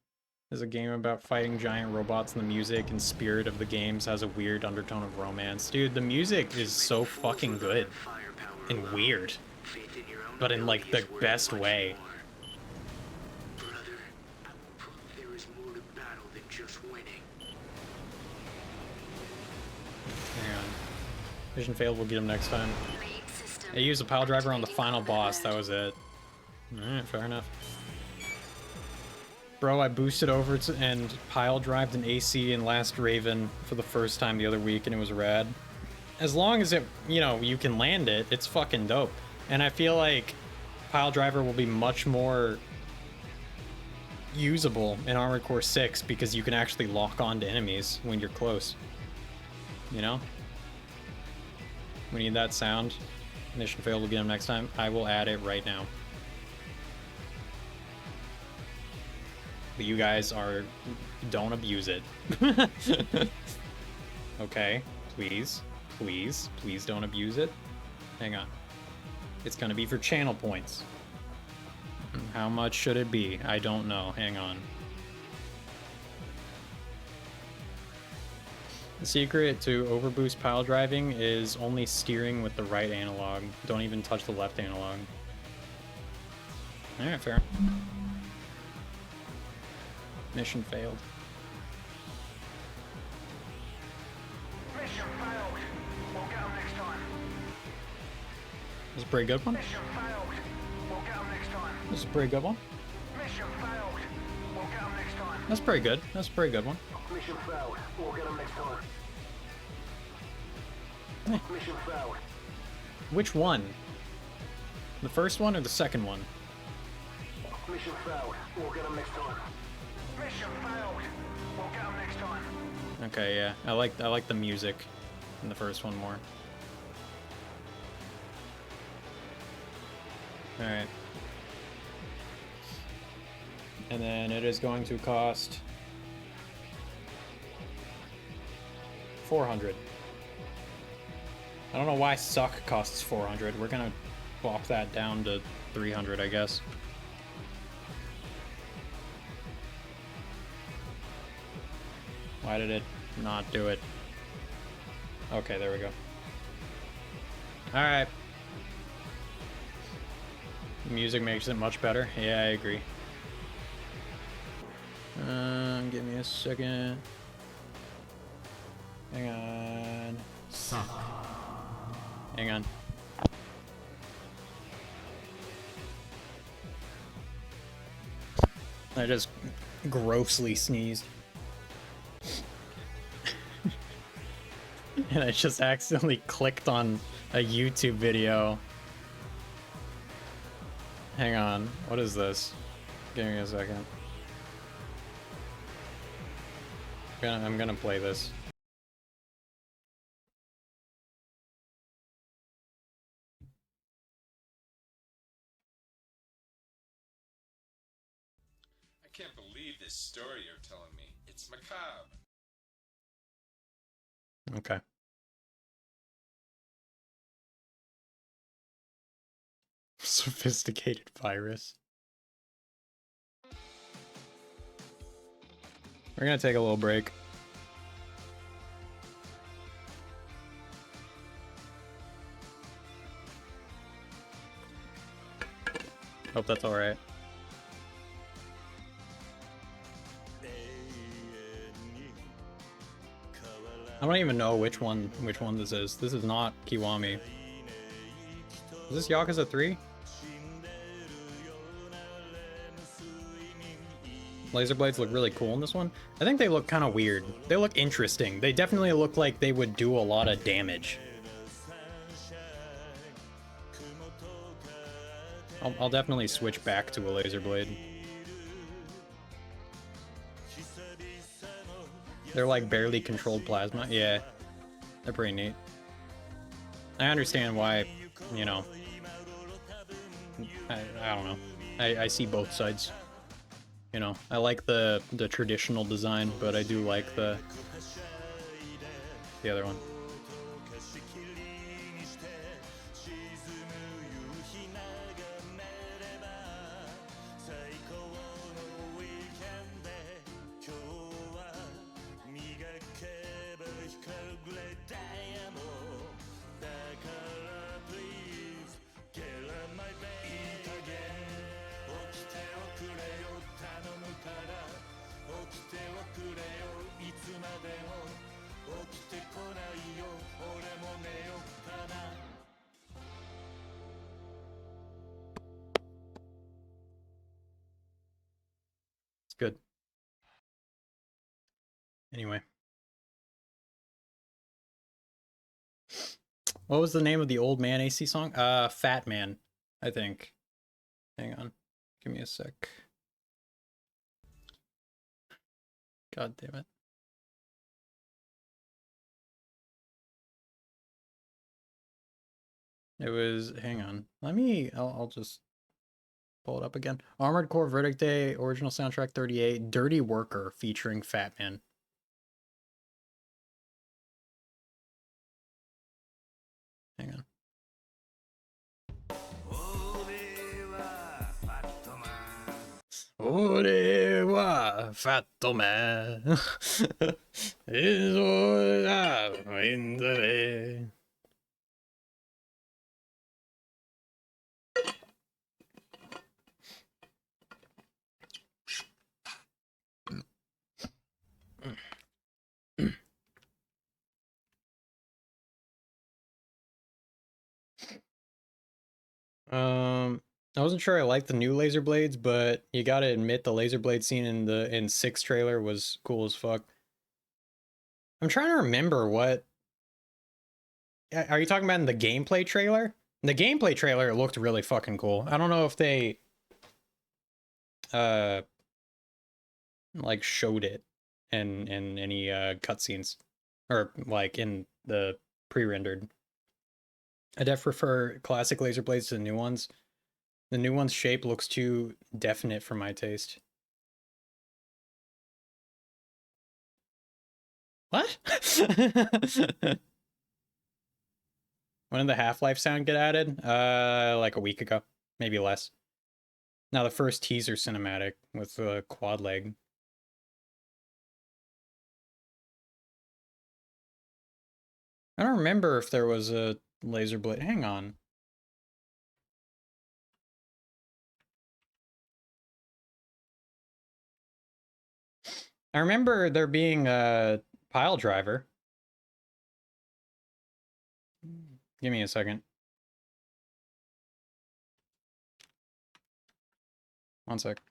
is a game about fighting giant robots, and the music and spirit of the games has a weird undertone of romance. Dude, the music is so fucking good and weird, but in like the best way. Brother, I will prove there is more to battle than just winning. Hang on. Mission failed, we'll get him next time. Lead system. I used a pile driver on the final boss, that was it. Alright, fair enough. Bro, I boosted over to and pile drived an AC in Last Raven for the first time the other week, and it was rad. As long as it, you know, you can land it, it's fucking dope. And I feel like pile driver will be much more usable in Armored Core 6 because you can actually lock on to enemies when you're close. You know? We need that sound. Mission failed, we'll get him next time. I will add it right now. But you guys don't abuse it. Okay, please, please, please don't abuse it. Hang on. It's gonna be for channel points. How much should it be? I don't know. Hang on. The secret to overboost pile driving is only steering with the right analog. Don't even touch the left analog. Alright, fair. Mission failed. Mission failed. We'll get them next time. This is a pretty good one. Mission failed. We'll get them next time. This is a pretty good one. Mission failed. We'll get them next time. That's pretty good. That's a pretty good one. Mission failed. We'll get them next time. Mission failed. Which one? The first one or the second one? Mission failed. We'll get them next time. Mission failed. We'll get them next time. Okay, yeah. I like the music in the first one more. Alright. And then it is going to cost 400. I don't know why suck costs 400. We're gonna bop that down to 300, I guess. Why did it not do it? Okay, there we go. Alright. Music makes it much better. Yeah, I agree. Give me a second. Hang on. Hang on. I just grossly sneezed. And I just accidentally clicked on a YouTube video. Hang on, what is this? Give me a second. I'm gonna play this. I can't believe this story you're telling me. It's macabre. Okay. Sophisticated virus. We're gonna take a little break. Hope that's alright. I don't even know which one this is. This is not Kiwami. Is this Yakuza 3? Laser blades look really cool in this one. I think they look kind of weird. They look interesting. They definitely look like they would do a lot of damage. I'll definitely switch back to a laser blade. They're like barely controlled plasma. Yeah, they're pretty neat. I understand why, you know, I don't know. I see both sides. You know, I like the traditional design, but I do like the other one. It's good. Anyway. What was the name of the Old Man AC song? Fat Man, I think. Hang on. Give me a sec. God damn it. It was, hang on. I'll just pull it up again. Armored Core Verdict Day, original soundtrack 38, Dirty Worker featuring Fat Man. Hang on. Ore wa fatto man. Is ora in the I wasn't sure I liked the new laser blades, but you gotta admit the laser blade scene in 6 trailer was cool as fuck. I'm trying to remember what. Are you talking about in the gameplay trailer? In the gameplay trailer, it looked really fucking cool. I don't know if they like showed it in any cutscenes or like in the pre-rendered. I def prefer classic laser blades to the new ones. The new one's shape looks too definite for my taste. What? When did the Half-Life sound get added? Like a week ago, maybe less. Now the first teaser cinematic with the quad leg. I don't remember if there was a laser blade. Hang on. I remember there being a pile driver. Give me a second. One sec.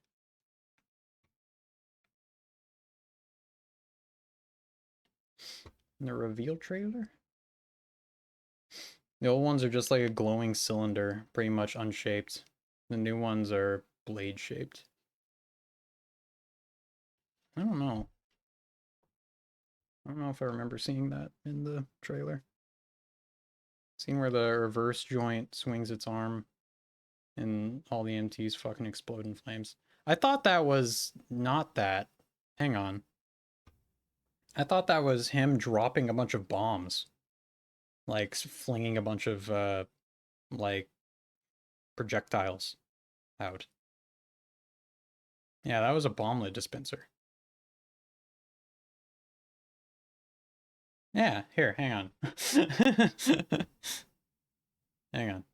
The reveal trailer? The old ones are just like a glowing cylinder, pretty much unshaped. The new ones are blade shaped. I don't know. I don't know if I remember seeing that in the trailer. Seeing where the reverse joint swings its arm and all the MTs fucking explode in flames. I thought that was not that. Hang on. I thought that was him dropping a bunch of bombs. Like flinging a bunch of like projectiles out. Yeah, that was a bomb lid dispenser. Yeah, here, hang on. Hang on.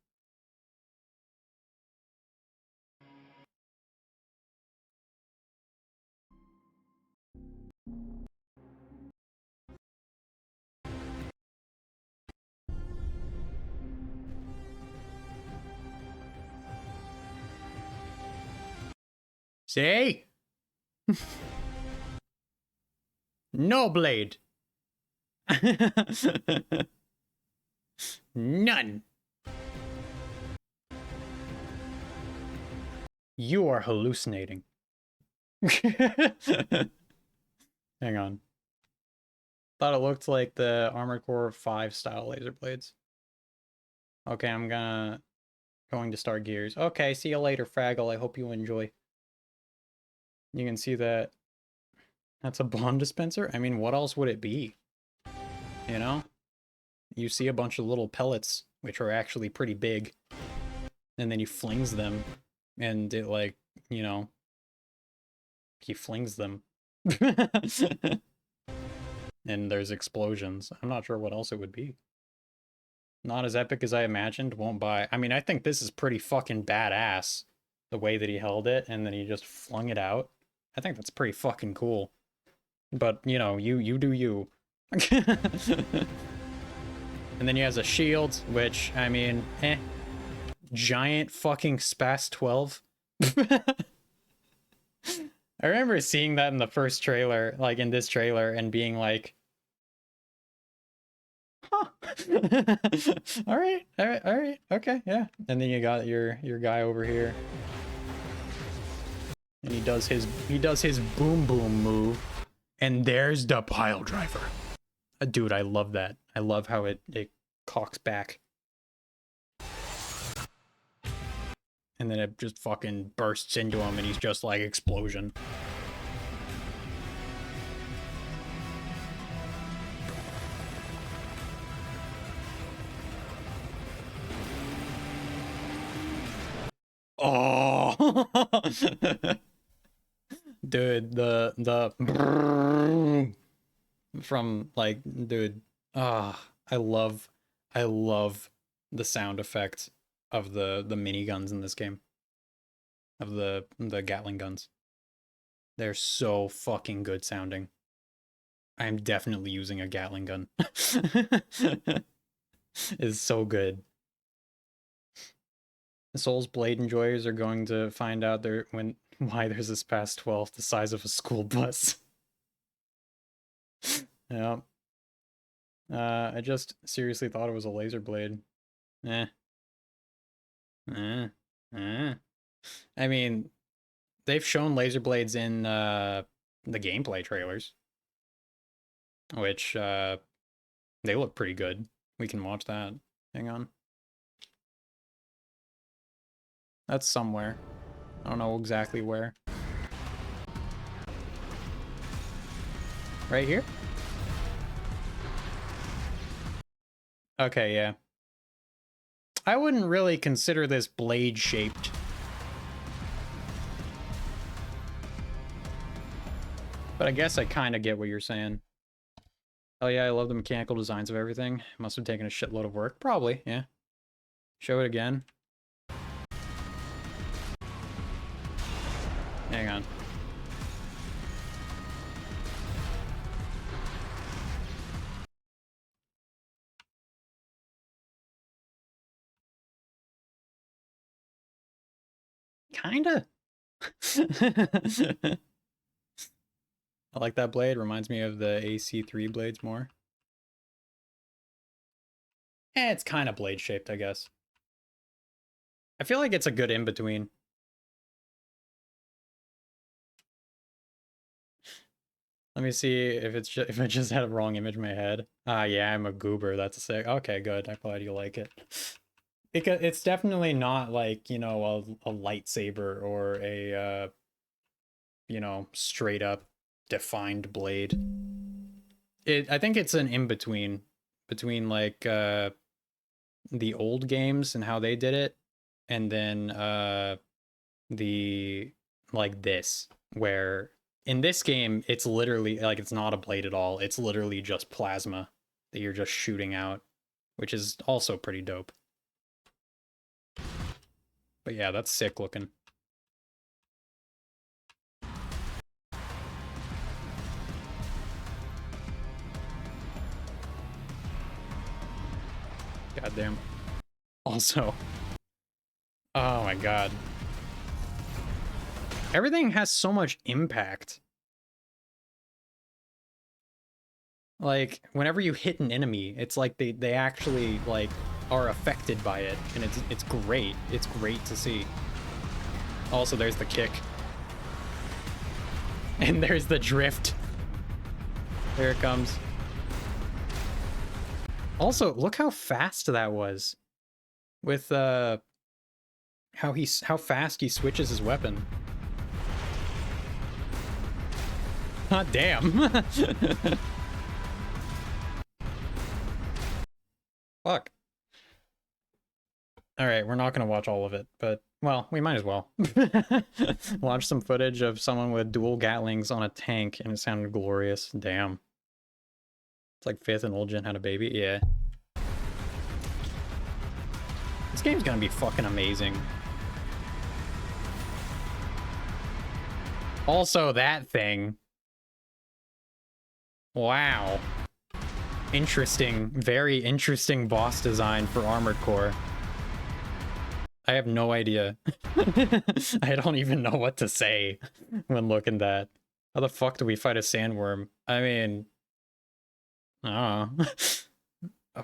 See? No blade. None. You are hallucinating. Hang on. Thought it looked like the Armored Core 5 style laser blades. Okay, I'm going to start Gears. Okay, see you later, Fraggle. I hope you enjoy. You can see that that's a bomb dispenser. I mean, what else would it be? You know? You see a bunch of little pellets, which are actually pretty big. And then he flings them. And it, like, you know, he flings them. And there's explosions. I'm not sure what else it would be. Not as epic as I imagined. Won't buy. I mean, I think this is pretty fucking badass. The way that he held it and then he just flung it out. I think that's pretty fucking cool. But, you know, you do you. And then he has a shield, which, I mean, giant fucking Spas 12. I remember seeing that in the first trailer, like in this trailer, and being like, huh. all right, okay, yeah. And then you got your guy over here. And he does his boom boom move. And there's the pile driver. Dude, I love that. I love how it cocks back. And then it just fucking bursts into him and he's just like, explosion. Oh! Dude, the from like, dude, I love the sound effect of the miniguns in this game, of the Gatling guns. They're so fucking good sounding. I am definitely using a Gatling gun. It's so good. The Souls Blade enjoyers are going to find out why there's a Spas 12 the size of a school bus. Yeah. I just seriously thought it was a laser blade. I mean, they've shown laser blades in the gameplay trailers, which they look pretty good. We can watch that. Hang on. That's somewhere. I don't know exactly where. Right here? Okay, yeah. I wouldn't really consider this blade-shaped. But I guess I kind of get what you're saying. Oh yeah, I love the mechanical designs of everything. Must have taken a shitload of work. Probably, yeah. Show it again. Hang on. Kinda. I like that blade. Reminds me of the AC3 blades more. It's kind of blade shaped, I guess. I feel like it's a good in-between. Let me see if if I just had a wrong image in my head. Yeah, I'm a goober. That's a sick. Okay, good. I'm glad you like it. It's definitely not like, you know, a lightsaber or a, you know, straight up defined blade. I think it's an in-between between like the old games and how they did it, and then the like this, where in this game it's literally like it's not a blade at all. It's literally just plasma that you're just shooting out, which is also pretty dope. But yeah, that's sick looking. Goddamn. Also. Oh my god. Everything has so much impact. Like, whenever you hit an enemy, it's like they actually, like, are affected by it, and it's great. It's great to see. Also, there's the kick. And there's the drift. There it comes. Also, look how fast that was. With how fast he switches his weapon. Hot damn. Fuck. Alright, we're not gonna watch all of it, but, well, we might as well. Watch some footage of someone with dual Gatlings on a tank, and it sounded glorious. Damn. It's like 5th and Old Gen had a baby. Yeah. This game's gonna be fucking amazing. Also, that thing. Wow. Interesting, very interesting boss design for Armored Core. I have no idea. I don't even know what to say when looking at that. How the fuck do we fight a sandworm? I mean, I don't know.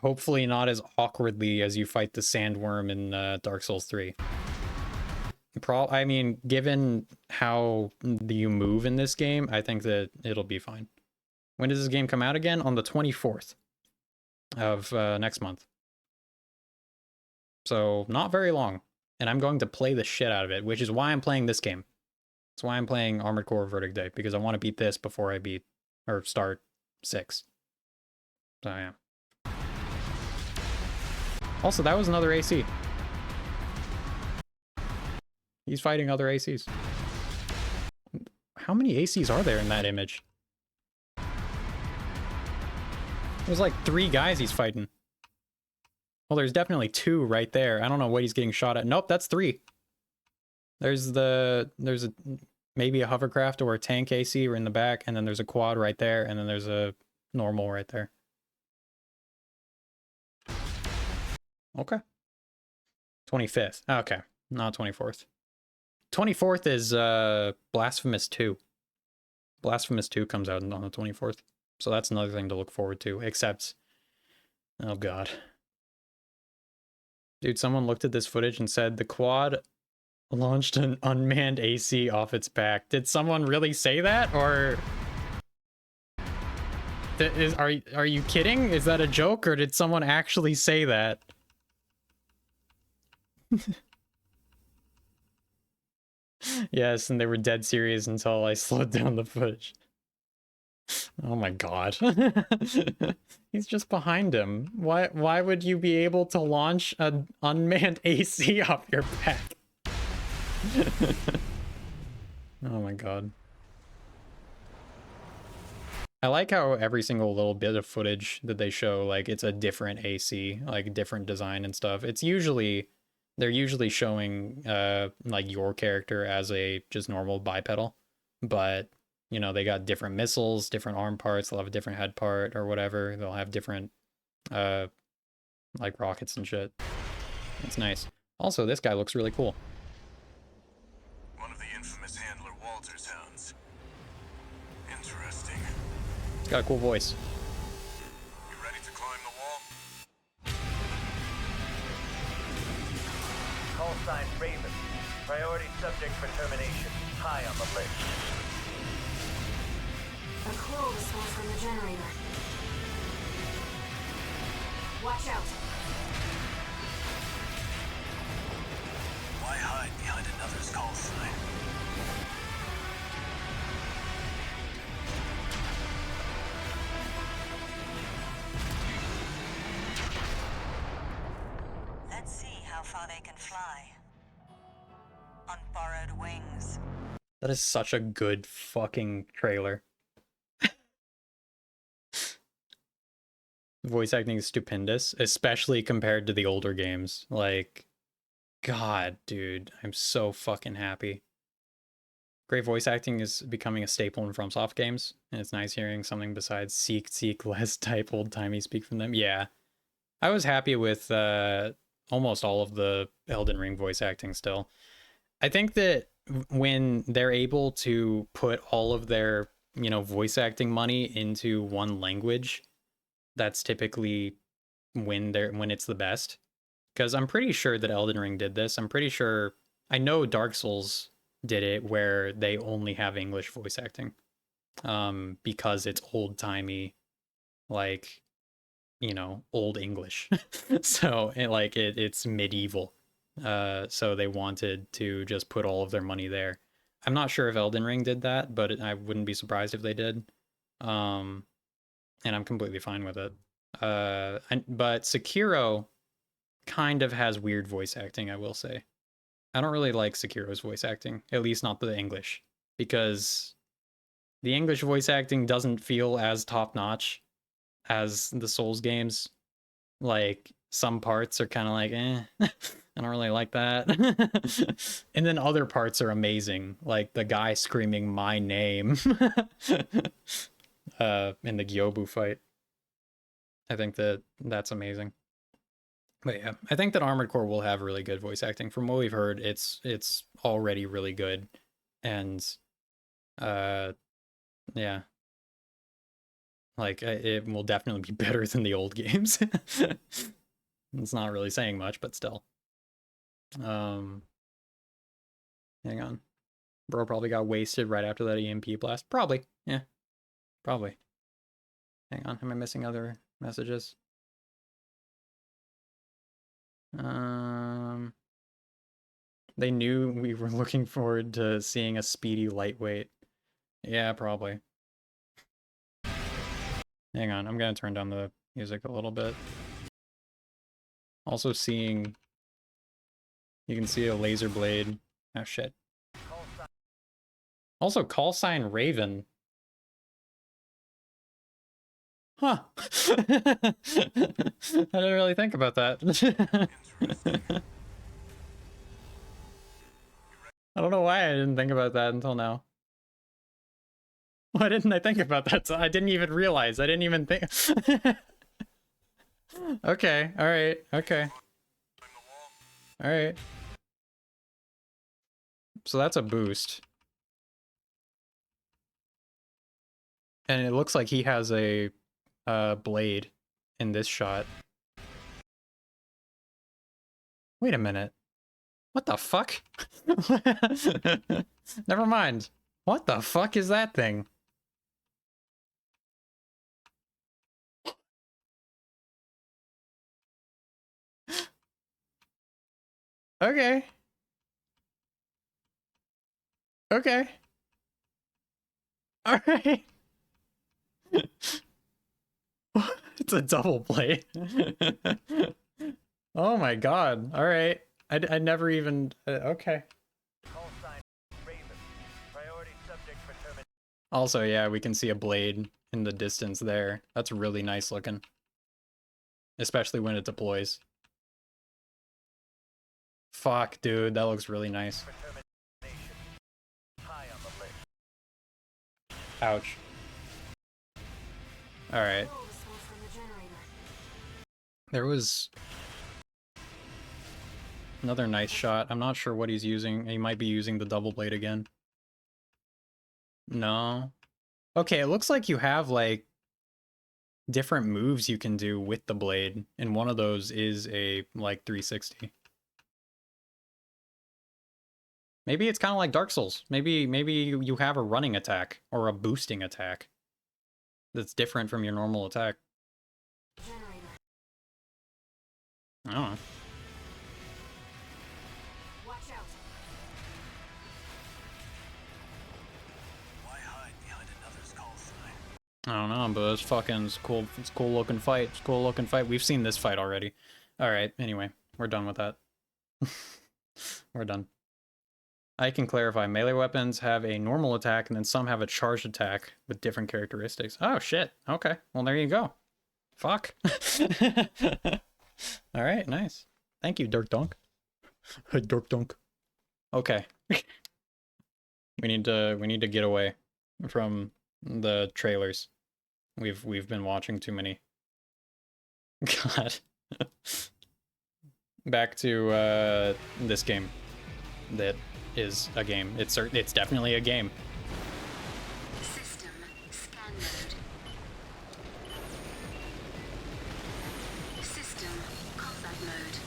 Hopefully not as awkwardly as you fight the sandworm in Dark Souls 3. I mean, given how you move in this game, I think that it'll be fine. When does this game come out again? On the 24th of next month. So not very long. And I'm going to play the shit out of it, which is why I'm playing this game. That's why I'm playing Armored Core Verdict Day, because I want to beat this before I beat, or start 6. So yeah. Also, that was another AC. He's fighting other ACs. How many ACs are there in that image? There's like 3 guys he's fighting. Well, there's definitely 2 right there. I don't know what he's getting shot at. Nope, that's 3. There's maybe a hovercraft or a tank AC in the back, and then there's a quad right there, and then there's a normal right there. Okay. 25th. Okay, not 24th. 24th is Blasphemous 2. Blasphemous 2 comes out on the 24th. So that's another thing to look forward to, except... Oh god. Dude, someone looked at this footage and said the quad launched an unmanned AC off its back. Did someone really say that, or... Are you kidding? Is that a joke, or did someone actually say that? Yes, and they were dead serious until I slowed down the footage. Oh my god. He's just behind him. Why would you be able to launch an unmanned AC off your back? Oh my god. I like how every single little bit of footage that they show, like, it's a different AC, like, different design and stuff. It's usually... They're usually showing, like, your character as a just normal bipedal. But, you know, they got different missiles, different arm parts, they'll have a different head part or whatever. They'll have different, like, rockets and shit. It's nice. Also, this guy looks really cool. One of the infamous handler Walter's hounds. Interesting. He's got a cool voice. You ready to climb the wall? Call sign Raven. Priority subject for termination. High on the list. A coral response from the generator. Watch out. Why hide behind another's call sign? Let's see how far they can fly. On borrowed wings. That is such a good fucking trailer. Voice acting is stupendous, especially compared to the older games. Like, god, dude, I'm so fucking happy. Great voice acting is becoming a staple in FromSoft games, and it's nice hearing something besides seek less type old-timey speak from them. Yeah, I was happy with almost all of the Elden Ring voice acting still. I think that when they're able to put all of their, you know, voice acting money into one language, that's typically when it's the best. Because I'm pretty sure that Elden Ring did this. I'm pretty sure, I know Dark Souls did it where they only have English voice acting. Because it's old-timey, like, you know, old English. So it's medieval. So they wanted to just put all of their money there. I'm not sure if Elden Ring did that, but I wouldn't be surprised if they did. And I'm completely fine with it. But Sekiro kind of has weird voice acting, I will say. I don't really like Sekiro's voice acting, at least not the English, because the English voice acting doesn't feel as top-notch as the Souls games. Like, some parts are kind of like, I don't really like that. And then other parts are amazing, like the guy screaming my name. in the Gyobu fight. I think that's amazing. But yeah, I think that Armored Core will have really good voice acting. From what we've heard, it's already really good, and yeah, like it will definitely be better than the old games. It's not really saying much, but still. Hang on, bro probably got wasted right after that EMP blast. Probably, yeah, probably. Hang on, am I missing other messages? They knew we were looking forward to seeing a speedy lightweight. Yeah, probably. Hang on, I'm gonna turn down the music a little bit. Also seeing... You can see a laser blade. Oh shit. Also, call sign Raven. Huh. I didn't really think about that. I don't know why I didn't think about that until now. Why didn't I think about that? I didn't even realize. I didn't even think. Okay, alright, okay. Alright. So that's a boost. And it looks like he has a blade in this shot. Wait a minute. What the fuck? Never mind. What the fuck is that thing? Okay. Okay. Alright. It's a double play. Oh my god. Alright. I never even... okay. Call sign Raven. Priority subject for termination. Also, yeah, we can see a blade in the distance there. That's really nice looking. Especially when it deploys. Fuck, dude, that looks really nice. For termination. High on the list. Ouch. Alright. There was another nice shot. I'm not sure what he's using. He might be using the double blade again. No. Okay, it looks like you have, like, different moves you can do with the blade, and one of those is a, like, 360. Maybe it's kind of like Dark Souls. Maybe you have a running attack, or a boosting attack, that's different from your normal attack. I don't know. Watch out. Why hide behind another's call sign? I don't know, but it's fucking cool. It's a cool looking fight. It's a cool looking fight. We've seen this fight already. Alright, anyway, we're done with that. We're done. I can clarify. Melee weapons have a normal attack, and then some have a charged attack with different characteristics. Oh, shit. Okay. Well, there you go. Fuck. Alright, nice. Thank you, Dirk Donk. Dirk Donk. Okay. We need to get away from the trailers. We've been watching too many. God. Back to this game. That is a game. It's definitely a game. System scan mode. System combat mode.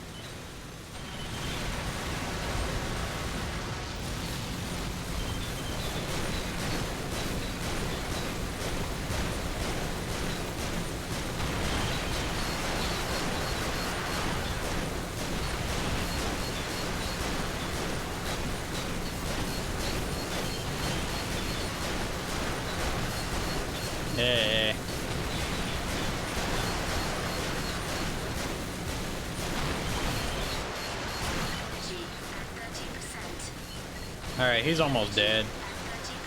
Yeah. Energy at 30%. Alright, he's almost dead. At 30%.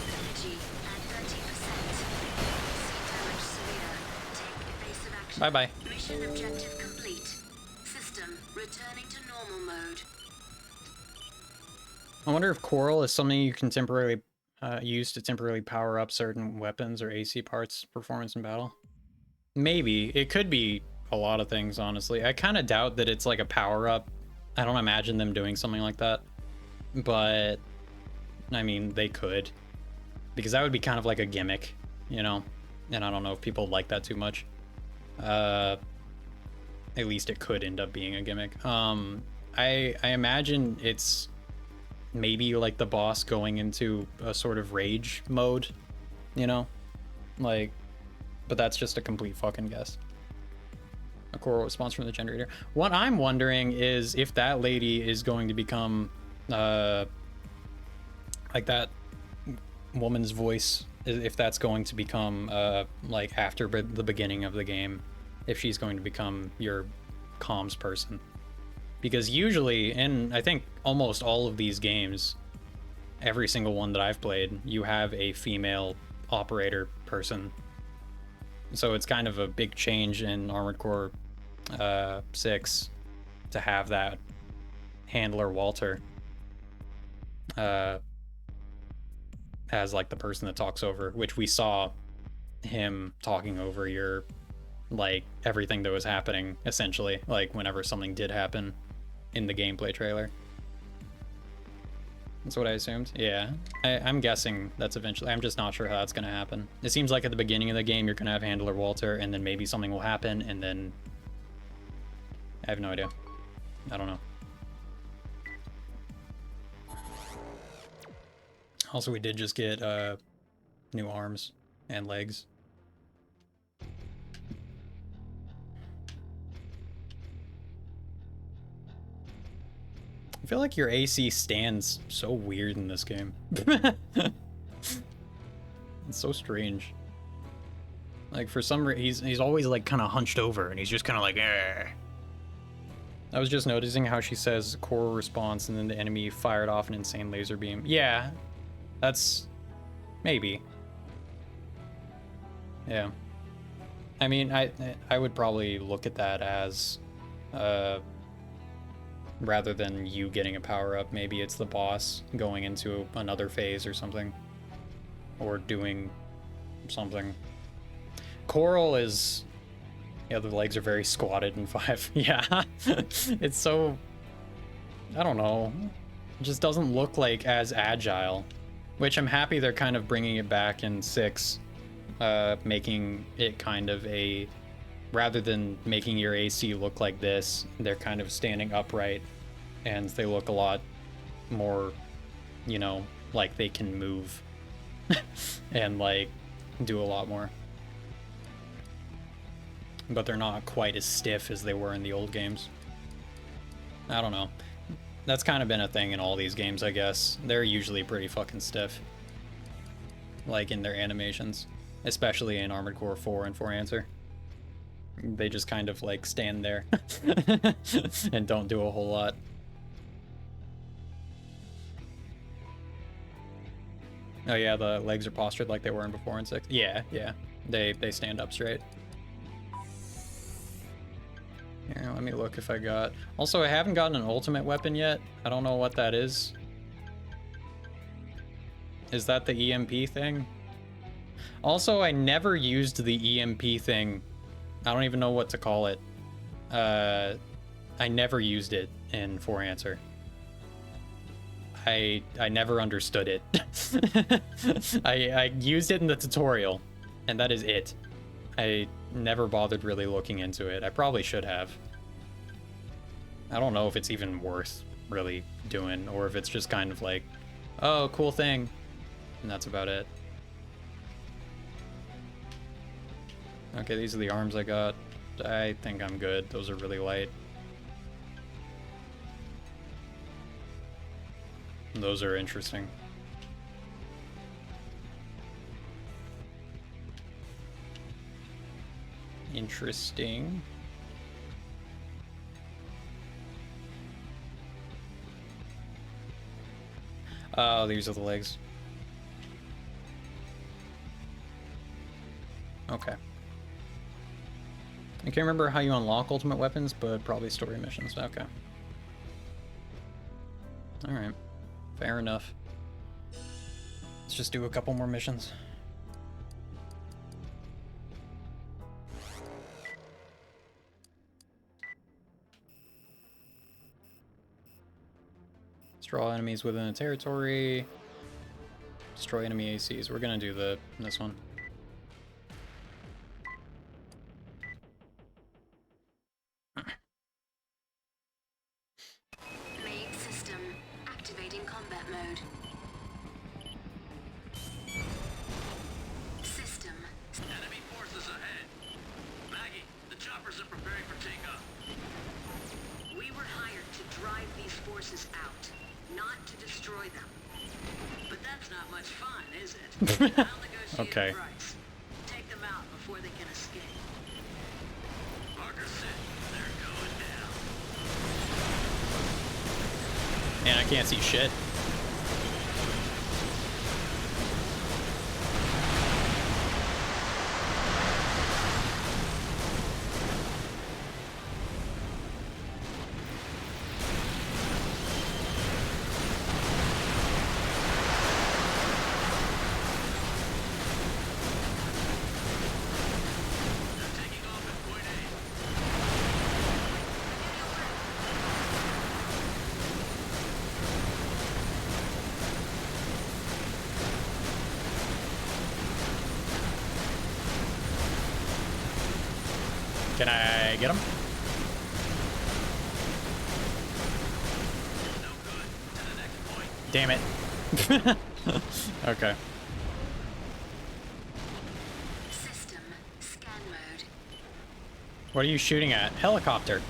Energy at 30%. Sea damage severe. Take evasive action. Bye-bye. Mission objective complete. normal mode. I wonder if Coral is something you can temporarily use to temporarily power up certain weapons or AC parts performance in battle. Maybe. It could be a lot of things, honestly. I kind of doubt that it's like a power up. I don't imagine them doing something like that. But, I mean, they could. Because that would be kind of like a gimmick, you know? And I don't know if people like that too much. At least it could end up being a gimmick. I imagine it's maybe like the boss going into a sort of rage mode, you know? Like, but that's just a complete fucking guess. A Coral response from the generator. What I'm wondering is if that lady is going to become, like that woman's voice, if that's going to become, like after the beginning of the game, if she's going to become your comms person. Because usually, in I think almost all of these games, every single one that I've played, you have a female operator person. So it's kind of a big change in Armored Core 6 to have that handler Walter as like the person that talks over, which we saw him talking over your, like, everything that was happening, essentially, like whenever something did happen in the gameplay trailer. That's what I assumed. Yeah, I'm guessing that's eventually. I'm just not sure how that's gonna happen. It seems like at the beginning of the game you're gonna have handler Walter, and then maybe something will happen, and then I have no idea. I don't know. Also, we did just get new arms and legs. I feel like your AC stands so weird in this game. It's so strange. Like, for some reason, he's always like kind of hunched over, and he's just kind of like, eh. I was just noticing how she says Coral response, and then the enemy fired off an insane laser beam. Yeah, that's maybe. Yeah. I mean, I would probably look at that as, rather than you getting a power-up, maybe it's the boss going into another phase or something. Or doing something. Coral is... Yeah, the legs are very squatted in 5. Yeah. It's so... I don't know. It just doesn't look like as agile. Which I'm happy they're kind of bringing it back in 6. Making it kind of a... Rather than making your AC look like this, they're kind of standing upright, and they look a lot more, you know, like they can move and like do a lot more. But they're not quite as stiff as they were in the old games. I don't know. That's kind of been a thing in all these games, I guess. They're usually pretty fucking stiff, like in their animations, especially in Armored Core 4 and 4 Answer. They just kind of like stand there and don't do a whole lot. Oh yeah, the legs are postured like they were in before in 6. Yeah, yeah. They stand up straight. Here, let me look if I got... Also, I haven't gotten an ultimate weapon yet. I don't know what that is. Is that the EMP thing? Also, I never used the EMP thing. I don't even know what to call it. I never used it in 4 Answer. I never understood it. I used it in the tutorial, and that is it. I never bothered really looking into it. I probably should have. I don't know if it's even worth really doing, or if it's just kind of like, oh, cool thing, and that's about it. Okay, these are the arms I got. I think I'm good. Those are really light. Those are interesting. Interesting. Oh, these are the legs. Okay. I can't remember how you unlock ultimate weapons, but probably story missions. Okay. Alright. Fair enough. Let's just do a couple more missions. Destroy enemies within a territory. Destroy enemy ACs. We're gonna do this one. Main system activating combat mode. System. Enemy forces ahead. Maggie, the choppers are preparing for takeoff. We were hired to drive these forces out, not to destroy them. But that's not much fun, is it? I'll negotiate Okay. a price. Take them out before they can escape. Parker said they're going down. Man, I can't see shit. They're taking off at point A. Can I get him? No good. To the next point. Damn it. Okay. System scan mode. What are you shooting at? Helicopter.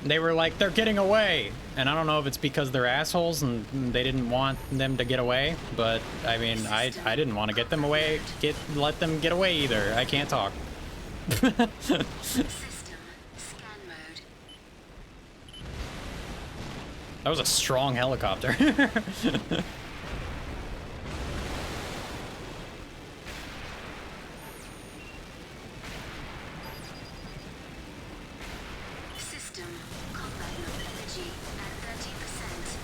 They were like, they're getting away. And I don't know if it's because they're assholes and they didn't want them to get away, but I mean, I didn't want to get them away, let them get away either. I can't talk. System scan mode. That was a strong helicopter. System combat mode energy at 30%.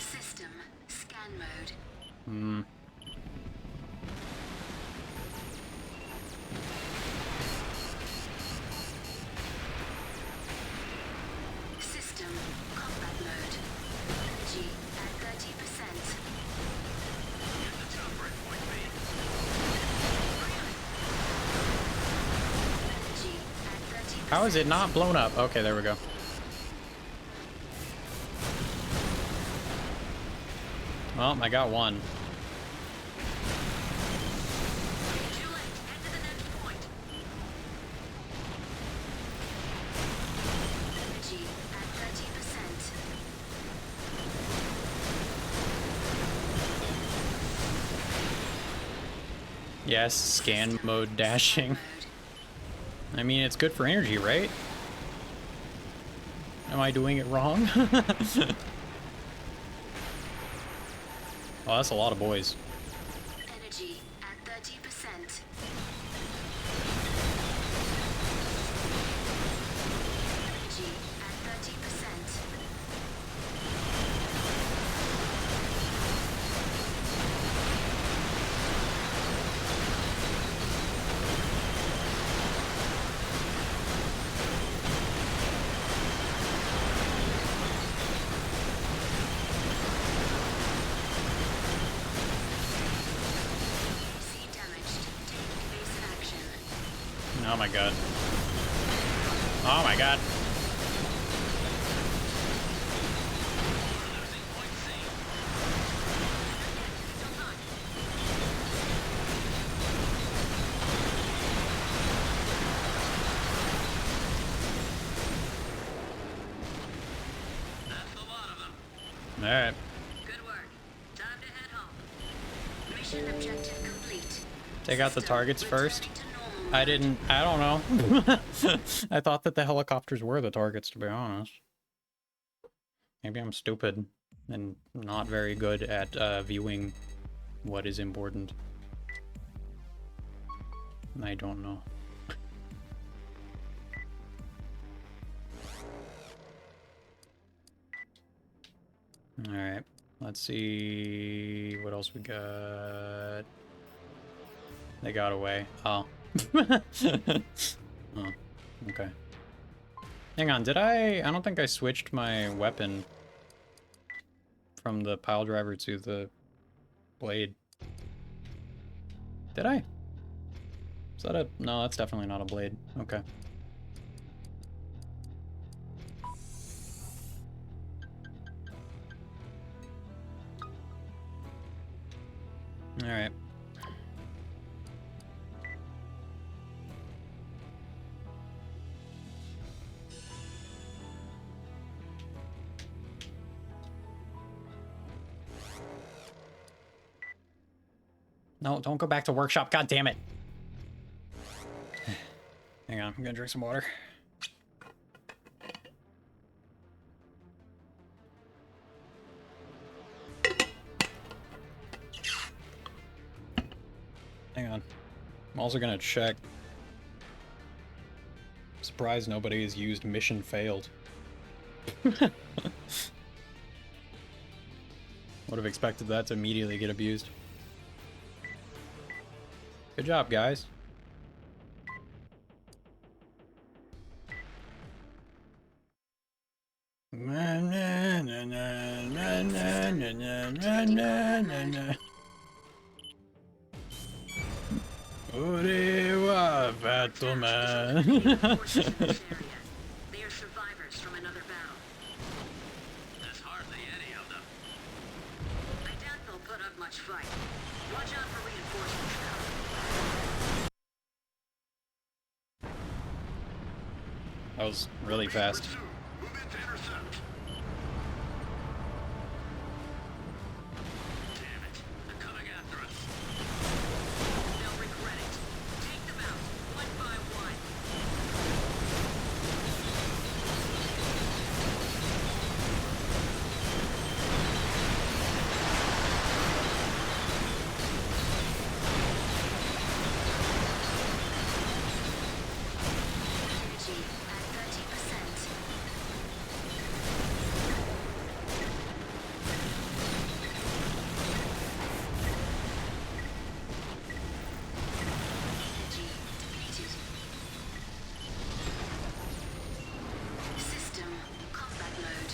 System scan mode. Hmm. System combat mode. Energy at 30%. Get the chopper at point B. Energy at 30%. How is it not blown up? Okay, there we go. Well, I got one. Too late. Head to the next point. Energy at 30%. Yes, scan mode dashing. Mode. I mean, it's good for energy, right? Am I doing it wrong? Oh, that's a lot of boys. Energy at 30%. Energy at 30%. See damaged. Take evasive action. Oh my god. Oh my god. Losing point C. Still time. That's a lot of them. Alright. Good work. Time to head home. Mission objective complete. Take out the System targets first. returning to normal I don't know. I thought that the helicopters were the targets, to be honest. Maybe I'm stupid and not very good at viewing what is important. I don't know. Alright. Let's see what else we got. They got away. Oh. Oh, okay. Hang on, did I don't think I switched my weapon from the pile driver to the blade. Did I? Is that a... No, that's definitely not a blade. Okay. Alright. No, don't go back to workshop. God damn it. Hang on, I'm gonna drink some water. Hang on. I'm also gonna check. Surprised nobody has used mission failed. Would have expected that to immediately get abused. Good job, guys. Uriwa Batman. Forces in this area. They are survivors from another battle. There's hardly any of them. I doubt they'll put up much fight. Watch out for reinforcements now. That was really fast. Pursue. Move in to intercept. Damn it. They're coming after us. They'll regret it. Take them out, one by one. Energy at 30%. Energy depleted. System combat mode.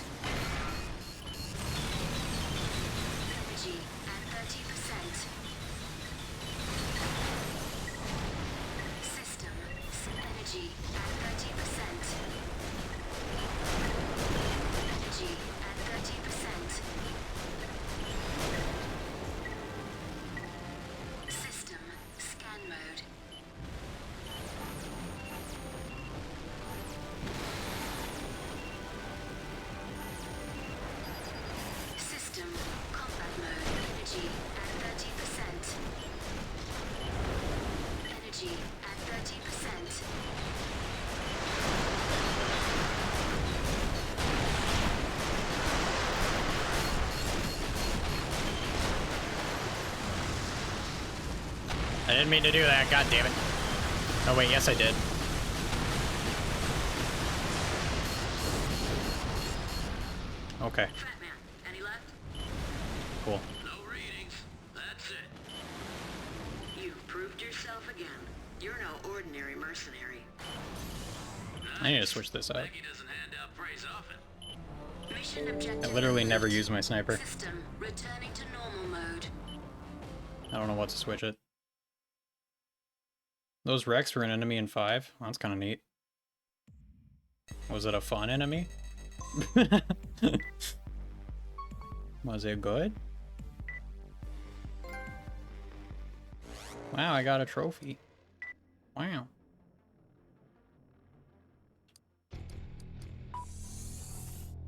Energy at 30%. System energy at 30%. Energy at 30%. System scan mode. System combat mode. Energy at 30%. Energy at 30%. I didn't mean to do that, god damn it. Oh wait, yes I did. Okay, Fat man, any left? cool. No readings. That's it. You've proved yourself again. You're no ordinary mercenary. I need to switch this out. Maggie doesn't hand out praise often. Mission objective. I literally never complete. use my sniper. System returning to normal mode. I don't know what to switch it. Those Rex were an enemy in 5. Well, that's kind of neat. Was it a fun enemy? Was it good? Wow, I got a trophy. Wow.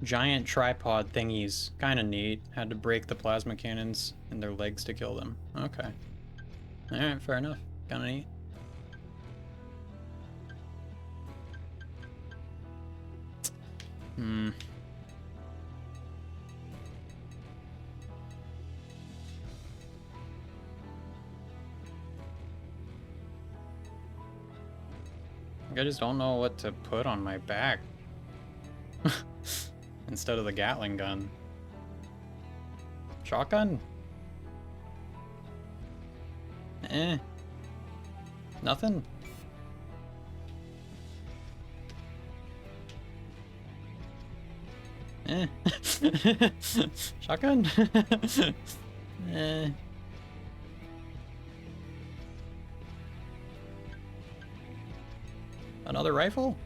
Giant tripod thingies. Kind of neat. Had to break the plasma cannons and their legs to kill them. Okay. Alright, fair enough. Kind of neat. Hmm. I just don't know what to put on my back. Instead of the Gatling gun. Shotgun? Nothing? Shotgun? Another rifle?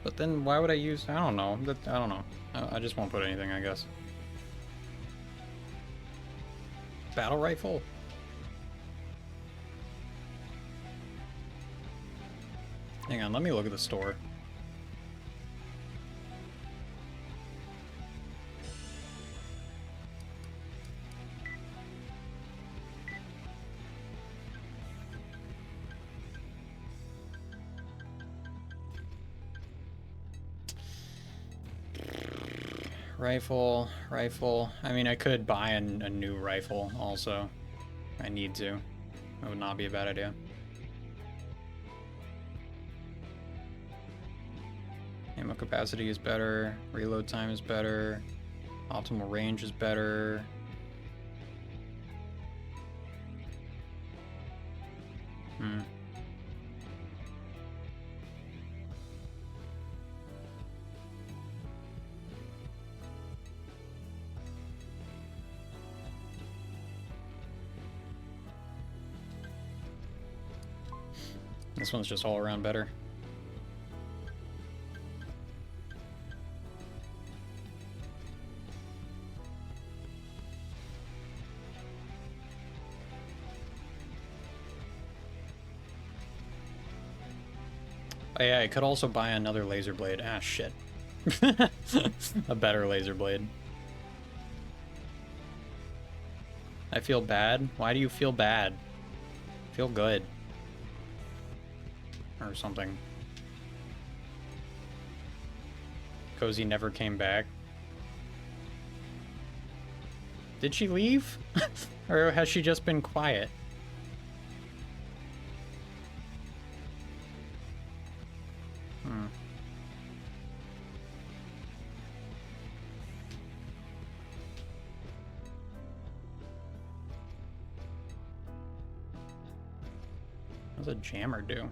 But then why would I use... I don't know. I don't know. I just won't put anything, I guess. Battle rifle? Hang on, let me look at the store. Rifle. I mean, I could buy a new rifle also. I need to. That would not be a bad idea. Ammo capacity is better. Reload time is better. Optimal range is better. This one's just all around better. Oh yeah, I could also buy another laser blade. Ah, shit. A better laser blade. I feel bad? Why do you feel bad? Feel good. Or something. Cozy never came back. Did she leave? Or has she just been quiet? What does a jammer do?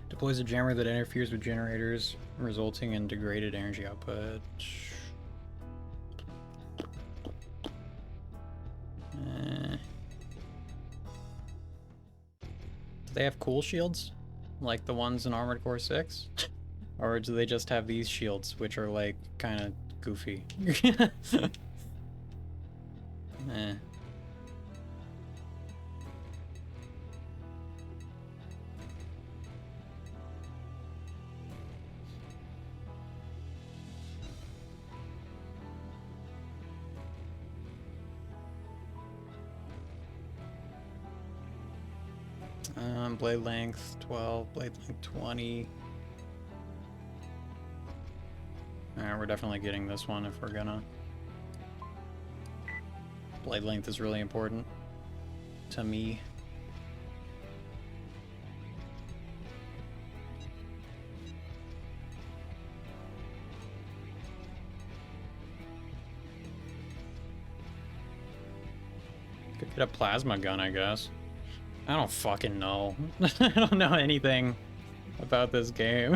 Deploys a jammer that interferes with generators, resulting in degraded energy output. Do they have cool shields? Like the ones in Armored Core 6? Or do they just have these shields, which are like kind of goofy? Blade length 12, blade length 20. Alright, we're definitely getting this one if we're gonna. Blade length is really important to me. Could get a plasma gun, I guess. I don't fucking know. I don't know anything about this game.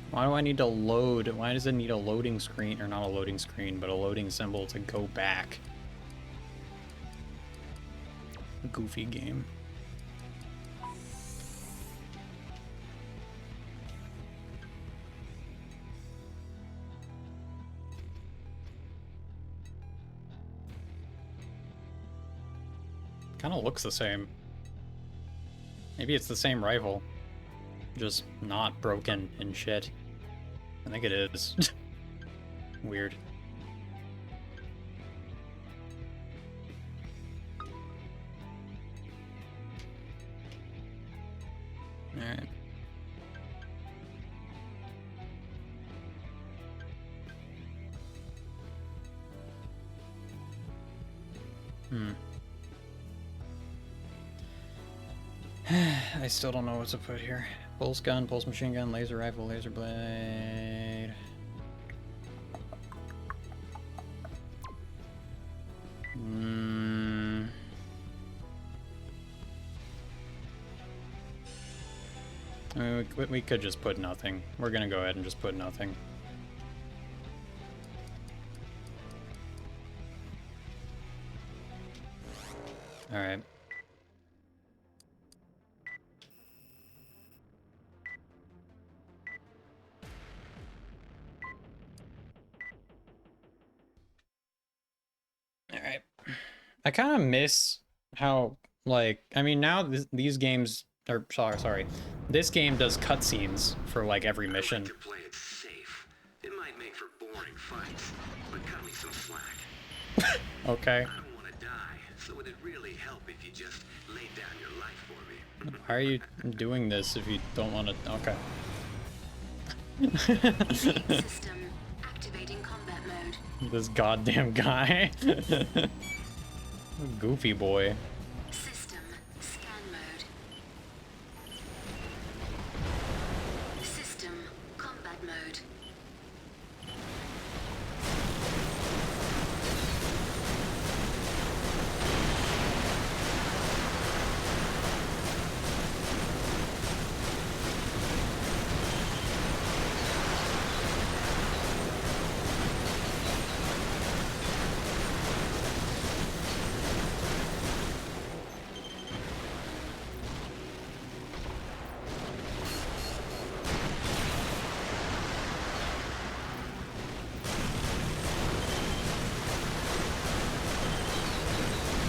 Why do I need to load? Why does it need a loading screen? Or not a loading screen, but a loading symbol to go back? Goofy game. Kind of looks the same. Maybe it's the same rifle, just not broken and shit. I think it is. Weird. Alright. I still don't know what to put here. Pulse gun, pulse machine gun, laser rifle, laser blade. I mean, we could just put nothing. We're gonna go ahead and just put nothing. Alright. Alright. I kind of miss how, like, I mean, now these games, or sorry, this game does cutscenes for, like, every mission. I like to play it safe. It might make for boring fights, but cut me some slack. Okay. I don't want to die, so would it really help if you just laid down your life for me? Why are you doing this if you don't want to? Okay. System activating combat mode. This goddamn guy. Goofy boy. System scan mode. System combat mode.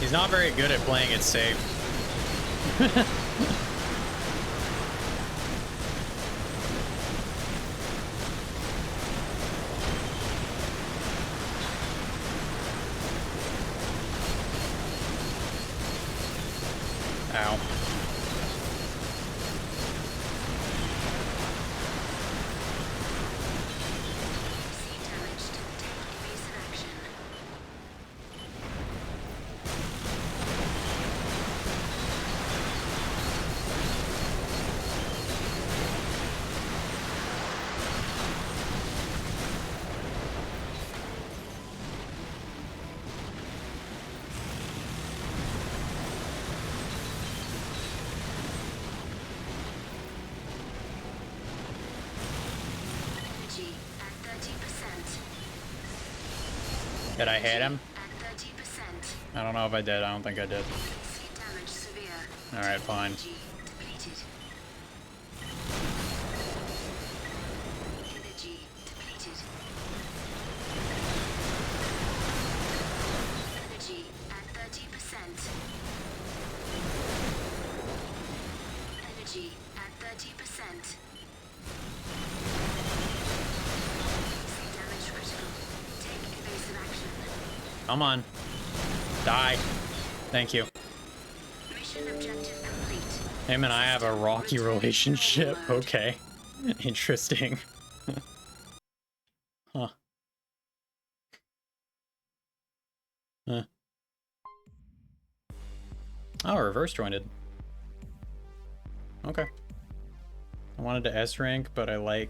He's not very good at playing it safe. Ow. See damaged. Take evasive action. Energy at 30%. Did I hit him? At 30%. I don't know if I did. I don't think I did. See damage severe. Alright, fine. Energy depleted. Energy depleted. Energy at 30%. Energy at 30%. See damage critical. Take evasive action. Come on. Die. Thank you. Mission objective complete. Him and I have a rocky relationship. Okay. Interesting. Huh. Huh. Oh, reverse jointed. Okay. I wanted to S rank, but I like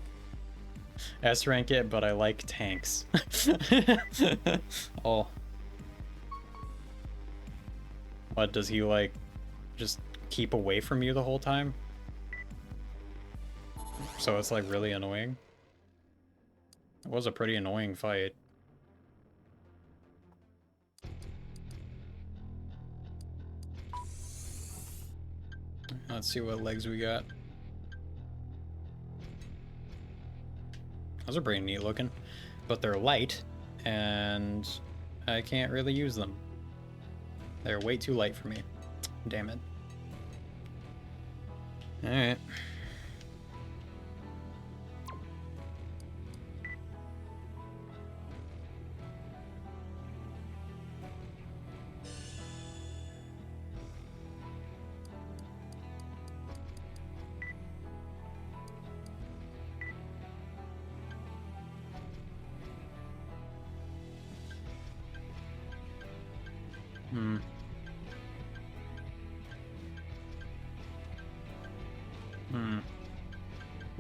S rank it, but I like tanks. Oh. What, does he like just keep away from you the whole time? So it's like really annoying. It was a pretty annoying fight. Let's see what legs we got. Those are pretty neat looking, but they're light and I can't really use them. They're way too light for me. Damn it. Alright.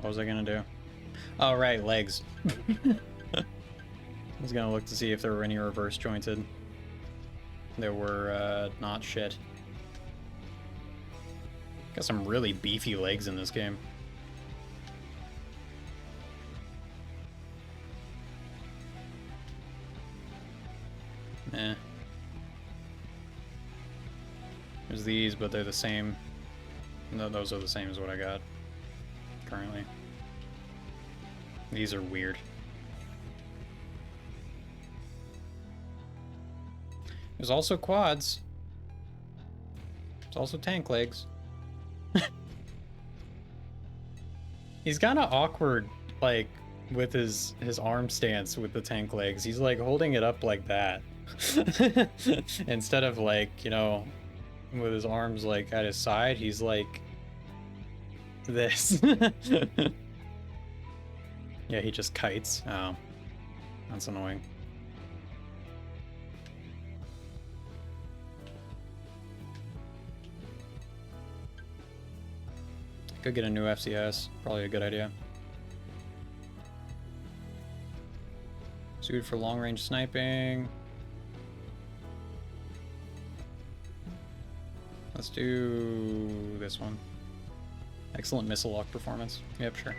What was I gonna do? Oh, right, legs. I was gonna look to see if there were any reverse jointed. There were, not shit. Got some really beefy legs in this game. Eh. There's these, but they're the same. No, those are the same as what I got currently. These are weird. There's also quads. There's also tank legs. He's kind of awkward, like, with his arm stance with the tank legs. He's like holding it up like that. Instead of, like, you know, with his arms like at his side, he's like this. Yeah, he just kites. Oh, that's annoying. Could get a new FCS. Probably a good idea. Suited for long-range sniping. Let's do this one. Excellent missile lock performance. Yep, sure.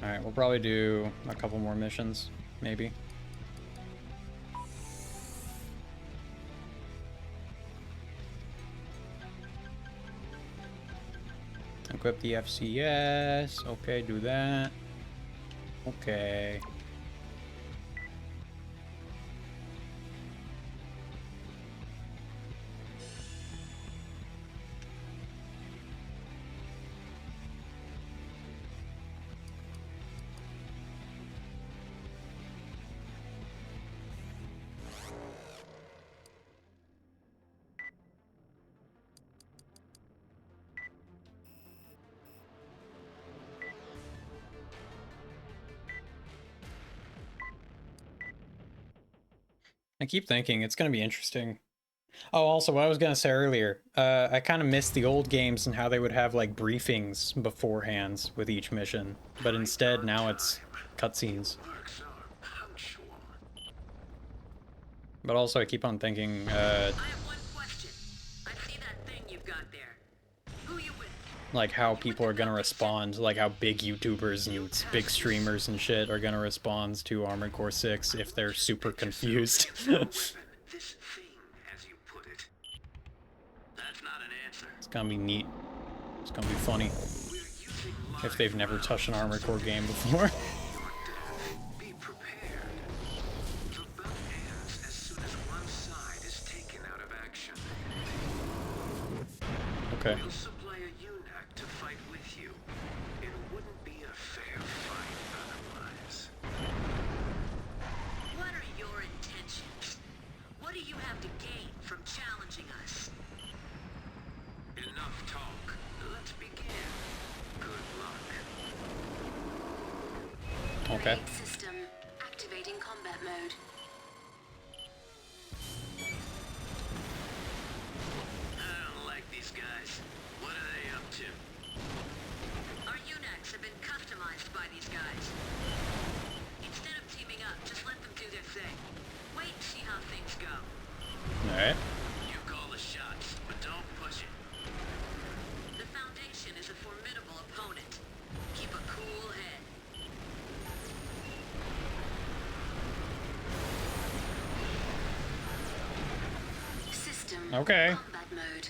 Alright, we'll probably do a couple more missions, maybe. Equip the FCS. Okay, do that. Okay. I keep thinking it's going to be interesting. Oh, also, what I was going to say earlier, I kind of missed the old games and how they would have, like, briefings beforehand with each mission. But instead, now it's cutscenes. But also, I keep on thinking, I have one question. I see that thing you've got there. Who you with? like, how people are going to respond, like, how big YouTubers and big streamers and shit are going to respond to Armored Core 6 if they're super confused. This thing, as you put it. That's not an answer. It's gonna be neat. It's gonna be funny. We're using If they've never touched an Armored Core game before. Be prepared. The bout ends as soon as one side is taken out of action. Okay. We'll supply a UNAC to fight with you. It wouldn't be a fair fight otherwise. What are your intentions? What do you have to gain from challenging us? Enough talk. Let's begin. Good luck. Okay. System activating combat mode. I don't like these guys. What are they up to? Our UNACs have been customized by these guys. Instead of teaming up, just let them do their thing. Wait and see how things go. Alright. You call the shots, but don't push it. The Foundation is a formidable opponent. Keep a cool head. System Okay. combat mode.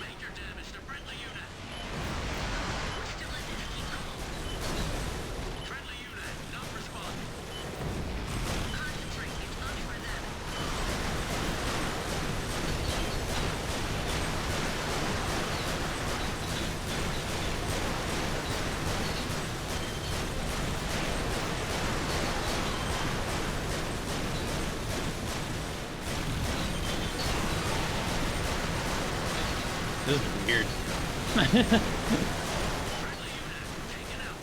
Major damage to friendly unit. We're still in this. Keep calm. Friendly unit, not responding. Concentrate. It's us for them. This is weird. Friendly unit, taken out.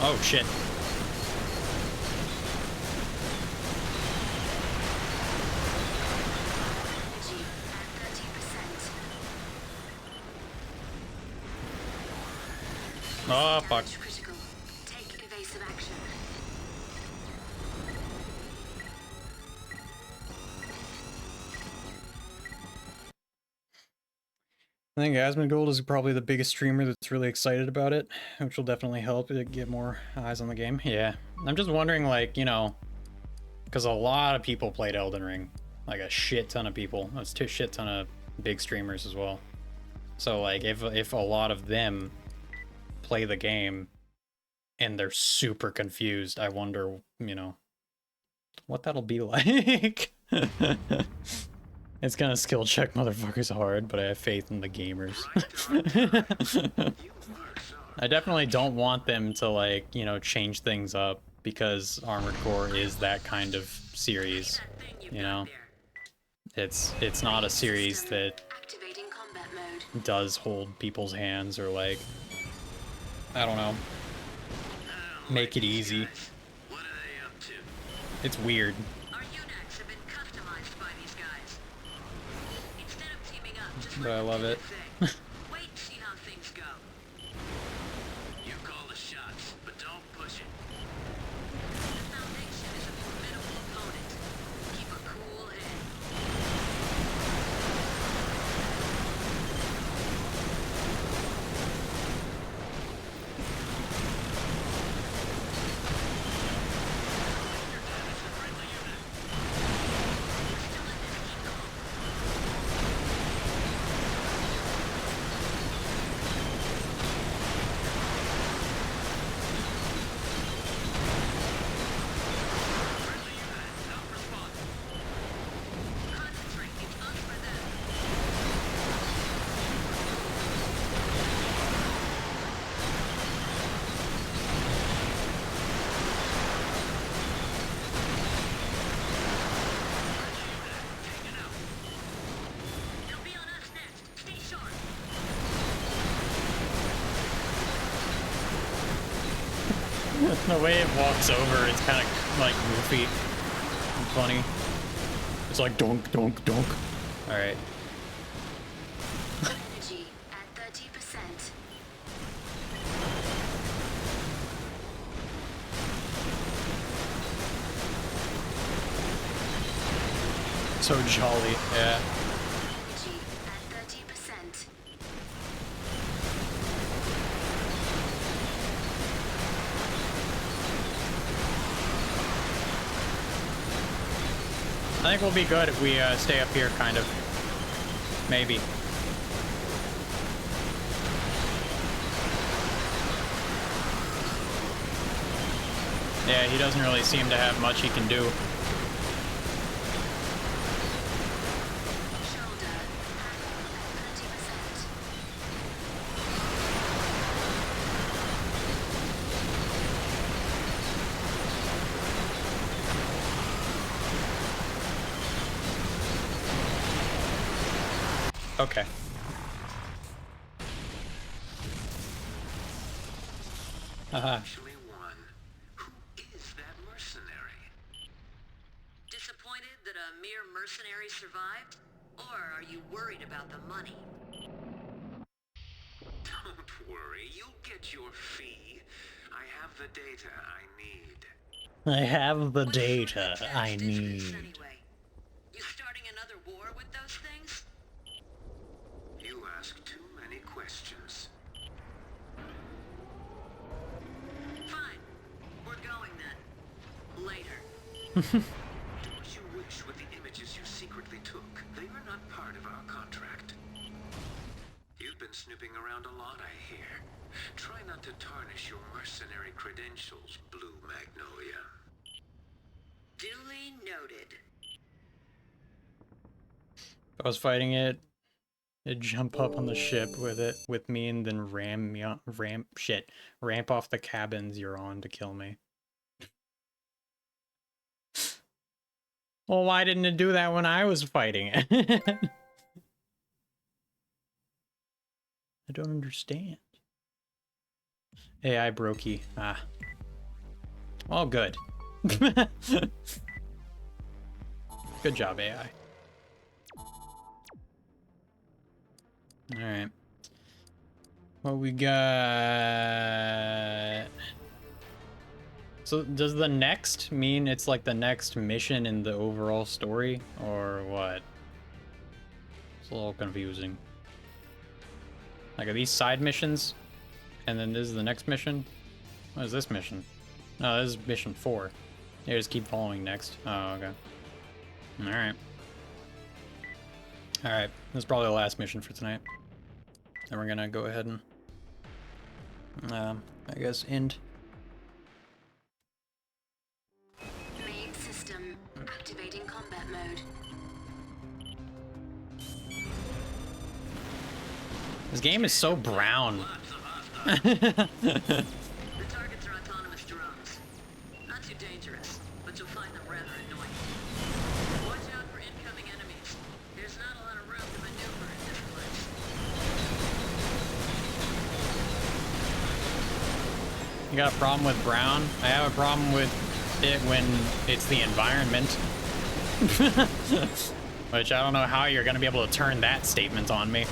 Oh shit. Energy at 30%. Oh fuck. Damage critical. Take evasive action. I think Asmongold is probably the biggest streamer that's really excited about it, which will definitely help it get more eyes on the game. Yeah, I'm just wondering, like, you know, because a lot of people played Elden Ring, like a shit ton of people. That's a shit ton of big streamers as well. So like, if a lot of them play the game and they're super confused, I wonder, you know, what that'll be like. It's gonna skill check motherfuckers hard, but I have faith in the gamers. I definitely don't want them to, like, you know, change things up, because Armored Core is that kind of series, you know? It's not a series that Activating combat mode. does hold people's hands or, like, I don't know, make it easy. What are they up to? It's weird. Our UNACs have been customized by these guys. Instead of teaming up, just But I let love them it. do their thing. Wait and see how things go. You call the shots, but don't push it. The Foundation is a formidable opponent. Keep a cool head. Concentrate. It's us for them. They'll be on us next. Stay sharp. The way it walks over, it's kind of, like, goofy and funny. It's like, donk, donk, donk. Alright. Energy at 30%. So jolly, yeah. Energy at 30%. I think we'll be good if we stay up here, kind of. Maybe. Yeah, he doesn't really seem to have much he can do. Shoulder at 30%. Okay. Haha. Actually won. Who is that mercenary? Disappointed that a mere mercenary survived? Or are you worried about the money? Don't worry, you'll get your fee. I have the data I need. I have the What sort of data advanced I is this, need. anyway? You starting another war with those things? You ask too many questions. Fine. We're going then. Later. Do what you wish with the images you secretly took. They are not part of our contract. You've been snooping around a lot, I hear. Try not to tarnish your mercenary credentials, Blue Magnolia. Duly noted. If I was fighting it, it'd jump up on the ship with me and then ramp off the cabins you're on to kill me. Well, why didn't it do that when I was fighting it? I don't understand. AI brokey. Ah. Well, good. Good job, AI. Alright. What we got... So, does the next mean it's like the next mission in the overall story? Or what? It's a little confusing. Like, are these side missions? And then this is the next mission? What is this mission? No, this is mission 4. You just keep following next. Oh, okay. Alright. Alright, this is probably the last mission for tonight. Then we're gonna go ahead and, I guess, end. Main system activating combat mode. This game is so brown. The targets are autonomous drones. Not too dangerous, but you'll find them rather annoying. Watch out for incoming enemies. There's not a lot of room to maneuver in this place. You got a problem with brown? I have a problem with it when it's the environment. Which I don't know how you're gonna be able to turn that statement on me.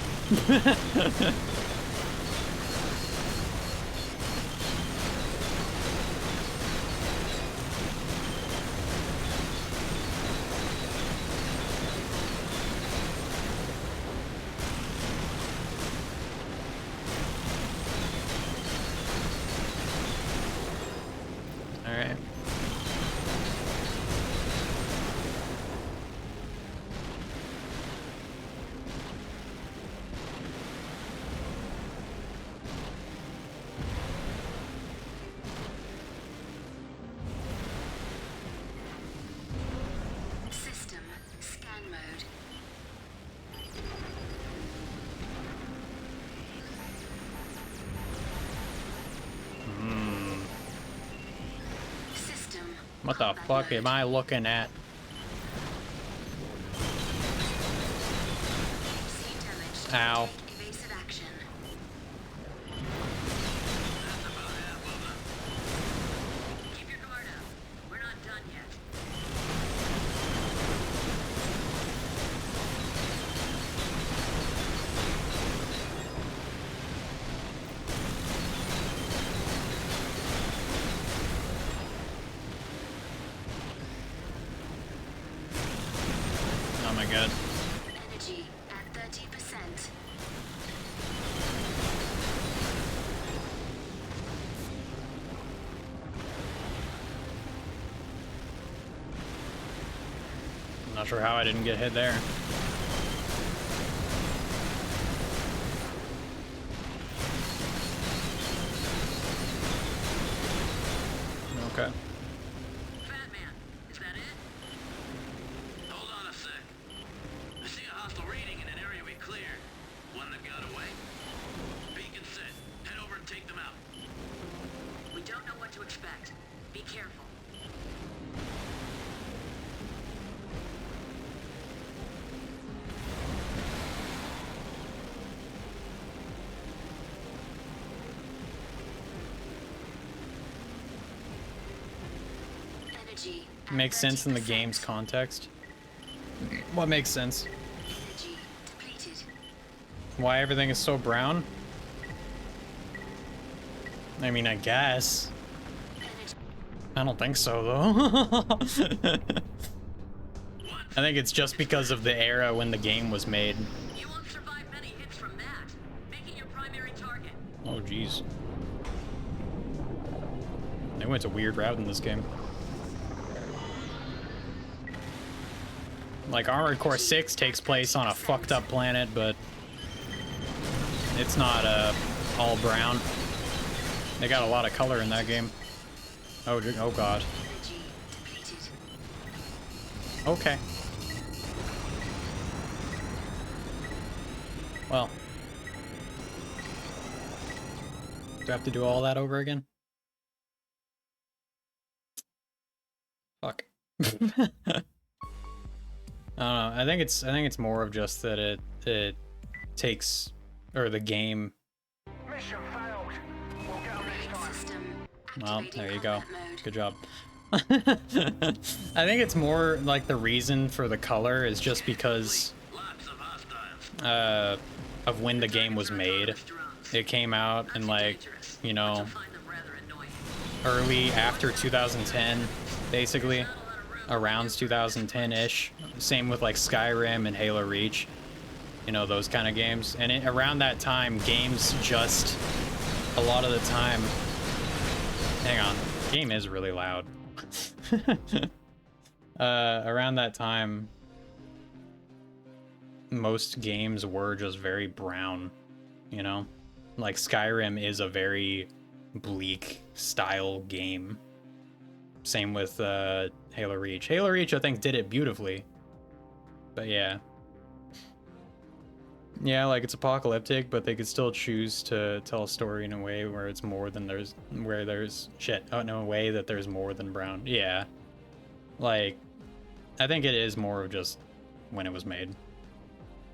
Alright. System scan mode. System. What the combat fuck mode. am I looking at? See damage. Ow. Take evasive action. Keep your guard up. We're not done yet. Oh my god. Energy at 30%. I'm not sure how I didn't get hit there. Okay. Fat man, is that it? Hold on a sec. I see a hostile raiding in an area we cleared. One that got away. Beacon set. Head over and take them out. We don't know what to expect. Be careful. Energy at Makes sense in the 30%. game's context. What makes sense? Energy depleted. Why everything is so brown? I mean, I guess. Energy. I don't think so, though. I think it's just because of the era when the game was made. You won't survive many hits from that. Make it your primary target. Oh, jeez. They went a weird route in this game. Like, Armored Core 6 takes place on a fucked up planet, but it's not all brown. They got a lot of color in that game. Oh, oh god. Energy depleted. Okay. Well. Do I have to do all that over again? Fuck. I don't know. I think it's more of just that it takes, or the game Mission failed. We'll get 'em next time. Well, there you go. Good job. I think it's more like the reason for the color is just because of when the game was made. It came out in like, you know, early after 2010, basically. Around 2010-ish. Same with like Skyrim and Halo Reach. You know, those kind of games. And around that time, games just, a lot of the time... Hang on. The game is really loud. Around that time, most games were just very brown, you know? Like Skyrim is a very bleak style game. Same with Halo Reach. Halo Reach, I think, did it beautifully. But yeah. Yeah, like it's apocalyptic, but they could still choose to tell a story in a way where it's more than there's... Where there's... Shit. Oh, no, a way that there's more than brown. Yeah. Like, I think it is more of just when it was made.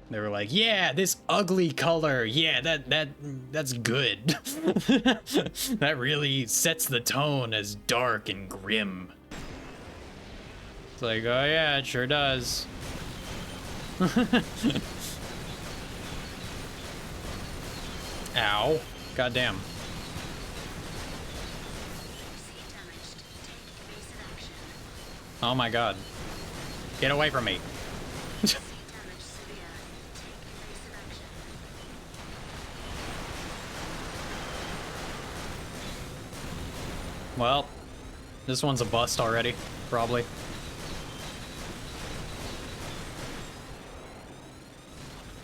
They were like, yeah, this ugly color. Yeah, that's good. That really sets the tone as dark and grim. It's like, oh yeah, it sure does. Ow. Goddamn. Oh my god. Get away from me. Well, this one's a bust already, probably.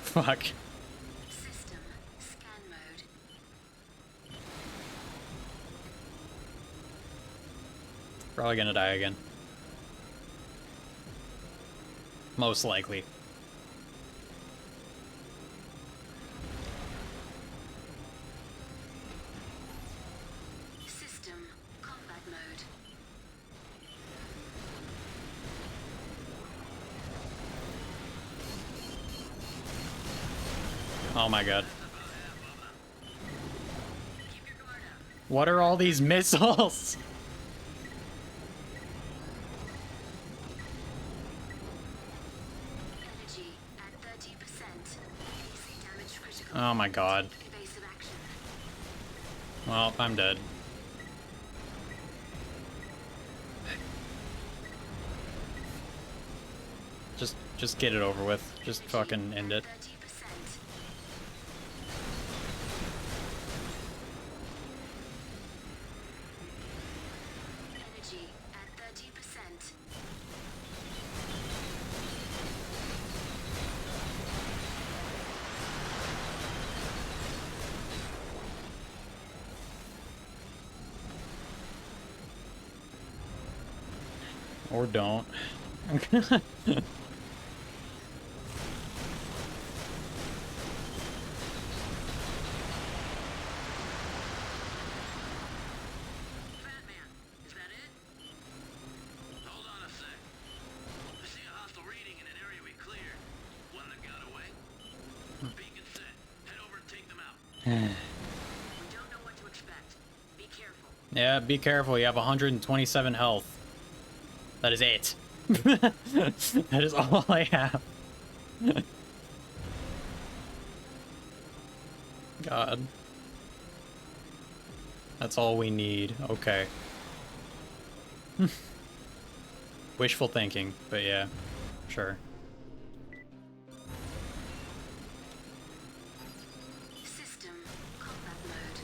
Fuck. System scan mode. Probably gonna die again. Most likely. System combat mode. Oh my god. What are all these missiles? Energy at 30%. AC damage critical. Oh my god. Evasive action. Well, I'm dead. Just get it over with. Just fucking end it. 30%. Energy at 30%. Or don't. Batman, is that it? Hold on a sec. I see a hostile reading in an area we cleared. One that got away. Beacon set. Head over and take them out. We don't know what to expect. Be careful. Yeah, be careful. You have 127 health. That is it. That is all I have. God. That's all we need. Okay. Wishful thinking, but yeah, sure. System combat mode.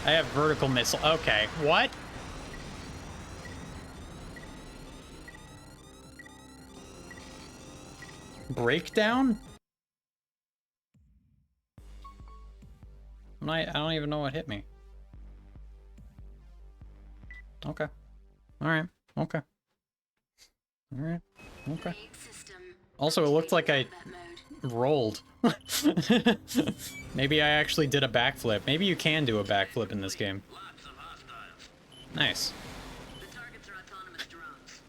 I have vertical missile. Okay, what? Breakdown? I don't even know what hit me. Okay. Alright. Okay. Alright. Okay. Raid system. Also, it looked like I Combat mode. rolled. Maybe I actually did a backflip. Maybe you can do a backflip in this game. Lots of hostiles. Nice. The targets are autonomous drones.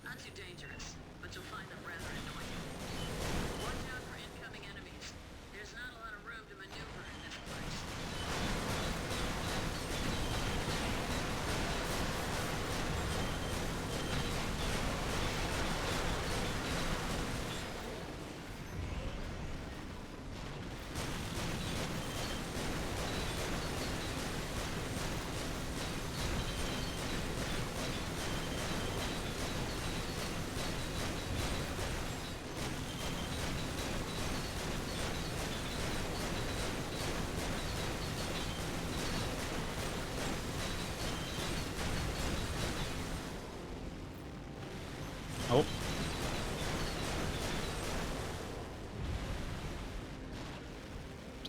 Not too dangerous, but you'll find them rather annoying. Watch out for incoming enemies. There's not a lot of room to maneuver in this place.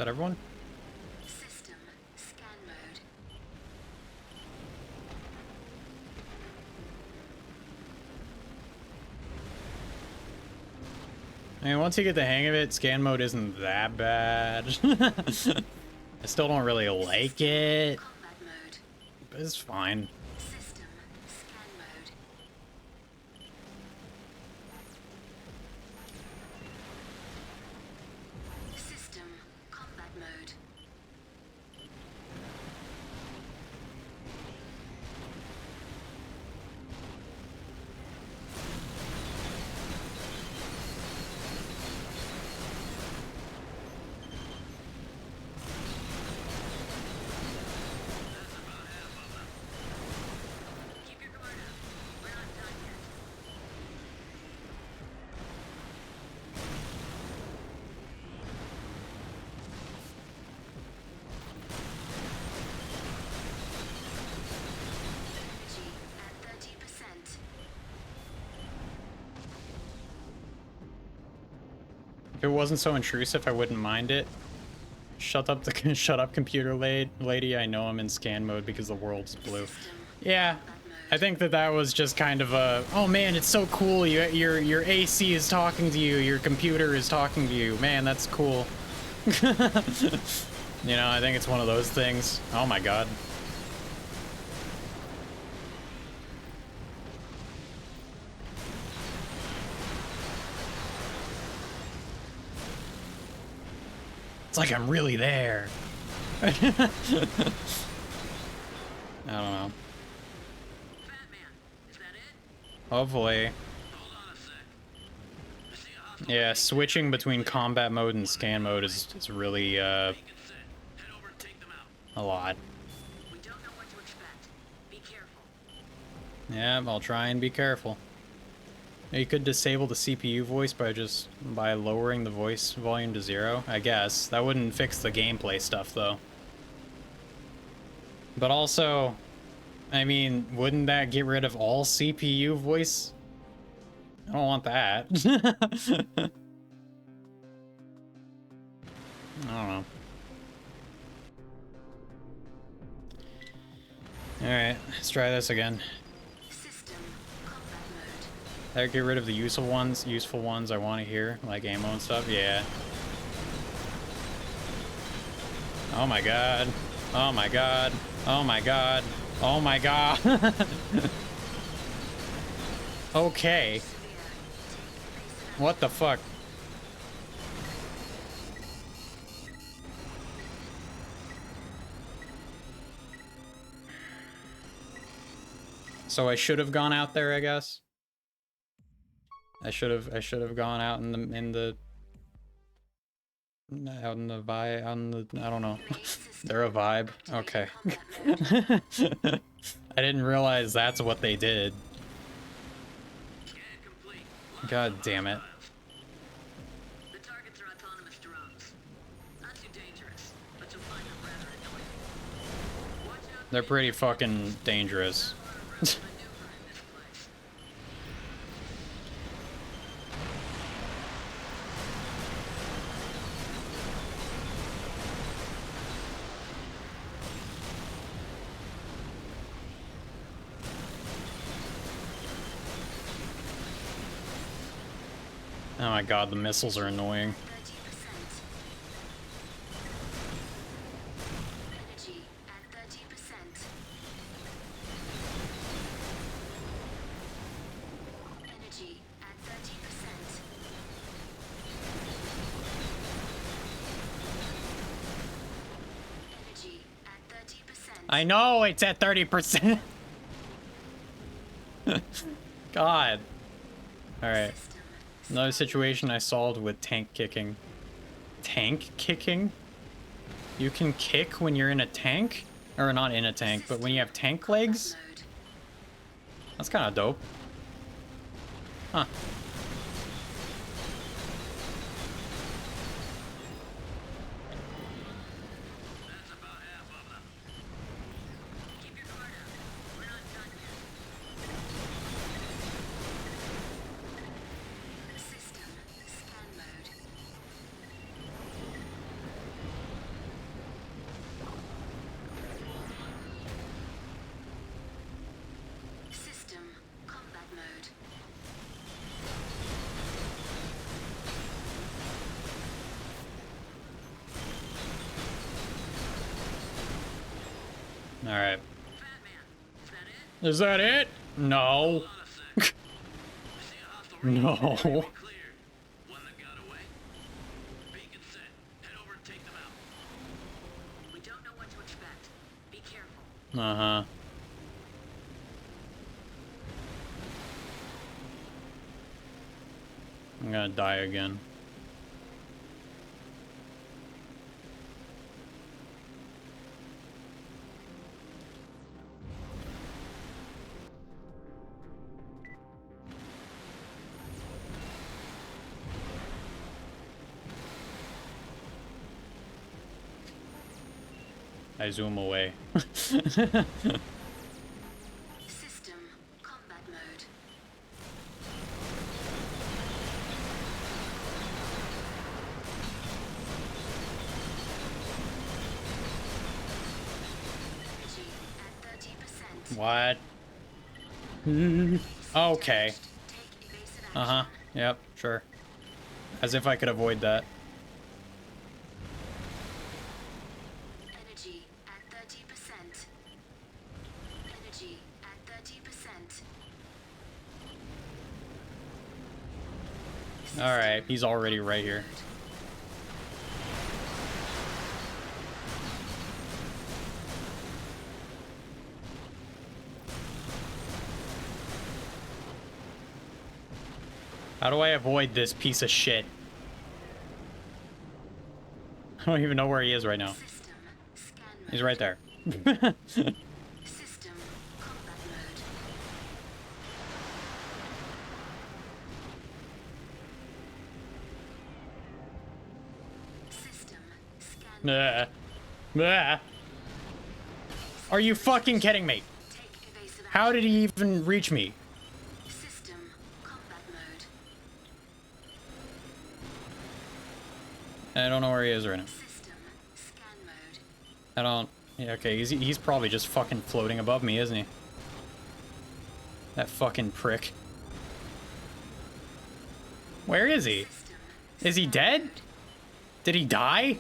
that everyone? System scan mode. I mean, once you get the hang of it, scan mode isn't that bad. I still don't really like it, Combat mode. but it's fine. System scan mode. System combat mode. Keep your guard up. We're not done yet. Energy at 30%. If it wasn't so intrusive, I wouldn't mind it. Shut up the shut up, computer lady. I know I'm in scan mode because the world's blue. Yeah, I think that was just kind of a, oh man, it's so cool. Your AC is talking to you. Your computer is talking to you. Man, that's cool. You know, I think it's one of those things. Oh my god. It's like I'm really there. I don't know. Fat man, is that it? Hopefully. Hold on a sec. I see a hostile Yeah, switching between combat mode and scan mode is really tank and set. Head over and take them out. a lot. We don't know what to expect. Be careful. Yeah, I'll try and be careful. You could disable the CPU voice by lowering the voice volume to 0, I guess. That wouldn't fix the gameplay stuff though. But also, I mean, wouldn't that get rid of all CPU voice? I don't want that. I don't know. Alright, let's try this again. System combat mode. That get rid of the useful ones I want to hear, like ammo and stuff. Yeah. Oh my god. Oh my god. Oh my god. Oh my god. Okay. What the fuck? So I should have gone out there, I guess. I should have gone out in the vibe, I don't know. They're a vibe. Okay. I didn't realize that's what they did. Scan complete. God damn it. The targets are autonomous drones. Not too dangerous, but you'll find them rather annoying. Watch out. They're pretty fucking dangerous. Maneuver in this place. Oh my god, the missiles are annoying. 30%. Energy at 30%. Energy at 30%. Energy at 30%. I know it's at 30%. God. Alright. System Another situation I solved with tank kicking. Tank kicking? You can kick when you're in a tank? Or not in a tank, but when you have tank legs? mode. That's kind of dope. Huh. That's about half of them. Keep your guard up. We're not done yet. System scan mode. All right. Fat Man, is that it? Is that it? No. Hold on a sec. I see a hostile raid. No. Clear. One that got away. Beacon set. Head over and take them out. We don't know what to expect. Be careful. Uh-huh. I'm gonna die again. I zoom away. System combat mode. Energy at 30%. What? Okay. Take evasive action. Uh-huh. Yep, sure. As if I could avoid that. Energy at 30%. Energy at 30%. Alright, he's already right here. How do I avoid this piece of shit? I don't even know where he is right now. System scan mode. He's right there. System combat mode. System scan mode. Nah. Nah. Are you fucking kidding me? Take evasive How did he even reach me? System combat mode. I don't know where he is right now. System scan mode. I don't... Yeah, okay, he's probably just fucking floating above me, isn't he? That fucking prick. Where is he? System Is he dead? Did he die?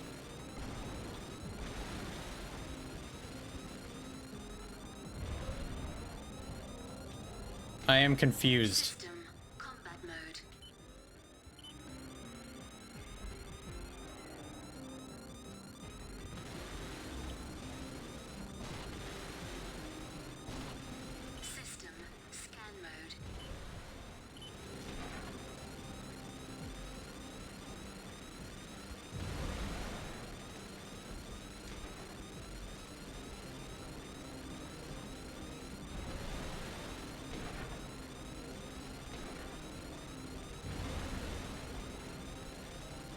I am confused. system combat mode. System scan mode.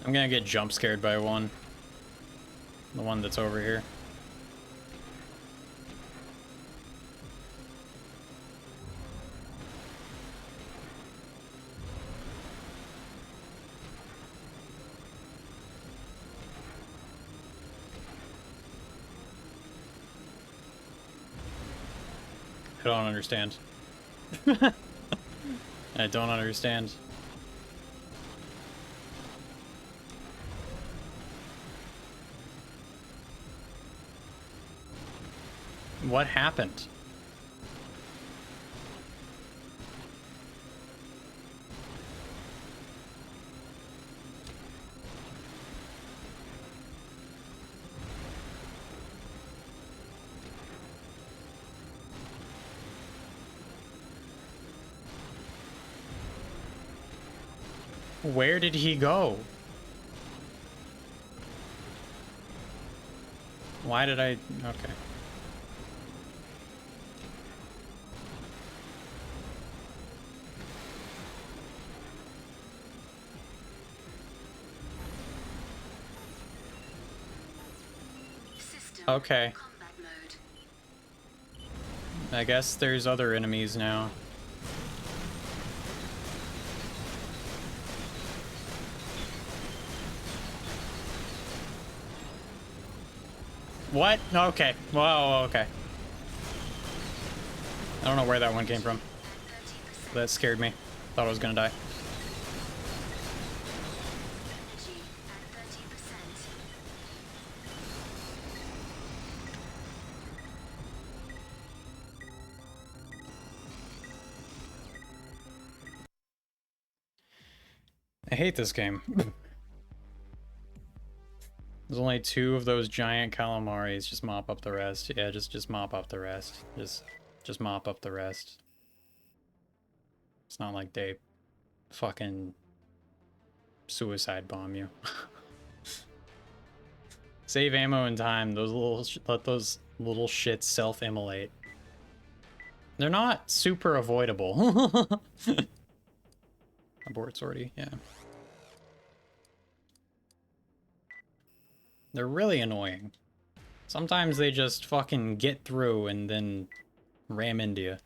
I'm gonna get jump scared by one. The one that's over here. I don't understand. I don't understand. What happened? Where did he go? Why did I... Okay. System Okay. combat mode. I guess there's other enemies now. What? Okay. Whoa, okay. I don't know where that one came from. 30%. That scared me. Thought I was gonna die. Energy at 30%. hate this game. There's only 2 of those giant calamaris. Just mop up the rest. Yeah, just mop up the rest. Just mop up the rest. It's not like they fucking suicide bomb you. Save ammo and time. Let those little shits self-immolate. They're not super avoidable. Abort sortie, yeah. They're really annoying. Sometimes they just fucking get through and then ram into you.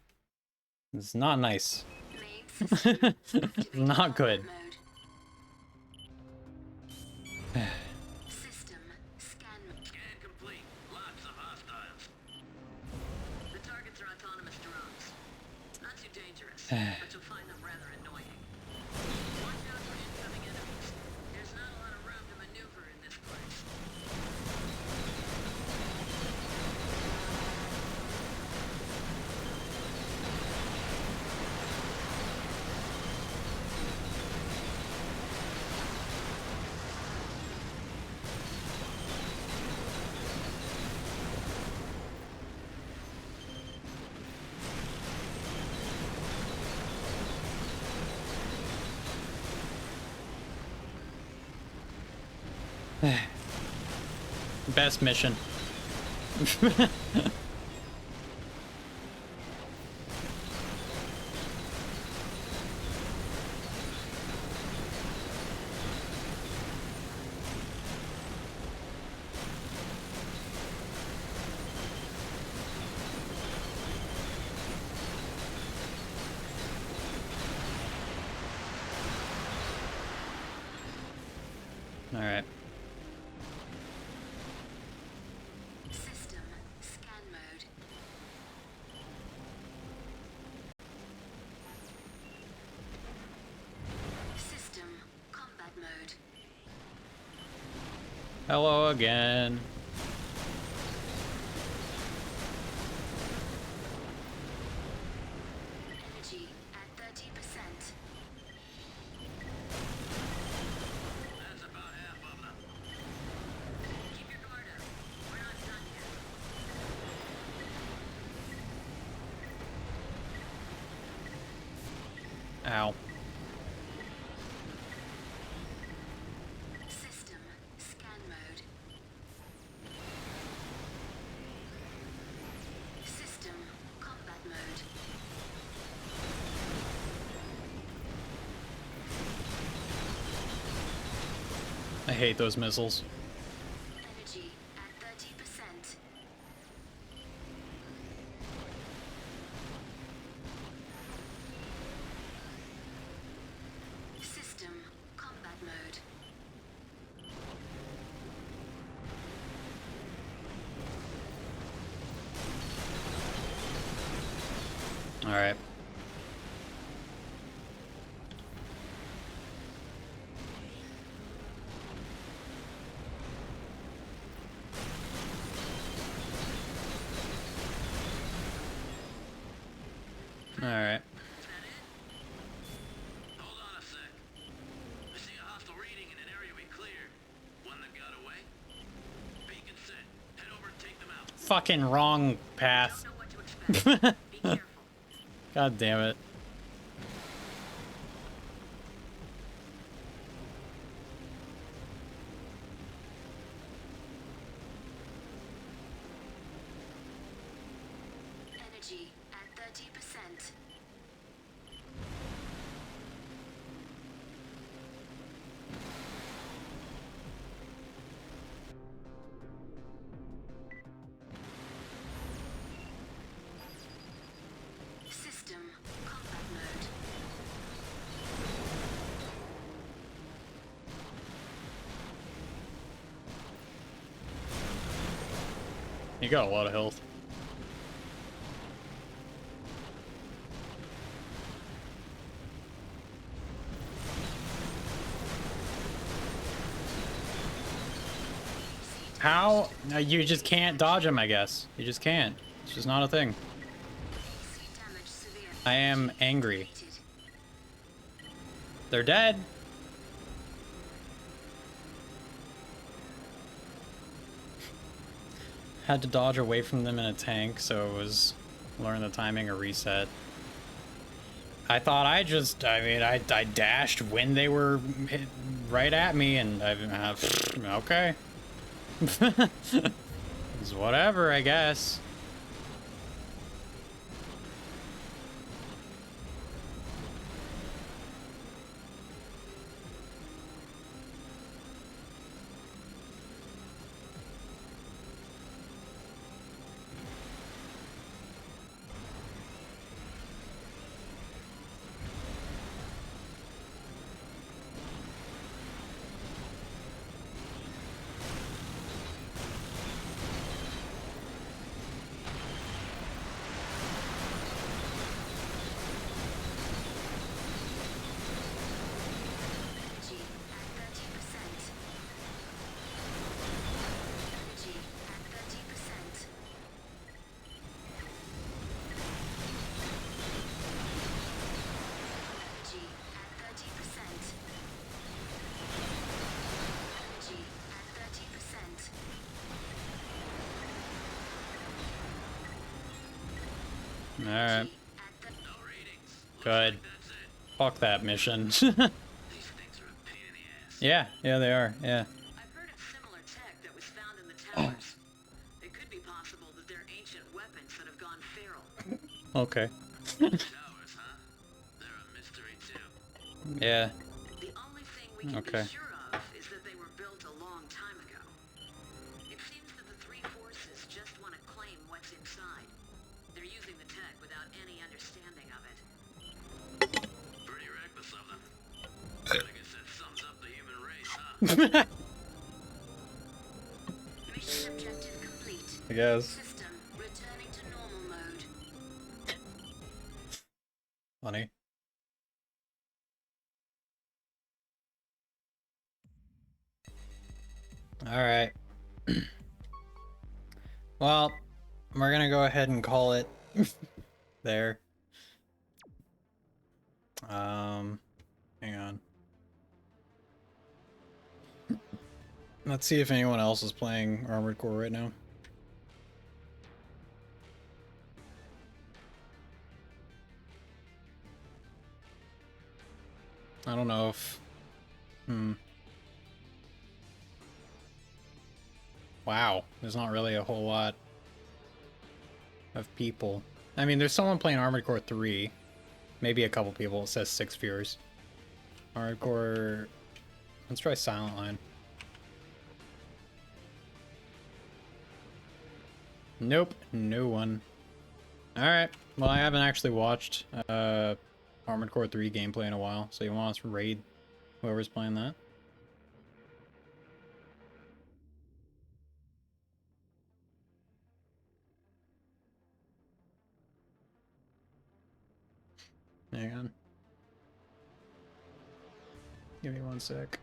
It's not nice. Not good. System scan. Scan complete. Lots of hostiles. The targets are autonomous drones. Not too dangerous, but you'll find them rather annoying. Watch out for incoming enemies. There's not a lot of room to maneuver in this place. Best mission. All right. System scan mode. System combat mode. Hello again. Energy at 30%. That's about half of them. Keep your guard up. We're not done yet. Ow. System scan mode. System combat mode. I hate those missiles. Energy at 30%. System combat mode. All right. All right. Hold on a sec. I see a hostile reading in an area we cleared. One that got away. Beacon set. Head over and take them out. Fucking wrong path. Don't know what to expect. Be careful. God damn it. Energy at 30%. System combat mode. You got a lot of health. How? No, you just can't dodge them, I guess. You just can't. It's just not a thing. AC damage severe. I am angry. Depleted. They're dead. had to dodge away from them in a tank, so it was learn the timing or reset. I thought I dashed when they were hit right at me, and okay. It's whatever, I guess. Alright. Good. Fuck that mission. Yeah, they are, yeah. I've heard of similar tech that was found in the towers. It could be possible that they're ancient weapons that have gone feral. Okay. Towers, huh? They're a mystery too. Yeah. The only thing we can Okay. be sure of is that they were built a long time ago. It seems that the three forces just want to claim what's inside. They're using the tech without any understanding of it. Pretty reckless of them. I guess that sums up the human race, huh? Mission objective complete. I guess. System returning to normal mode. Funny. Alright. Well, we're gonna go ahead and call it there. Hang on. Let's see if anyone else is playing Armored Core right now. I don't know if... Wow, there's not really a whole lot of people. I mean, there's someone playing Armored Core 3. Maybe a couple people. It says 6 viewers. Armored Core... Let's try Silent Line. Nope, no one. Alright, well I haven't actually watched Armored Core 3 gameplay in a while, so you want us to raid whoever's playing that? Hang on. Give me 1 sec.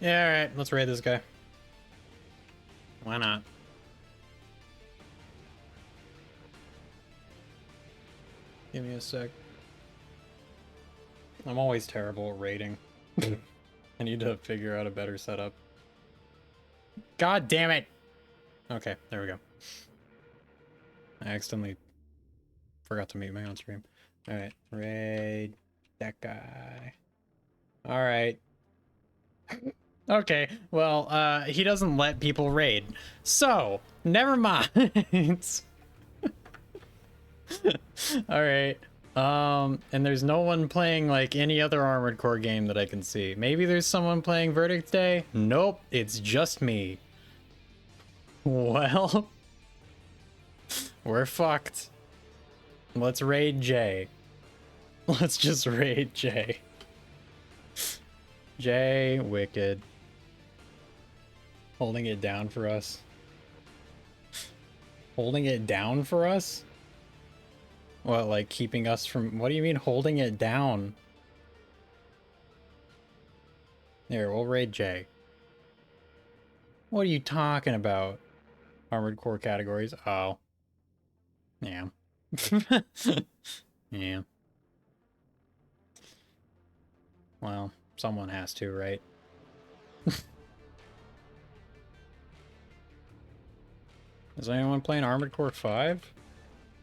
Yeah, alright, let's raid this guy. Why not? Give me a sec. I'm always terrible at raiding. I need to figure out a better setup. God damn it! Okay, there we go. I accidentally forgot to mute my own stream. Alright, raid that guy. Alright. Okay, well, he doesn't let people raid. So, never mind. Alright. And there's no one playing, like, any other Armored Core game that I can see. Maybe there's someone playing Verdict Day? Nope, it's just me. Well, we're fucked. Let's raid Jay. Let's just raid Jay. Jay, wicked. Holding it down for us. Holding it down for us? What, like keeping us from... What do you mean holding it down? Here, we'll raid Jay. What are you talking about? Armored core categories? Oh. Yeah. Yeah. Well, someone has to, right? Is anyone playing Armored Core 5?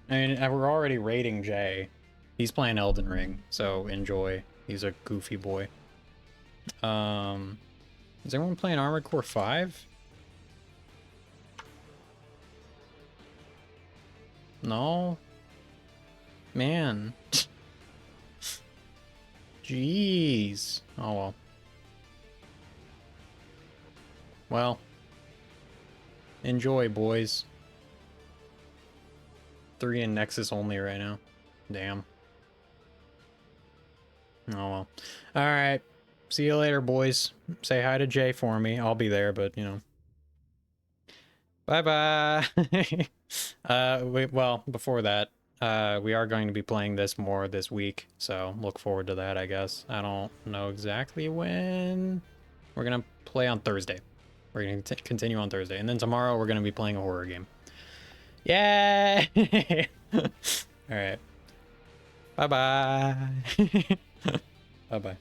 I mean, we're already raiding Jay. He's playing Elden Ring, so enjoy. He's a goofy boy. Is anyone playing Armored Core 5? No? Man. Jeez. Oh well. Well. Enjoy, boys. 3 in Nexus only right now. Damn. Oh well. Alright. See you later, boys. Say hi to Jay for me. I'll be there, but, you know. Bye-bye. Well, before that, we are going to be playing this more this week, so look forward to that, I guess. I don't know exactly when. We're going to play on Thursday. We're going to continue on Thursday. And then tomorrow we're going to be playing a horror game. Yay! Alright. Bye-bye. Bye-bye.